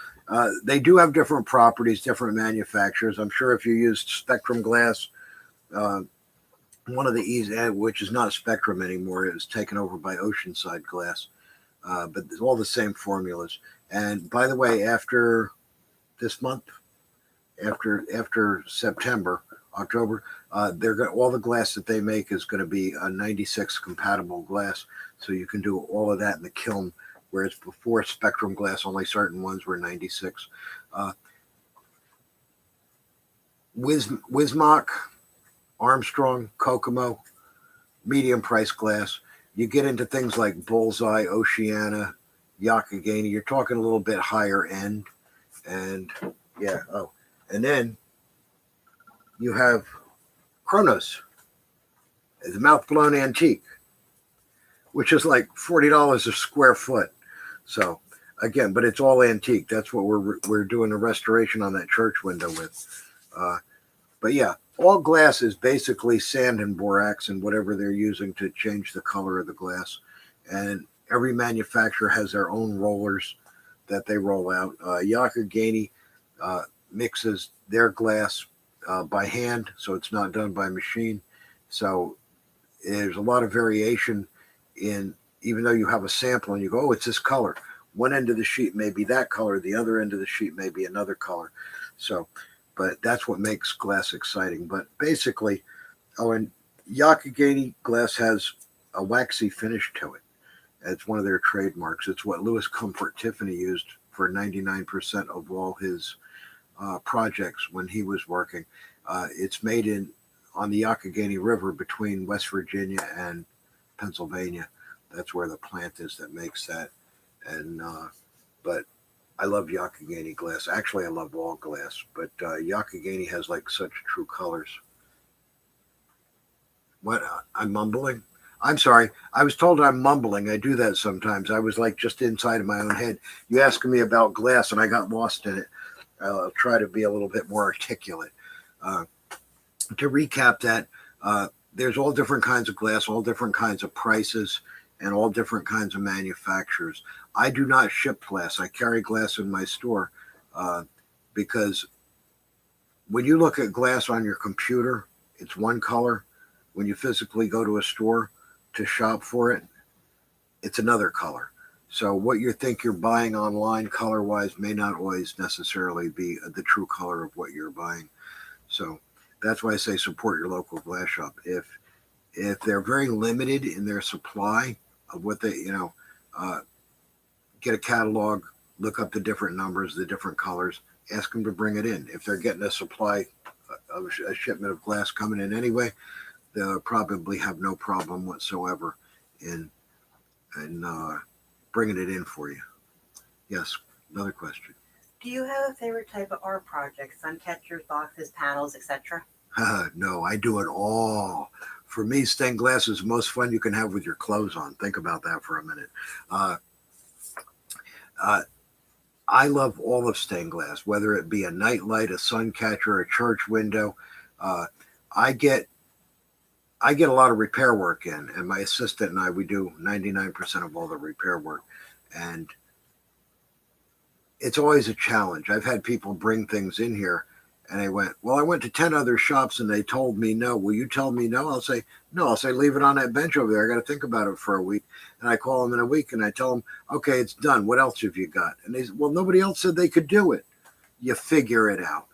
They do have different properties, different manufacturers. I'm sure if you used Spectrum glass, one of the easy, which is not Spectrum anymore, it was taken over by Oceanside Glass. But it's all the same formulas. And by the way, after this month, after September, October, all the glass that they make is going to be a 96 compatible glass. So you can do all of that in the kiln, whereas before Spectrum glass, only certain ones were 96. Wismach, Armstrong, Kokomo, medium price glass. You get into things like Bullseye, Oceana, Yakagani, you're talking a little bit higher end. And yeah, and then you have Kronos, the mouth blown antique, which is like $40 a square foot. So again, but it's all antique. That's what we're doing a restoration on that church window with. But yeah, all glass is basically sand and borax and whatever they're using to change the color of the glass. And every manufacturer has their own rollers that they roll out. Yakagani mixes their glass by hand, so it's not done by machine. So there's a lot of variation in, even though you have a sample and you go, oh, it's this color. One end of the sheet may be that color, the other end of the sheet may be another color. So, but that's what makes glass exciting. But basically, and Yakagani glass has a waxy finish to it. It's one of their trademarks. It's what Louis Comfort Tiffany used for 99% of all his projects when he was working. It's made on the Yakagani River between West Virginia and Pennsylvania. That's where the plant is that makes that. And but I love Yakagani glass. Actually, I love all glass, but Yakagani has like such true colors. What? I'm mumbling? I'm sorry. I was told I'm mumbling. I do that sometimes. I was like just inside of my own head. You asking me about glass, and I got lost in it. I'll try to be a little bit more articulate. To recap that, there's all different kinds of glass, all different kinds of prices, and all different kinds of manufacturers. I do not ship glass. I carry glass in my store because when you look at glass on your computer, it's one color. When you physically go to a store to shop for it, it's another color. So what you think you're buying online color-wise may not always necessarily be the true color of what you're buying. So that's why I say support your local glass shop. If they're very limited in their supply of what they, get a catalog, look up the different numbers, the different colors, ask them to bring it in. If they're getting a supply of a shipment of glass coming in anyway, they'll probably have no problem whatsoever in bringing it in for you. Yes, another question. Do you have a favorite type of art project? Sun catchers, boxes, panels, etc.? No, I do it all. For me, stained glass is the most fun you can have with your clothes on. Think about that for a minute. I love all of stained glass, whether it be a night light, a sun catcher, a church window. I I get a lot of repair work in, and my assistant and I, we do 99% of all the repair work. And it's always a challenge. I've had people bring things in here and they went, well, I went to 10 other shops and they told me no. Will you tell me no? I'll say, no. I'll say, leave it on that bench over there. I got to think about it for a week. And I call them in a week and I tell them, okay, it's done. What else have you got? And they said, well, nobody else said they could do it. You figure it out.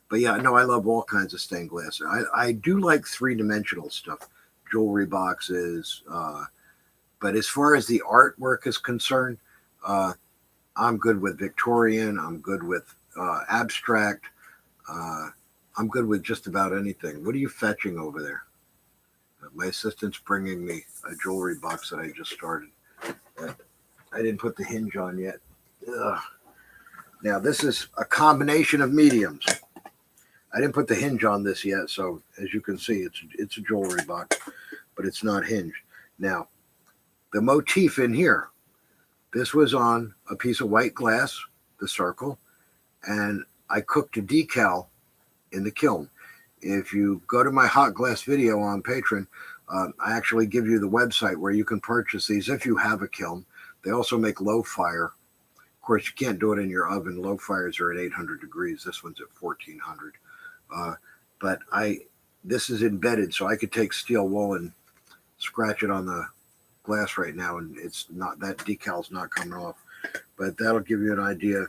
But yeah, no, I love all kinds of stained glass. I do like three-dimensional stuff, jewelry boxes. But as far as the artwork is concerned, I'm good with Victorian. I'm good with abstract. I'm good with just about anything. What are you fetching over there? My assistant's bringing me a jewelry box that I just started. I didn't put the hinge on yet. Ugh. Now, this is a combination of mediums. I didn't put the hinge on this yet, so as you can see, it's a jewelry box, but it's not hinged. Now, the motif in here, this was on a piece of white glass, the circle, and I cooked a decal in the kiln. If you go to my hot glass video on Patreon, I actually give you the website where you can purchase these if you have a kiln. They also make low fire. Of course, you can't do it in your oven. Low fires are at 800 degrees. This one's at 1400. But this is embedded, so I could take steel wool and scratch it on the glass right now, and it's not, that decal's not coming off. But that'll give you an idea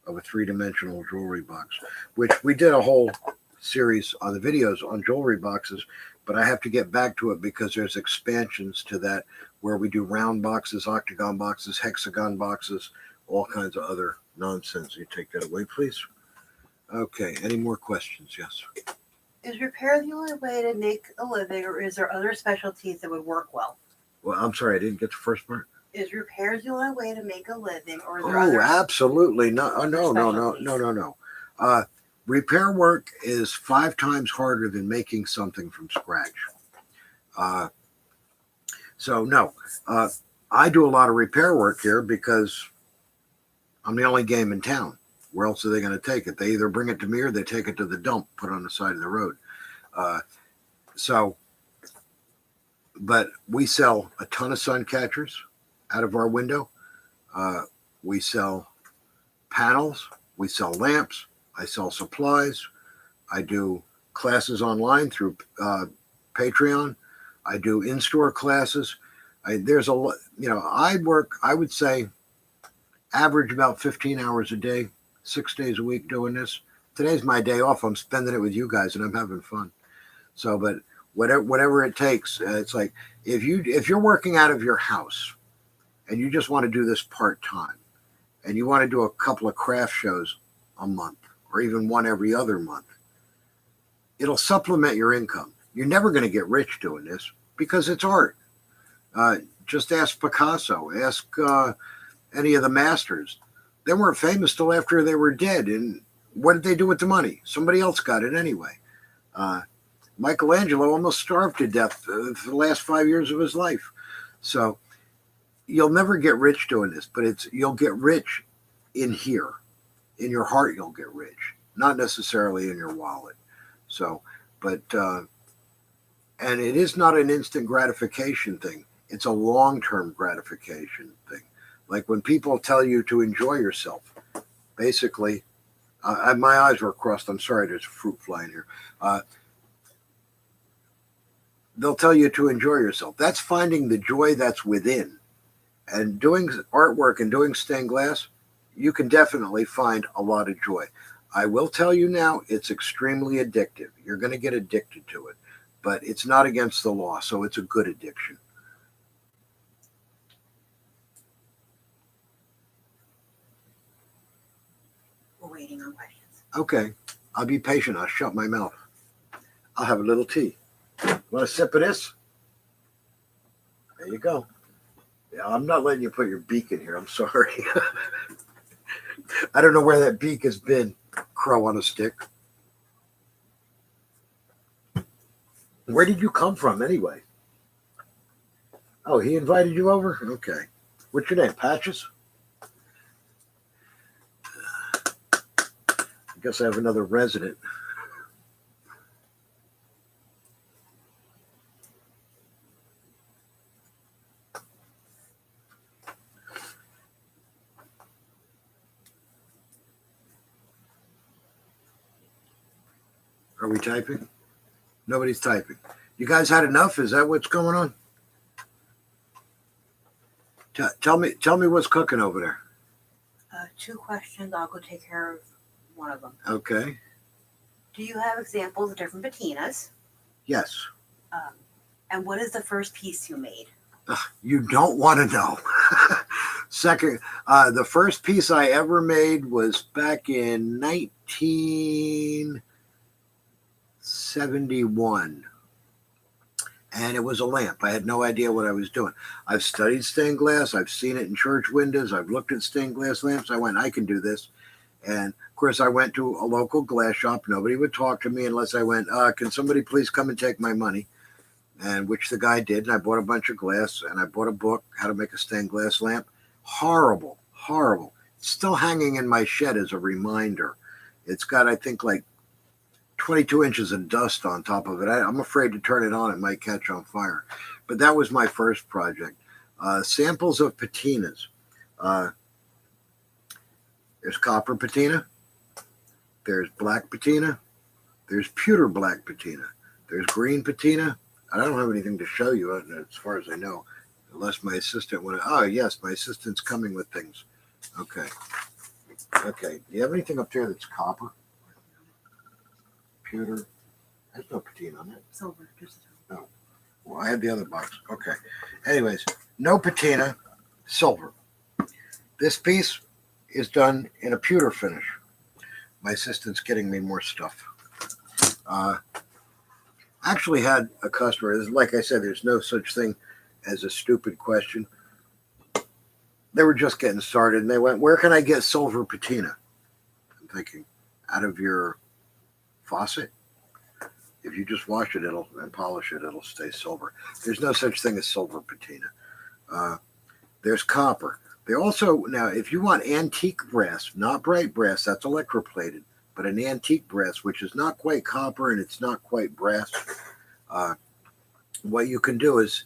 of a three-dimensional jewelry box, which we did a whole series on the videos on jewelry boxes, but I have to get back to it because there's expansions to that where we do round boxes, octagon boxes, hexagon boxes, all kinds of other nonsense. You take that away, please. Okay, any more questions? Yes. Is repair the only way to make a living, or is there other specialties that would work well? Well, I'm sorry, I didn't get the first part. Is repair the only way to make a living, or are there other? Absolutely no, no. Repair work is 5 times harder than making something from scratch. So no, I do a lot of repair work here because I'm the only game in town. Where else are they going to take it? They either bring it to me or they take it to the dump, put on the side of the road. But we sell a ton of sun catchers out of our window. We sell panels. We sell lamps. I sell supplies. I do classes online through Patreon. I do in-store classes. There's a lot, I work, I would say, average about 15 hours a day, 6 days a week doing this. Today's my day off. I'm spending it with you guys and I'm having fun. So, but whatever it takes, it's like if you're working out of your house and you just want to do this part-time and you want to do a couple of craft shows a month or even one every other month, it'll supplement your income. You're never going to get rich doing this because it's art. Just ask Picasso, ask any of the masters. They weren't famous till after they were dead. And what did they do with the money? Somebody else got it anyway. Michelangelo almost starved to death for the last 5 years of his life. So you'll never get rich doing this, but you'll get rich in here. In your heart, you'll get rich, not necessarily in your wallet. So, but, and it is not an instant gratification thing. It's a long-term gratification thing. Like when people tell you to enjoy yourself, basically, my eyes were crossed. I'm sorry, there's a fruit fly in here. They'll tell you to enjoy yourself. That's finding the joy that's within. And doing artwork and doing stained glass, you can definitely find a lot of joy. I will tell you now, it's extremely addictive. You're going to get addicted to it, but it's not against the law, so it's a good addiction. We're waiting on questions. Okay, I'll be patient. I'll shut my mouth. I'll have a little tea. Want a sip of this? There you go. Yeah, I'm not letting you put your beak in here. I'm sorry. I don't know where that beak has been. Crow on a stick. Where did you come from anyway? Oh, he invited you over? Okay. What's your name? Patches? I guess I have another resident. Are we typing? Nobody's typing. You guys had enough? Is that what's going on? Tell me what's cooking over there. 2 questions. I'll go take care of one of them. Okay. Do you have examples of different patinas? Yes. And what is the first piece you made? You don't want to know. Second, the first piece I ever made was back in 1971. And it was a lamp. I had no idea what I was doing. I've studied stained glass. I've seen it in church windows. I've looked at stained glass lamps. I went, I can do this. And of course, I went to a local glass shop. Nobody would talk to me unless I went, can somebody please come and take my money? And which the guy did. And I bought a bunch of glass, and I bought a book, How to Make a Stained Glass Lamp. Horrible, horrible. It's still hanging in my shed as a reminder. It's got, I think, like 22 inches of dust on top of it. I'm afraid to turn it on. It might catch on fire. But that was my first project. Samples of patinas. There's copper patina. There's black patina. There's pewter black patina. There's green patina. I don't have anything to show you as far as I know, unless my assistant went. Oh, yes, my assistant's coming with things. Okay. Okay. Do you have anything up there that's copper? Pewter. There's no patina on it. Silver. No. Well, I have the other box. Okay. Anyways, no patina, silver. This piece is done in a pewter finish. My assistant's getting me more stuff. Actually had a customer, like I said, there's no such thing as a stupid question. They were just getting started, and they went, where can I get silver patina? I'm thinking, out of your faucet? If you just wash it and polish it, it'll stay silver. There's no such thing as silver patina. There's copper. They also, now, if you want antique brass, not bright brass, that's electroplated, but an antique brass, which is not quite copper and it's not quite brass, what you can do is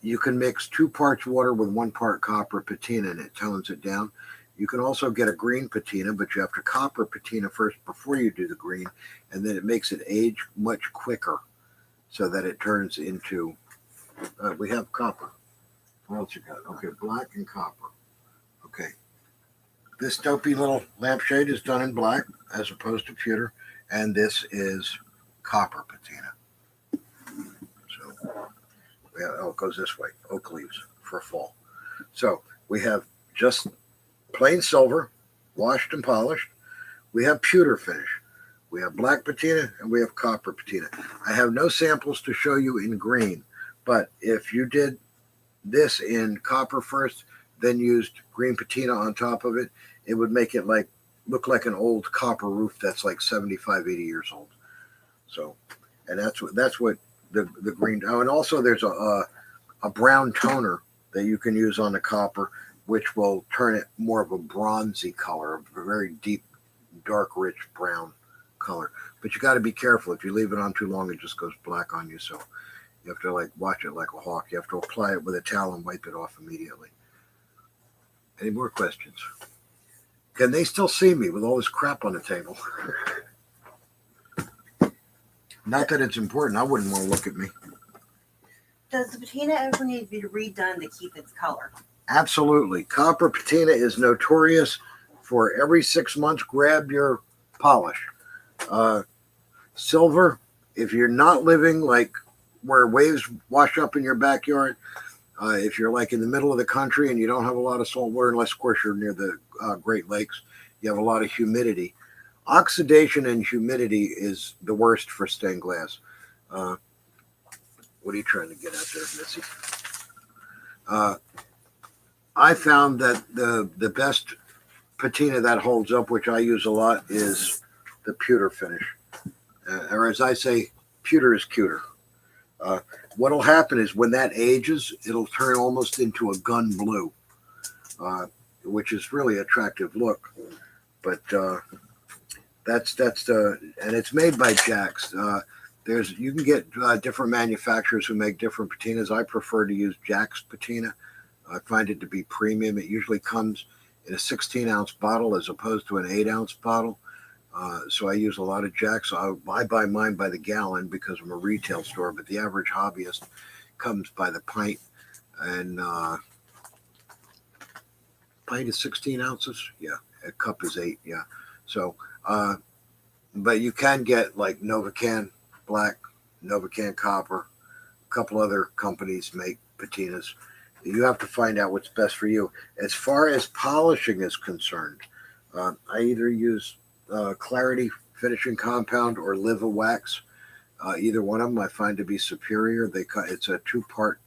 you can mix 2 parts water with 1 part copper patina, and it tones it down. You can also get a green patina, but you have to copper patina first before you do the green, and then it makes it age much quicker so that it turns into, we have copper. What else you got? Okay, black and copper. Okay. This dopey little lampshade is done in black as opposed to pewter, and this is copper patina. So, it goes this way, oak leaves for fall. So we have just plain silver, washed and polished. We have pewter finish. We have black patina, and we have copper patina. I have no samples to show you in green, but if you did this in copper first, then used green patina on top of it, it would make it look like an old copper roof that's like 75, 80 years old. So, and that's what the green. Oh, and also there's a brown toner that you can use on the copper, which will turn it more of a bronzy color, a very deep, dark, rich brown color. But you got to be careful. If you leave it on too long, it just goes black on you. So you have to watch it like a hawk. You have to apply it with a towel and wipe it off immediately. Any more questions? Can they still see me with all this crap on the table? Not that it's important. I wouldn't want to look at me. Does the patina ever need to be redone to keep its color? Absolutely. Copper patina is notorious for every 6 months, grab your polish. Silver, if you're not living where waves wash up in your backyard, if you're in the middle of the country and you don't have a lot of salt water, unless, of course, you're near the Great Lakes, you have a lot of humidity. Oxidation and humidity is the worst for stained glass. What are you trying to get at there, Missy? I found that the best patina that holds up, which I use a lot, is the pewter finish. Or as I say, pewter is cuter. What'll happen is when that ages, it'll turn almost into a gun blue, which is really attractive look. But that's and it's made by Jack's. You can get different manufacturers who make different patinas. I prefer to use Jack's patina. I find it to be premium. It usually comes in a 16-ounce bottle as opposed to an 8-ounce bottle. So I use a lot of jacks. I buy mine by the gallon because I'm a retail store, but the average hobbyist comes by the pint, and pint is 16 ounces. Yeah, a cup is 8. Yeah, so but you can get like Novacan Black, Novacan Copper. A couple other companies make patinas. You have to find out what's best for you. As far as polishing is concerned, I either use Clarity Finishing Compound or Liva Wax. Either one of them I find to be superior. It's a 2-part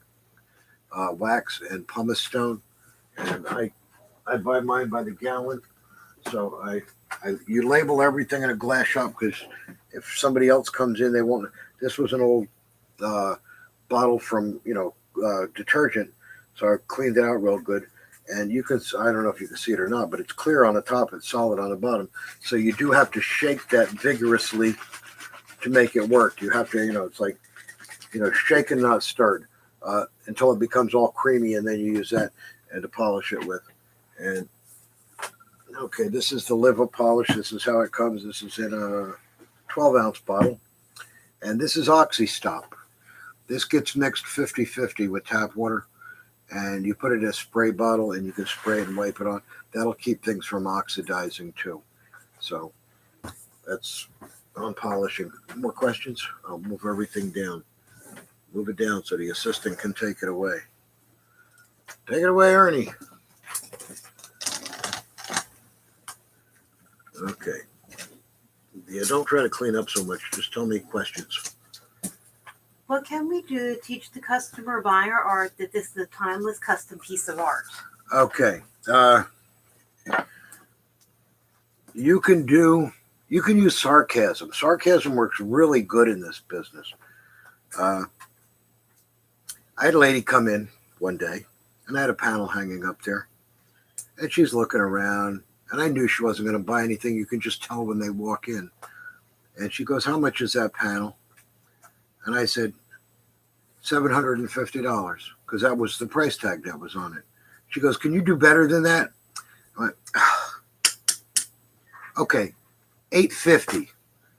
wax and pumice stone, and I buy mine by the gallon. So you label everything in a glass shop because if somebody else comes in, they won't. This was an old bottle from detergent, so I cleaned it out real good. And you can, I don't know if you can see it or not, but it's clear on the top, it's solid on the bottom. So you do have to shake that vigorously to make it work. You have to, it's like, shaken, not stirred, until it becomes all creamy, and then you use that and to polish it with. And okay, this is the Liva polish. This is how it comes. This is in a 12-ounce bottle. And this is OxyStop. This gets mixed 50-50 with tap water. And you put it in a spray bottle, and you can spray it and wipe it on. That'll keep things from oxidizing too. So that's on polishing. More questions? I'll move everything down. Move it down so the assistant can take it away. Take it away, Ernie. Okay. Yeah, don't try to clean up so much. Just tell me questions. What can we do to teach the customer buying our art that this is a timeless custom piece of art? Okay. You can use sarcasm. Sarcasm works really good in this business. I had a lady come in one day, and I had a panel hanging up there, and she's looking around, and I knew she wasn't going to buy anything. You can just tell when they walk in. And she goes, "How much is that panel?" And I said, $750, because that was the price tag that was on it. She goes, "Can you do better than that?" I went, "Okay, $850.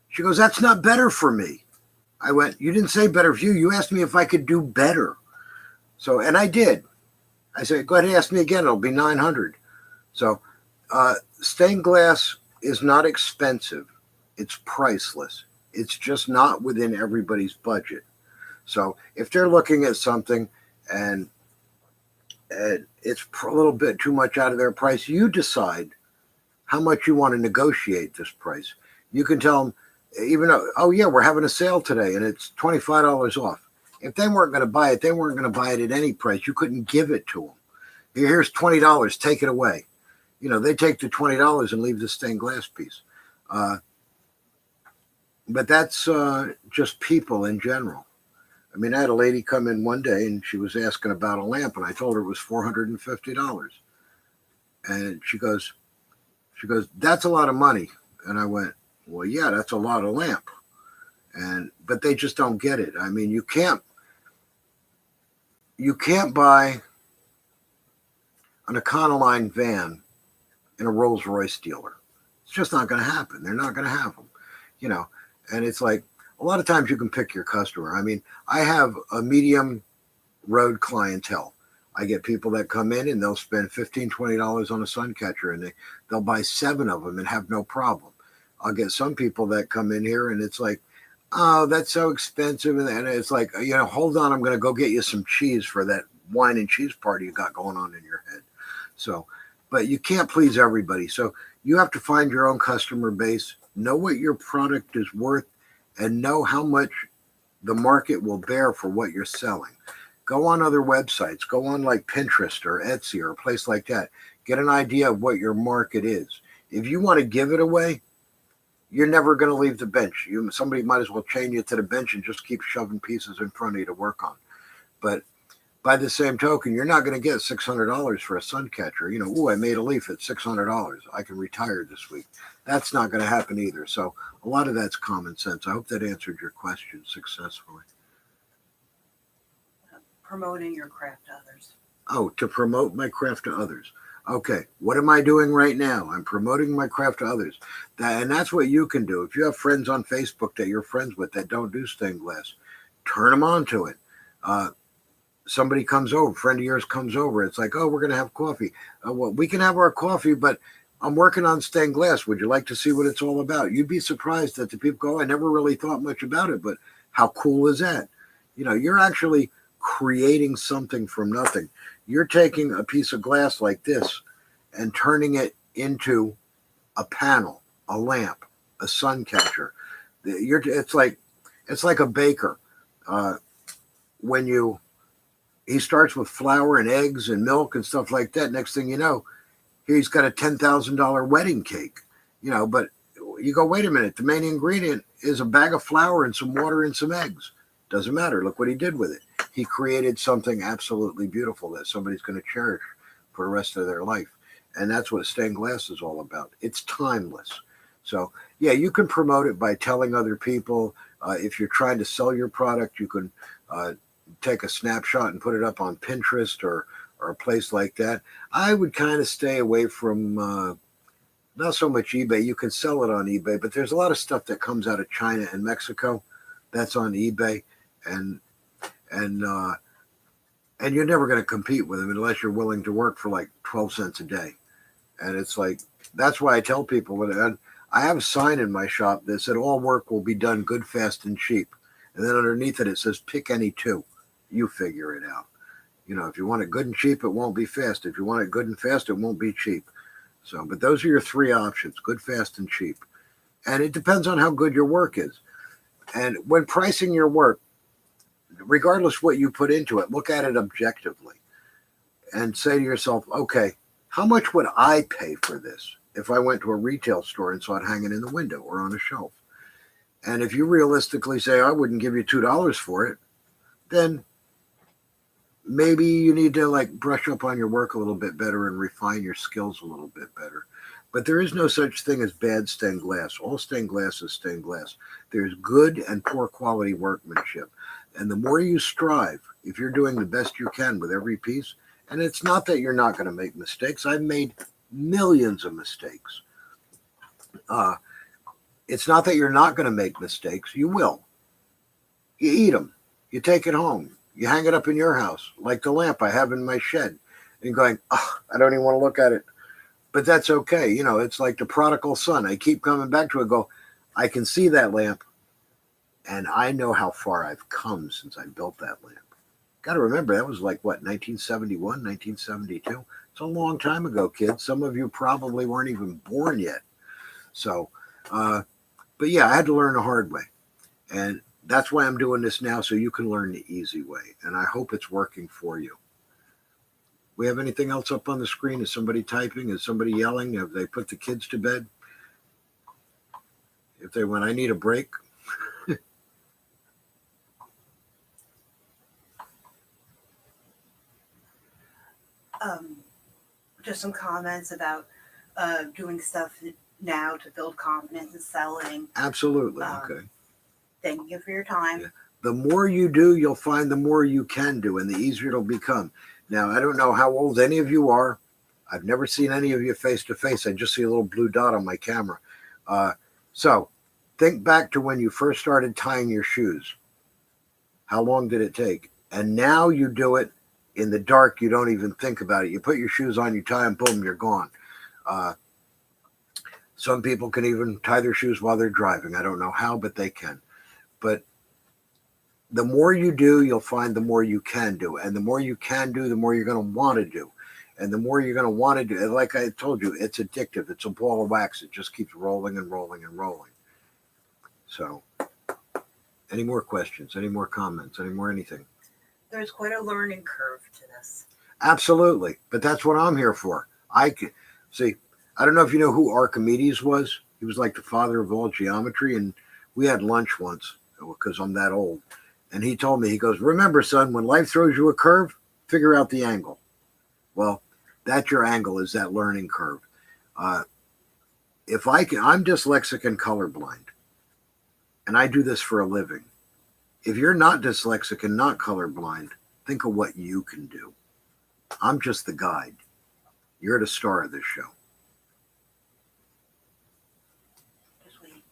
She goes, "That's not better for me." I went, "You didn't say better for you. You asked me if I could do better." So, and I did. I said, "Go ahead and ask me again. It'll be $900. So stained glass is not expensive. It's priceless. It's just not within everybody's budget. So if they're looking at something and it's a little bit too much out of their price, you decide how much you want to negotiate this price. You can tell them, even though, "Oh yeah, we're having a sale today and it's $25 off." If they weren't going to buy it, they weren't going to buy it at any price. You couldn't give it to them. "Here's $20, take it away." They take the $20 and leave the stained glass piece. But that's just people in general. I mean, I had a lady come in one day and she was asking about a lamp, and I told her it was $450. And she goes, "That's a lot of money." And I went, "Well, yeah, that's a lot of lamp." But they just don't get it. I mean, you can't buy an Econoline van in a Rolls Royce dealer. It's just not going to happen. They're not going to have them, And it's like, a lot of times you can pick your customer. I mean, I have a medium road clientele. I get people that come in and they'll spend $15, $20 on a sun catcher, and they'll buy 7 of them and have no problem. I'll get some people that come in here and it's like, "Oh, that's so expensive." And it's like, "Hold on, I'm going to go get you some cheese for that wine and cheese party you got going on in your head." So, but you can't please everybody. So you have to find your own customer base, know what your product is worth, and know how much the market will bear for what you're selling. Go on other websites. Go on like Pinterest or Etsy or a place like that. Get an idea of what your market is. If you want to give it away, you're never going to leave the bench. Somebody might as well chain you to the bench and just keep shoving pieces in front of you to work on. But by the same token, you're not going to get $600 for a sun catcher. I made a leaf at $600. I can retire this week. That's not going to happen either. So a lot of that's common sense. I hope that answered your question successfully. Promoting your craft to others. Oh, to promote my craft to others. Okay, what am I doing right now? I'm promoting my craft to others. And that's what you can do. If you have friends on Facebook that you're friends with that don't do stained glass, turn them on to it. Uh, Somebody comes over, a friend of yours comes over. It's like, oh, we're going to have coffee. Well, we can have our coffee, but I'm working on stained glass. Would you like to see what it's all about? You'd be surprised that the people go, I never really thought much about it, but how cool is that? You know, you're actually creating something from nothing. You're taking a piece of glass like this and turning it into a panel, a lamp, a sun catcher. It's like a baker. Uh, when he starts with flour and eggs and milk and stuff like that. Next thing you know, he's got a $10,000 wedding cake. You know, but you go, wait a minute, the main ingredient is a bag of flour and some water and some eggs. Doesn't matter. Look what he did with it. He created something absolutely beautiful that somebody's going to cherish for the rest of their life. And that's what stained glass is all about. It's timeless. So, yeah, you can promote it by telling other people. If you're trying to sell your product, you can take a snapshot and put it up on Pinterest or a place like that. I would kind of stay away from not so much eBay. You can sell it on eBay, but there's a lot of stuff that comes out of China and Mexico that's on eBay, and and uh, and you're never going to compete with them unless you're willing to work for like 12 cents a day. And it's like, that's why I tell people, and I have a sign in my shop that said all work will be done good, fast, and cheap. And then underneath it says pick any two. You figure it out. You know, if you want it good and cheap, it won't be fast. If you want it good and fast, it won't be cheap. So, but those are your three options: good, fast, and cheap. And it depends on how good your work is. And when pricing your work, regardless what you put into it, look at it objectively and say to yourself, okay, how much would I pay for this if I went to a retail store and saw it hanging in the window or on a shelf? And if you realistically say, I wouldn't give you $2 for it, then maybe you need to like brush up on your work a little bit better and refine your skills a little bit better. But there is no such thing as bad stained glass. All stained glass is stained glass. There's good and poor quality workmanship. And the more you strive, if you're doing the best you can with every piece, and it's not that you're not going to make mistakes. I've made millions of mistakes. It's not that you're not going to make mistakes. You will. You eat them. You take it home. You hang it up in your house, like the lamp I have in my shed. And going, oh, I don't even want to look at it. But that's okay. You know, it's like the prodigal son. I keep coming back to it, go, I can see that lamp, and I know how far I've come since I built that lamp. Got to remember, that was like, what, 1971, 1972? It's a long time ago, kids. Some of you probably weren't even born yet. So, but yeah, I had to learn the hard way. And that's why I'm doing this now, so you can learn the easy way. And I hope it's working for you. We have anything else up on the screen? Is somebody typing? Is somebody yelling? Have they put the kids to bed? If they went, I need a break. Just some comments about doing stuff now to build confidence and selling. Absolutely. Okay. Thank you for your time. Yeah. The more you do, you'll find the more you can do, and the easier it'll become. Now, I don't know how old any of you are. I've never seen any of you face to face. I just see a little blue dot on my camera. So think back to when you first started tying your shoes. How long did it take? And now you do it in the dark. You don't even think about it. You put your shoes on, you tie them, boom, you're gone. Some people can even tie their shoes while they're driving. I don't know how, but they can. But the more you do, you'll find the more you can do. And the more you can do, the more you're going to want to do. And the more you're going to want to do, like I told you, it's addictive. It's a ball of wax. It just keeps rolling and rolling and rolling. So, any more questions? Any more comments? Any more anything? There's quite a learning curve to this. Absolutely. But that's what I'm here for. See, I don't know if you know who Archimedes was. He was like the father of all geometry. And we had lunch once because I'm that old. And he told me, he goes, remember, son, when life throws you a curve, figure out the angle. Well, that's your angle, is that learning curve. I'm dyslexic and colorblind, and I do this for a living. If you're not dyslexic and not colorblind, think of what you can do. I'm just the guide. You're the star of this show. Just wait.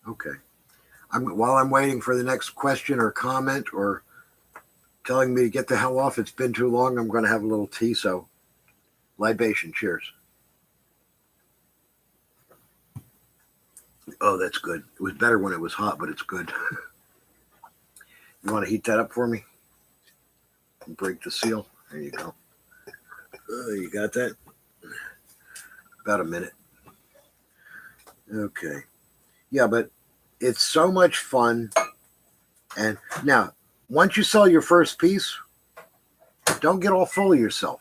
Okay. While I'm waiting for the next question or comment or telling me to get the hell off, it's been too long, I'm going to have a little tea. So, libation. Cheers. Oh, that's good. It was better when it was hot, but it's good. You want to heat that up for me? Break the seal. There you go. You got that? About a minute. Okay. Yeah, but it's so much fun. And now, once you sell your first piece, don't get all full of yourself.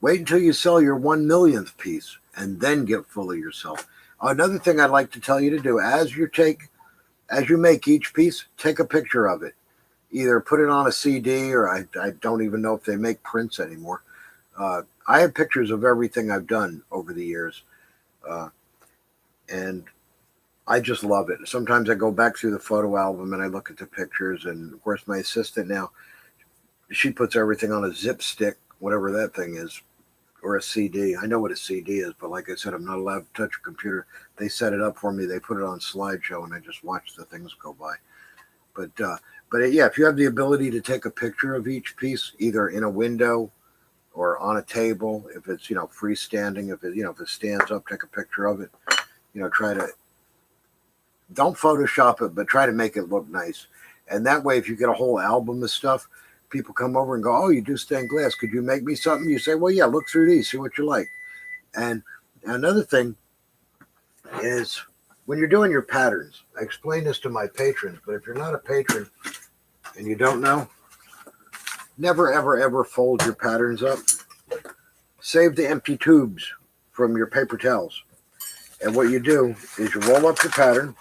Wait until you sell your 1 millionth piece and then get full of yourself. Another thing I'd like to tell you to do, as you make each piece, take a picture of it. Either put it on a CD, or I don't even know if they make prints anymore. I have pictures of everything I've done over the years. And I just love it. Sometimes I go back through the photo album and I look at the pictures. And of course, my assistant now, she puts everything on a zip stick, whatever that thing is, or a CD. I know what a CD is, but like I said, I'm not allowed to touch a computer. They set it up for me. They put it on slideshow, and I just watch the things go by. But yeah, if you have the ability to take a picture of each piece, either in a window or on a table, if it's freestanding, if it stands up, take a picture of it. Don't Photoshop it, but try to make it look nice. And that way, if you get a whole album of stuff, people come over and go, "Oh, you do stained glass. Could you make me something?" You say, "Well, yeah, look through these, see what you like." And another thing is, when you're doing your patterns, I explain this to my patrons, but if you're not a patron and you don't know, never, ever, ever fold your patterns up. Save the empty tubes from your paper towels. And what you do is you roll up your pattern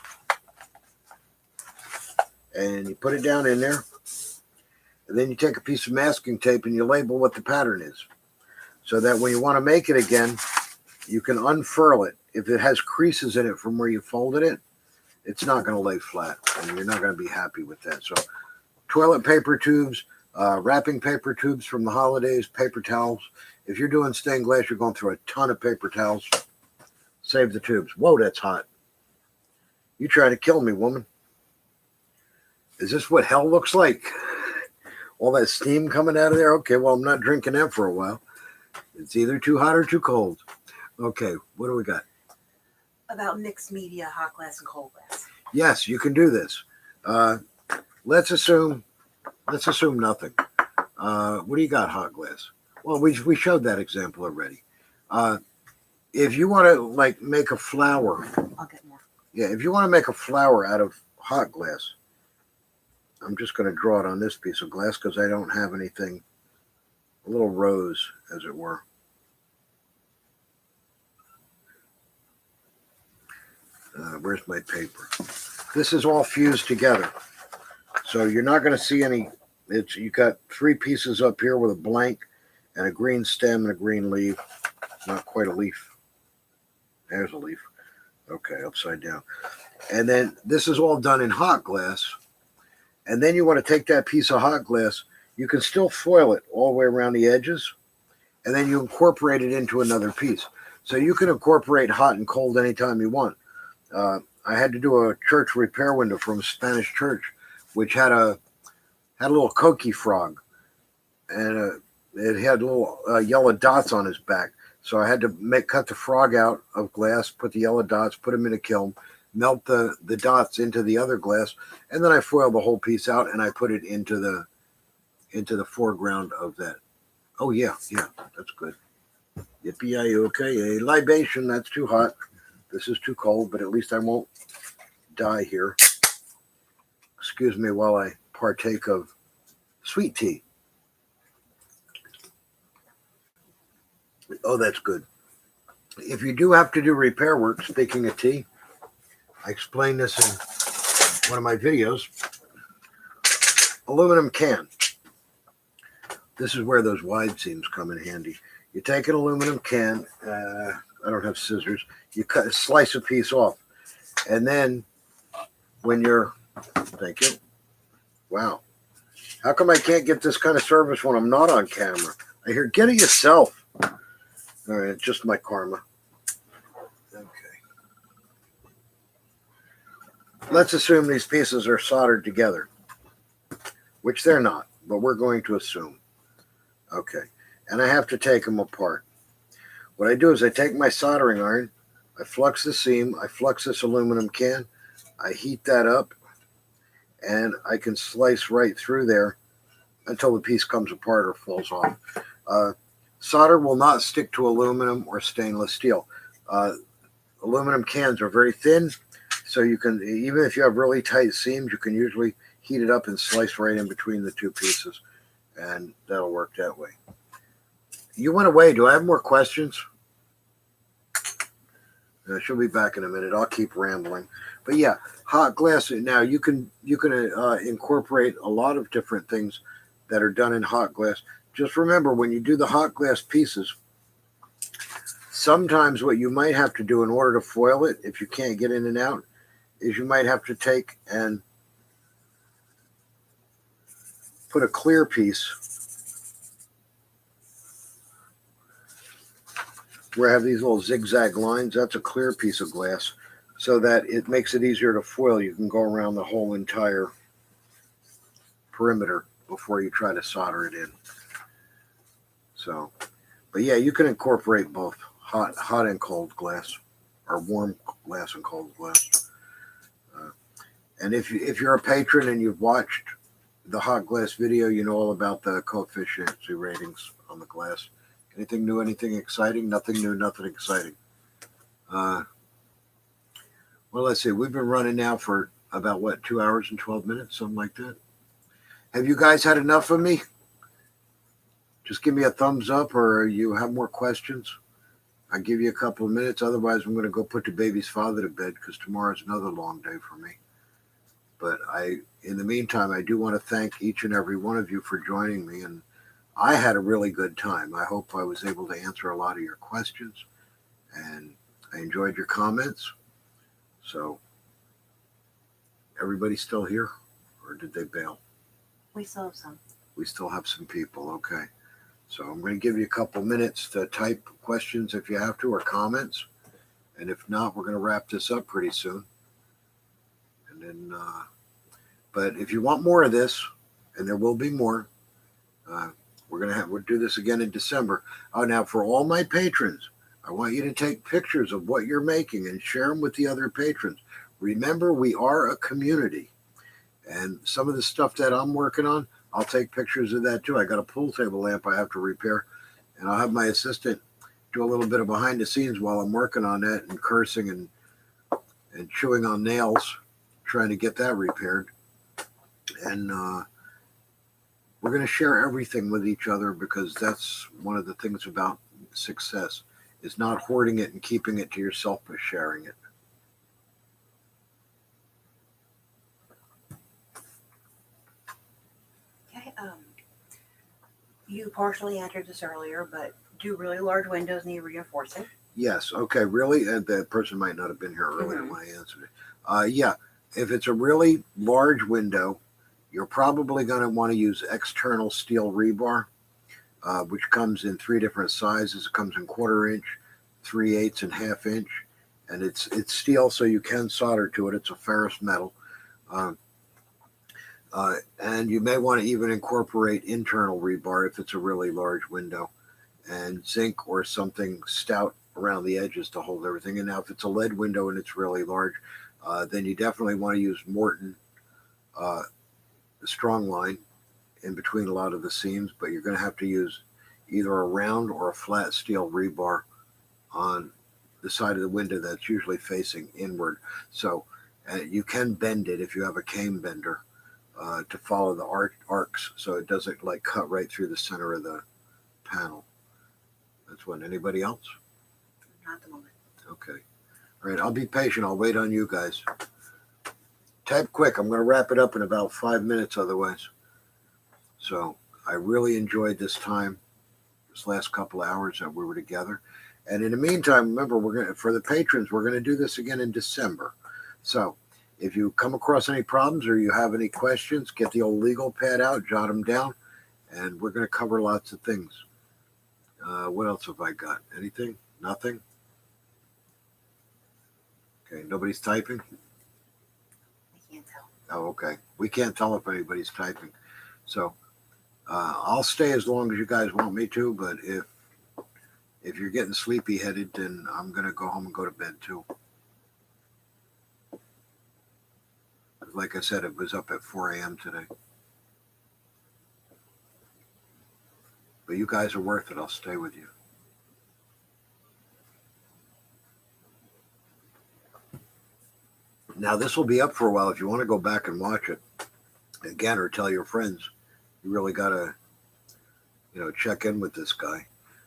and you put it down in there. And then you take a piece of masking tape and you label what the pattern is. So that when you want to make it again, you can unfurl it. If it has creases in it from where you folded it, it's not going to lay flat. And you're not going to be happy with that. So toilet paper tubes, wrapping paper tubes from the holidays, paper towels. If you're doing stained glass, you're going through a ton of paper towels. Save the tubes. Whoa, that's hot. You try to kill me, woman. Is this what hell looks like? All that steam coming out of there? Okay, well, I'm not drinking that for a while. It's either too hot or too cold. Okay, what do we got? About mixed media, hot glass and cold glass. Yes, you can do this. Let's assume nothing. What do you got, hot glass? Well, we showed that example already. If you want to make a flower, I'll get more. Yeah, if you want to make a flower out of hot glass, I'm just going to draw it on this piece of glass because I don't have anything, a little rose, as it were. Where's my paper? This is all fused together. So you're not going to see any, you got 3 pieces up here with a blank and a green stem and a green leaf. Not quite a leaf. There's a leaf. Okay, upside down. And then this is all done in hot glass. And then you want to take that piece of hot glass, you can still foil it all the way around the edges, and then you incorporate it into another piece. So you can incorporate hot and cold anytime you want. I had to do a church repair window from a Spanish church, which had a little coqui frog, and it had little yellow dots on his back. So I had to cut the frog out of glass, put the yellow dots, put them in a kiln, melt the dots into the other glass, and then I foiled the whole piece out and I put it into the foreground of that. Oh yeah, that's good. Yippee, okay. A libation, that's too hot. This is too cold, but at least I won't die here. Excuse me while I partake of sweet tea. Oh, that's good. If you do have to do repair work, speaking of tea, I explained this in one of my videos. Aluminum can. This is where those wide seams come in handy. You take an aluminum can. I don't have scissors. You slice a piece off. And then when you're, thank you. Wow. How come I can't get this kind of service when I'm not on camera? I hear, get it yourself. All right, just my karma. Okay. Let's assume these pieces are soldered together, which they're not, but we're going to assume. Okay. And I have to take them apart. What I do is I take my soldering iron, I flux the seam, I flux this aluminum can, I heat that up, and I can slice right through there until the piece comes apart or falls off. Solder will not stick to aluminum or stainless steel. Aluminum cans are very thin, so you can, even if you have really tight seams, you can usually heat it up and slice right in between the two pieces, and that'll work that way. You went away. Do I have more questions? She'll be back in a minute. I'll keep rambling. But yeah, hot glass. Now you can incorporate a lot of different things that are done in hot glass. Just remember, when you do the hot glass pieces, sometimes what you might have to do in order to foil it, if you can't get in and out, is you might have to take and put a clear piece where I have these little zigzag lines. That's a clear piece of glass, so that it makes it easier to foil. You can go around the whole entire perimeter before you try to solder it in. So, but yeah, you can incorporate both hot and cold glass, or warm glass and cold glass. And if you're a patron and you've watched the hot glass video, you know all about the coefficient ratings on the glass. Anything new, anything exciting? Nothing new, nothing exciting. Well, let's see. We've been running now for about, 2 hours and 12 minutes, something like that. Have you guys had enough of me? Just give me a thumbs up, or you have more questions. I'll give you a couple of minutes. Otherwise, I'm going to go put the baby's father to bed, because tomorrow's another long day for me. But in the meantime, I do want to thank each and every one of you for joining me. And I had a really good time. I hope I was able to answer a lot of your questions, and I enjoyed your comments. So, everybody's still here, or did they bail? We still have some. We still have some people, okay. So I'm going to give you a couple minutes to type questions if you have to, or comments. And if not, we're going to wrap this up pretty soon. And then, but if you want more of this, and there will be more, we'll do this again in December. Oh, now for all my patrons, I want you to take pictures of what you're making and share them with the other patrons. Remember, we are a community, and some of the stuff that I'm working on, I'll take pictures of that too. I got a pool table lamp I have to repair, and I'll have my assistant do a little bit of behind the scenes while I'm working on that, and cursing and chewing on nails, trying to get that repaired. And we're going to share everything with each other, because that's one of the things about success, is not hoarding it and keeping it to yourself, but sharing it. Okay. You partially answered this earlier, but do really large windows need reinforcing? Yes. Okay. Really? The person might not have been here earlier when I answered it. Yeah. If it's a really large window, you're probably going to want to use external steel rebar, which comes in 3 different sizes. It comes in 1/4 inch, 3/8, and 1/2 inch. And it's steel, so you can solder to it. It's a ferrous metal. And you may want to even incorporate internal rebar if it's a really large window, and zinc or something stout around the edges to hold everything. And now if it's a lead window and it's really large, then you definitely want to use Morton strong line in between a lot of the seams, but you're going to have to use either a round or a flat steel rebar on the side of the window that's usually facing inward. So you can bend it if you have a cane bender to follow the arcs, so it doesn't like cut right through the center of the panel. That's one. Anybody else? Not at the moment. Okay. All right, I'll be patient. I'll wait on you guys. Type quick. I'm going to wrap it up in about 5 minutes otherwise. So I really enjoyed this time, this last couple of hours that we were together. And in the meantime, remember, for the patrons, we're going to do this again in December. So if you come across any problems or you have any questions, get the old legal pad out, jot them down, and we're going to cover lots of things. What else have I got? Anything? Nothing? Okay, nobody's typing? I can't tell. Oh, okay. We can't tell if anybody's typing. So I'll stay as long as you guys want me to, but if you're getting sleepy headed, then I'm going to go home and go to bed too. Like I said, it was up at 4 a.m. today. But you guys are worth it. I'll stay with you. Now, this will be up for a while. If you want to go back and watch it again or tell your friends, you really got to, check in with this guy.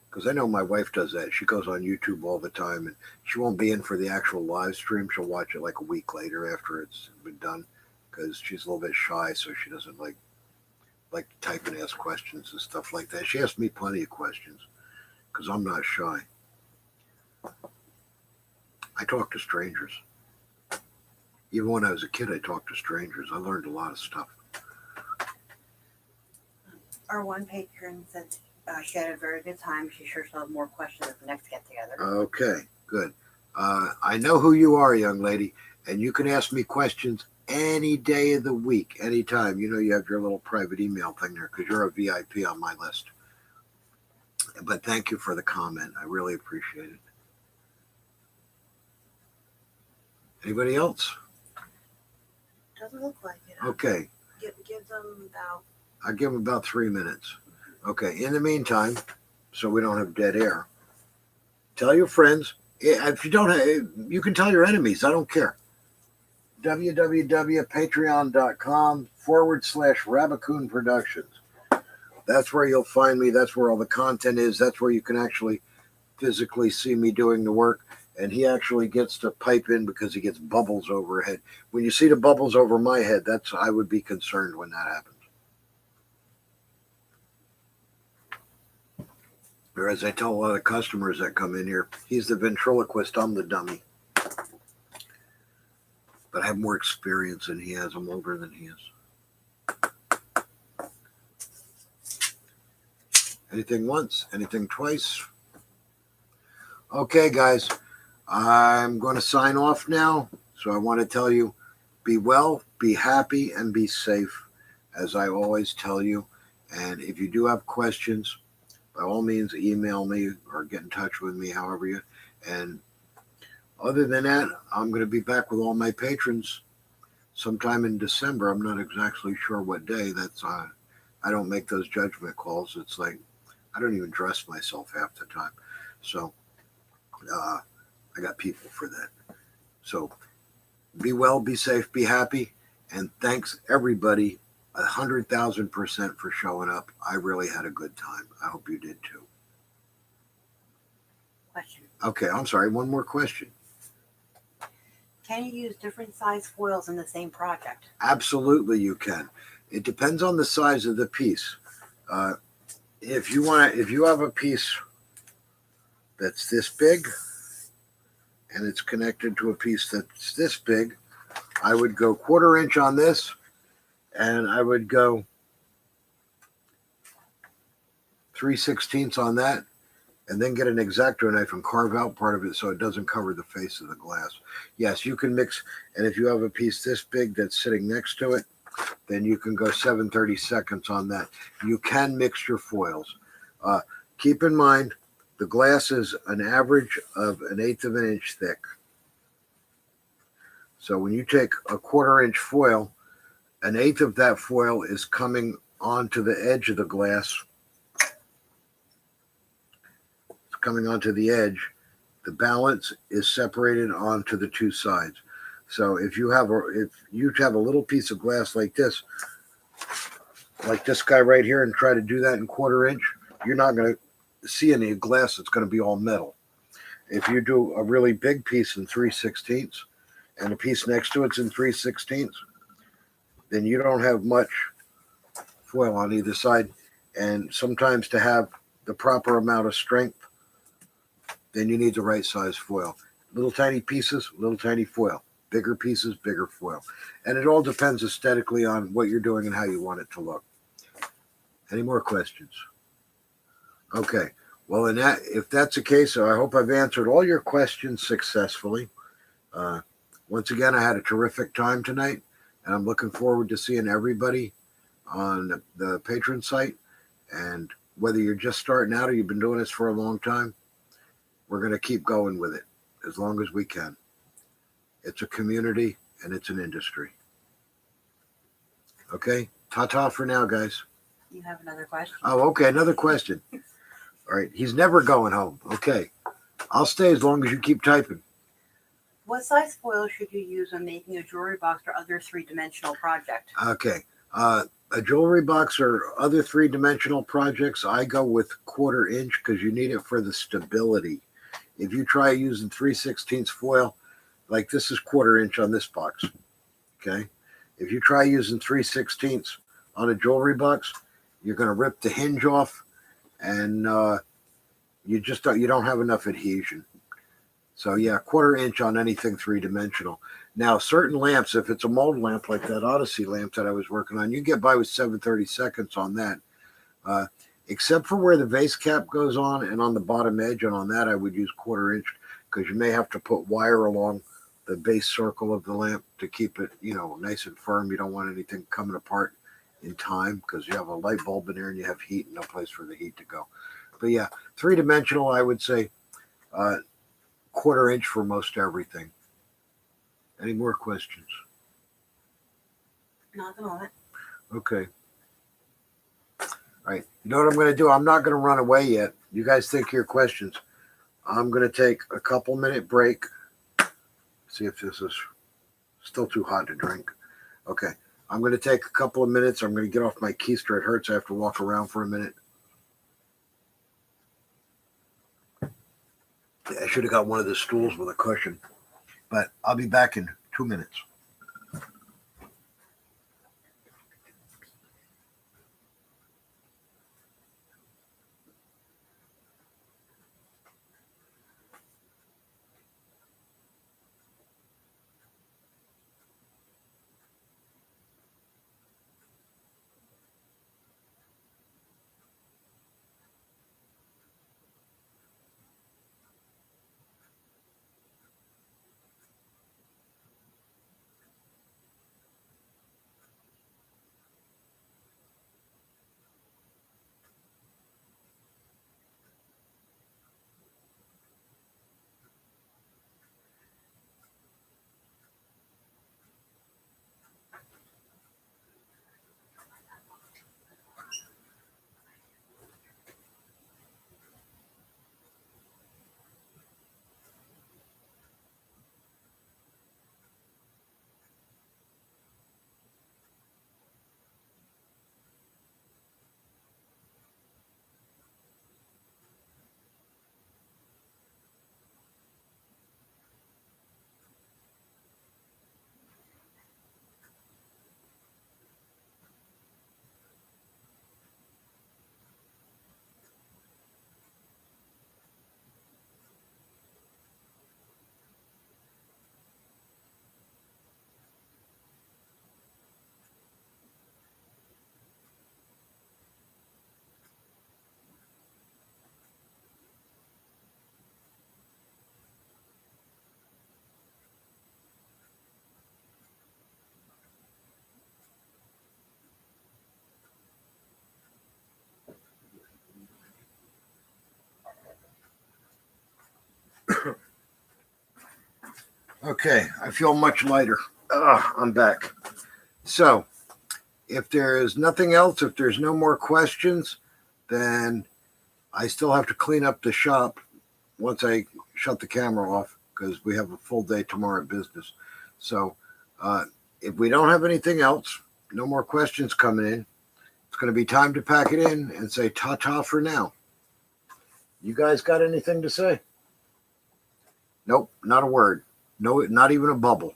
Because I know my wife does that. She goes on YouTube all the time, and she won't be in for the actual live stream. She'll watch it like a week later after it's been done, because she's a little bit shy, so she doesn't like to type and ask questions and stuff like that. She asks me plenty of questions because I'm not shy. I talk to strangers. Even when I was a kid, I talked to strangers. I learned a lot of stuff. Our one patron said she had a very good time. She's sure she'll have more questions at the next get-together. Okay, good. I know who you are, young lady, and you can ask me questions any day of the week, anytime. You have your little private email thing there because you're a VIP on my list. But thank you for the comment. I really appreciate it. Anybody else? Doesn't look like it. Okay. Give them about... I'll give them about 3 minutes. Okay, in the meantime, so we don't have dead air, tell your friends. If you don't have, you can tell your enemies. I don't care. www.patreon.com/Rabbicoon Productions. That's where you'll find me. That's where all the content is. That's where you can actually physically see me doing the work. And he actually gets to pipe in because he gets bubbles overhead. When you see the bubbles over my head, I would be concerned when that happens. Or as I tell a lot of customers that come in here, he's the ventriloquist, I'm the dummy. But I have more experience than he has. I'm older than he is. Anything once? Anything twice? Okay, guys. I'm going to sign off now. So I want to tell you, be well, be happy, and be safe, as I always tell you. And if you do have questions, by all means, email me or get in touch with me, however you. And other than that, I'm going to be back with all my patrons sometime in December. I'm not exactly sure what day. That's I don't make those judgment calls. It's like I don't even dress myself half the time. So I got people for that. So be well, be safe, be happy, and thanks everybody 100,000% for showing up. I really had a good time. I hope you did too. Question. Okay, I'm sorry. One more question. Can you use different size foils in the same project? Absolutely, you can. It depends on the size of the piece. If you have a piece that's this big and it's connected to a piece that's this big, I would go 1/4 inch on this, and I would go 3/16 on that, and then get an X-Acto knife and carve out part of it so it doesn't cover the face of the glass. Yes, you can mix, and if you have a piece this big that's sitting next to it, then you can go 7/32 on that. You can mix your foils. Keep in mind, the glass is an average of 1/8 of an inch thick. So when you take a 1/4 inch foil, 1/8 of that foil is coming onto the edge of the glass. It's coming onto the edge. The balance is separated onto the two sides. So if you have a little piece of glass like this guy right here, and try to do that in 1/4 inch, you're not going to see any glass. It's going to be all metal. If you do a really big piece in 3/16 and a piece next to it's in 3/16, then you don't have much foil on either side. And sometimes to have the proper amount of strength, then you need the right size foil. Little tiny pieces, little tiny foil. Bigger pieces, bigger foil. And it all depends aesthetically on what you're doing and how you want it to look. Any more questions? Okay. Well, if that's the case, I hope I've answered all your questions successfully. Once again, I had a terrific time tonight, and I'm looking forward to seeing everybody on the patron site. And whether you're just starting out or you've been doing this for a long time, we're going to keep going with it as long as we can. It's a community and it's an industry. Okay, ta-ta for now, guys. You have another question? Oh, okay, another question. All right, he's never going home. Okay, I'll stay as long as you keep typing. What size foil should you use when making a jewelry box or other three-dimensional project? Okay, a jewelry box or other three-dimensional projects, I go with 1/4 inch because you need it for the stability. If you try using 3/16 foil, like this is 1/4 inch on this box, okay? If you try using 3/16 on a jewelry box, you're going to rip the hinge off, and you don't have enough adhesion. So yeah, 1/4 inch on anything three-dimensional. Now, certain lamps, if it's a mold lamp like that Odyssey lamp that I was working on, you get by with 7/32 on that. Except for where the vase cap goes on and on the bottom edge, and on that I would use 1/4 inch because you may have to put wire along the base circle of the lamp to keep it, nice and firm. You don't want anything coming apart in time because you have a light bulb in there and you have heat and no place for the heat to go. But yeah, three-dimensional, I would say 1/4 inch for most everything. Any more questions? Not at the moment. Okay. All right. You know what I'm going to do? I'm not going to run away yet. You guys think of your questions. I'm going to take a couple-minute break. See if this is still too hot to drink. Okay. I'm going to take a couple of minutes. I'm going to get off my keister. It hurts. I have to walk around for a minute. I should have got one of the stools with a cushion. But I'll be back in 2 minutes. Okay, I feel much lighter. I'm back. So, if there is nothing else, if there's no more questions, then I still have to clean up the shop once I shut the camera off because we have a full day tomorrow at business. So, if we don't have anything else, no more questions coming in, it's going to be time to pack it in and say ta-ta for now. You guys got anything to say? Nope, not a word. No, not even a bubble.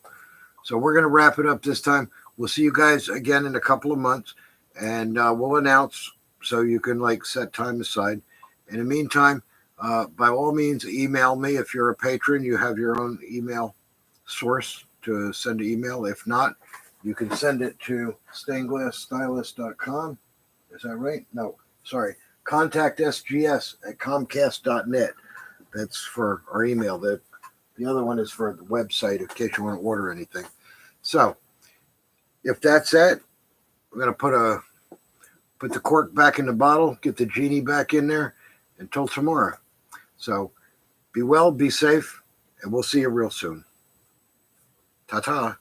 So we're going to wrap it up this time. We'll see you guys again in a couple of months, and we'll announce so you can set time aside. In the meantime, by all means, email me. If you're a patron, you have your own email source to send an email. If not, you can send it to stainedglassstylist.com. Is that right? No, sorry. contact sgs@comcast.net. That's for our email. The other one is for the website in case you want to order anything. So if that's it, we're going to put the cork back in the bottle, get the genie back in there until tomorrow. So be well, be safe, and we'll see you real soon. Ta-ta.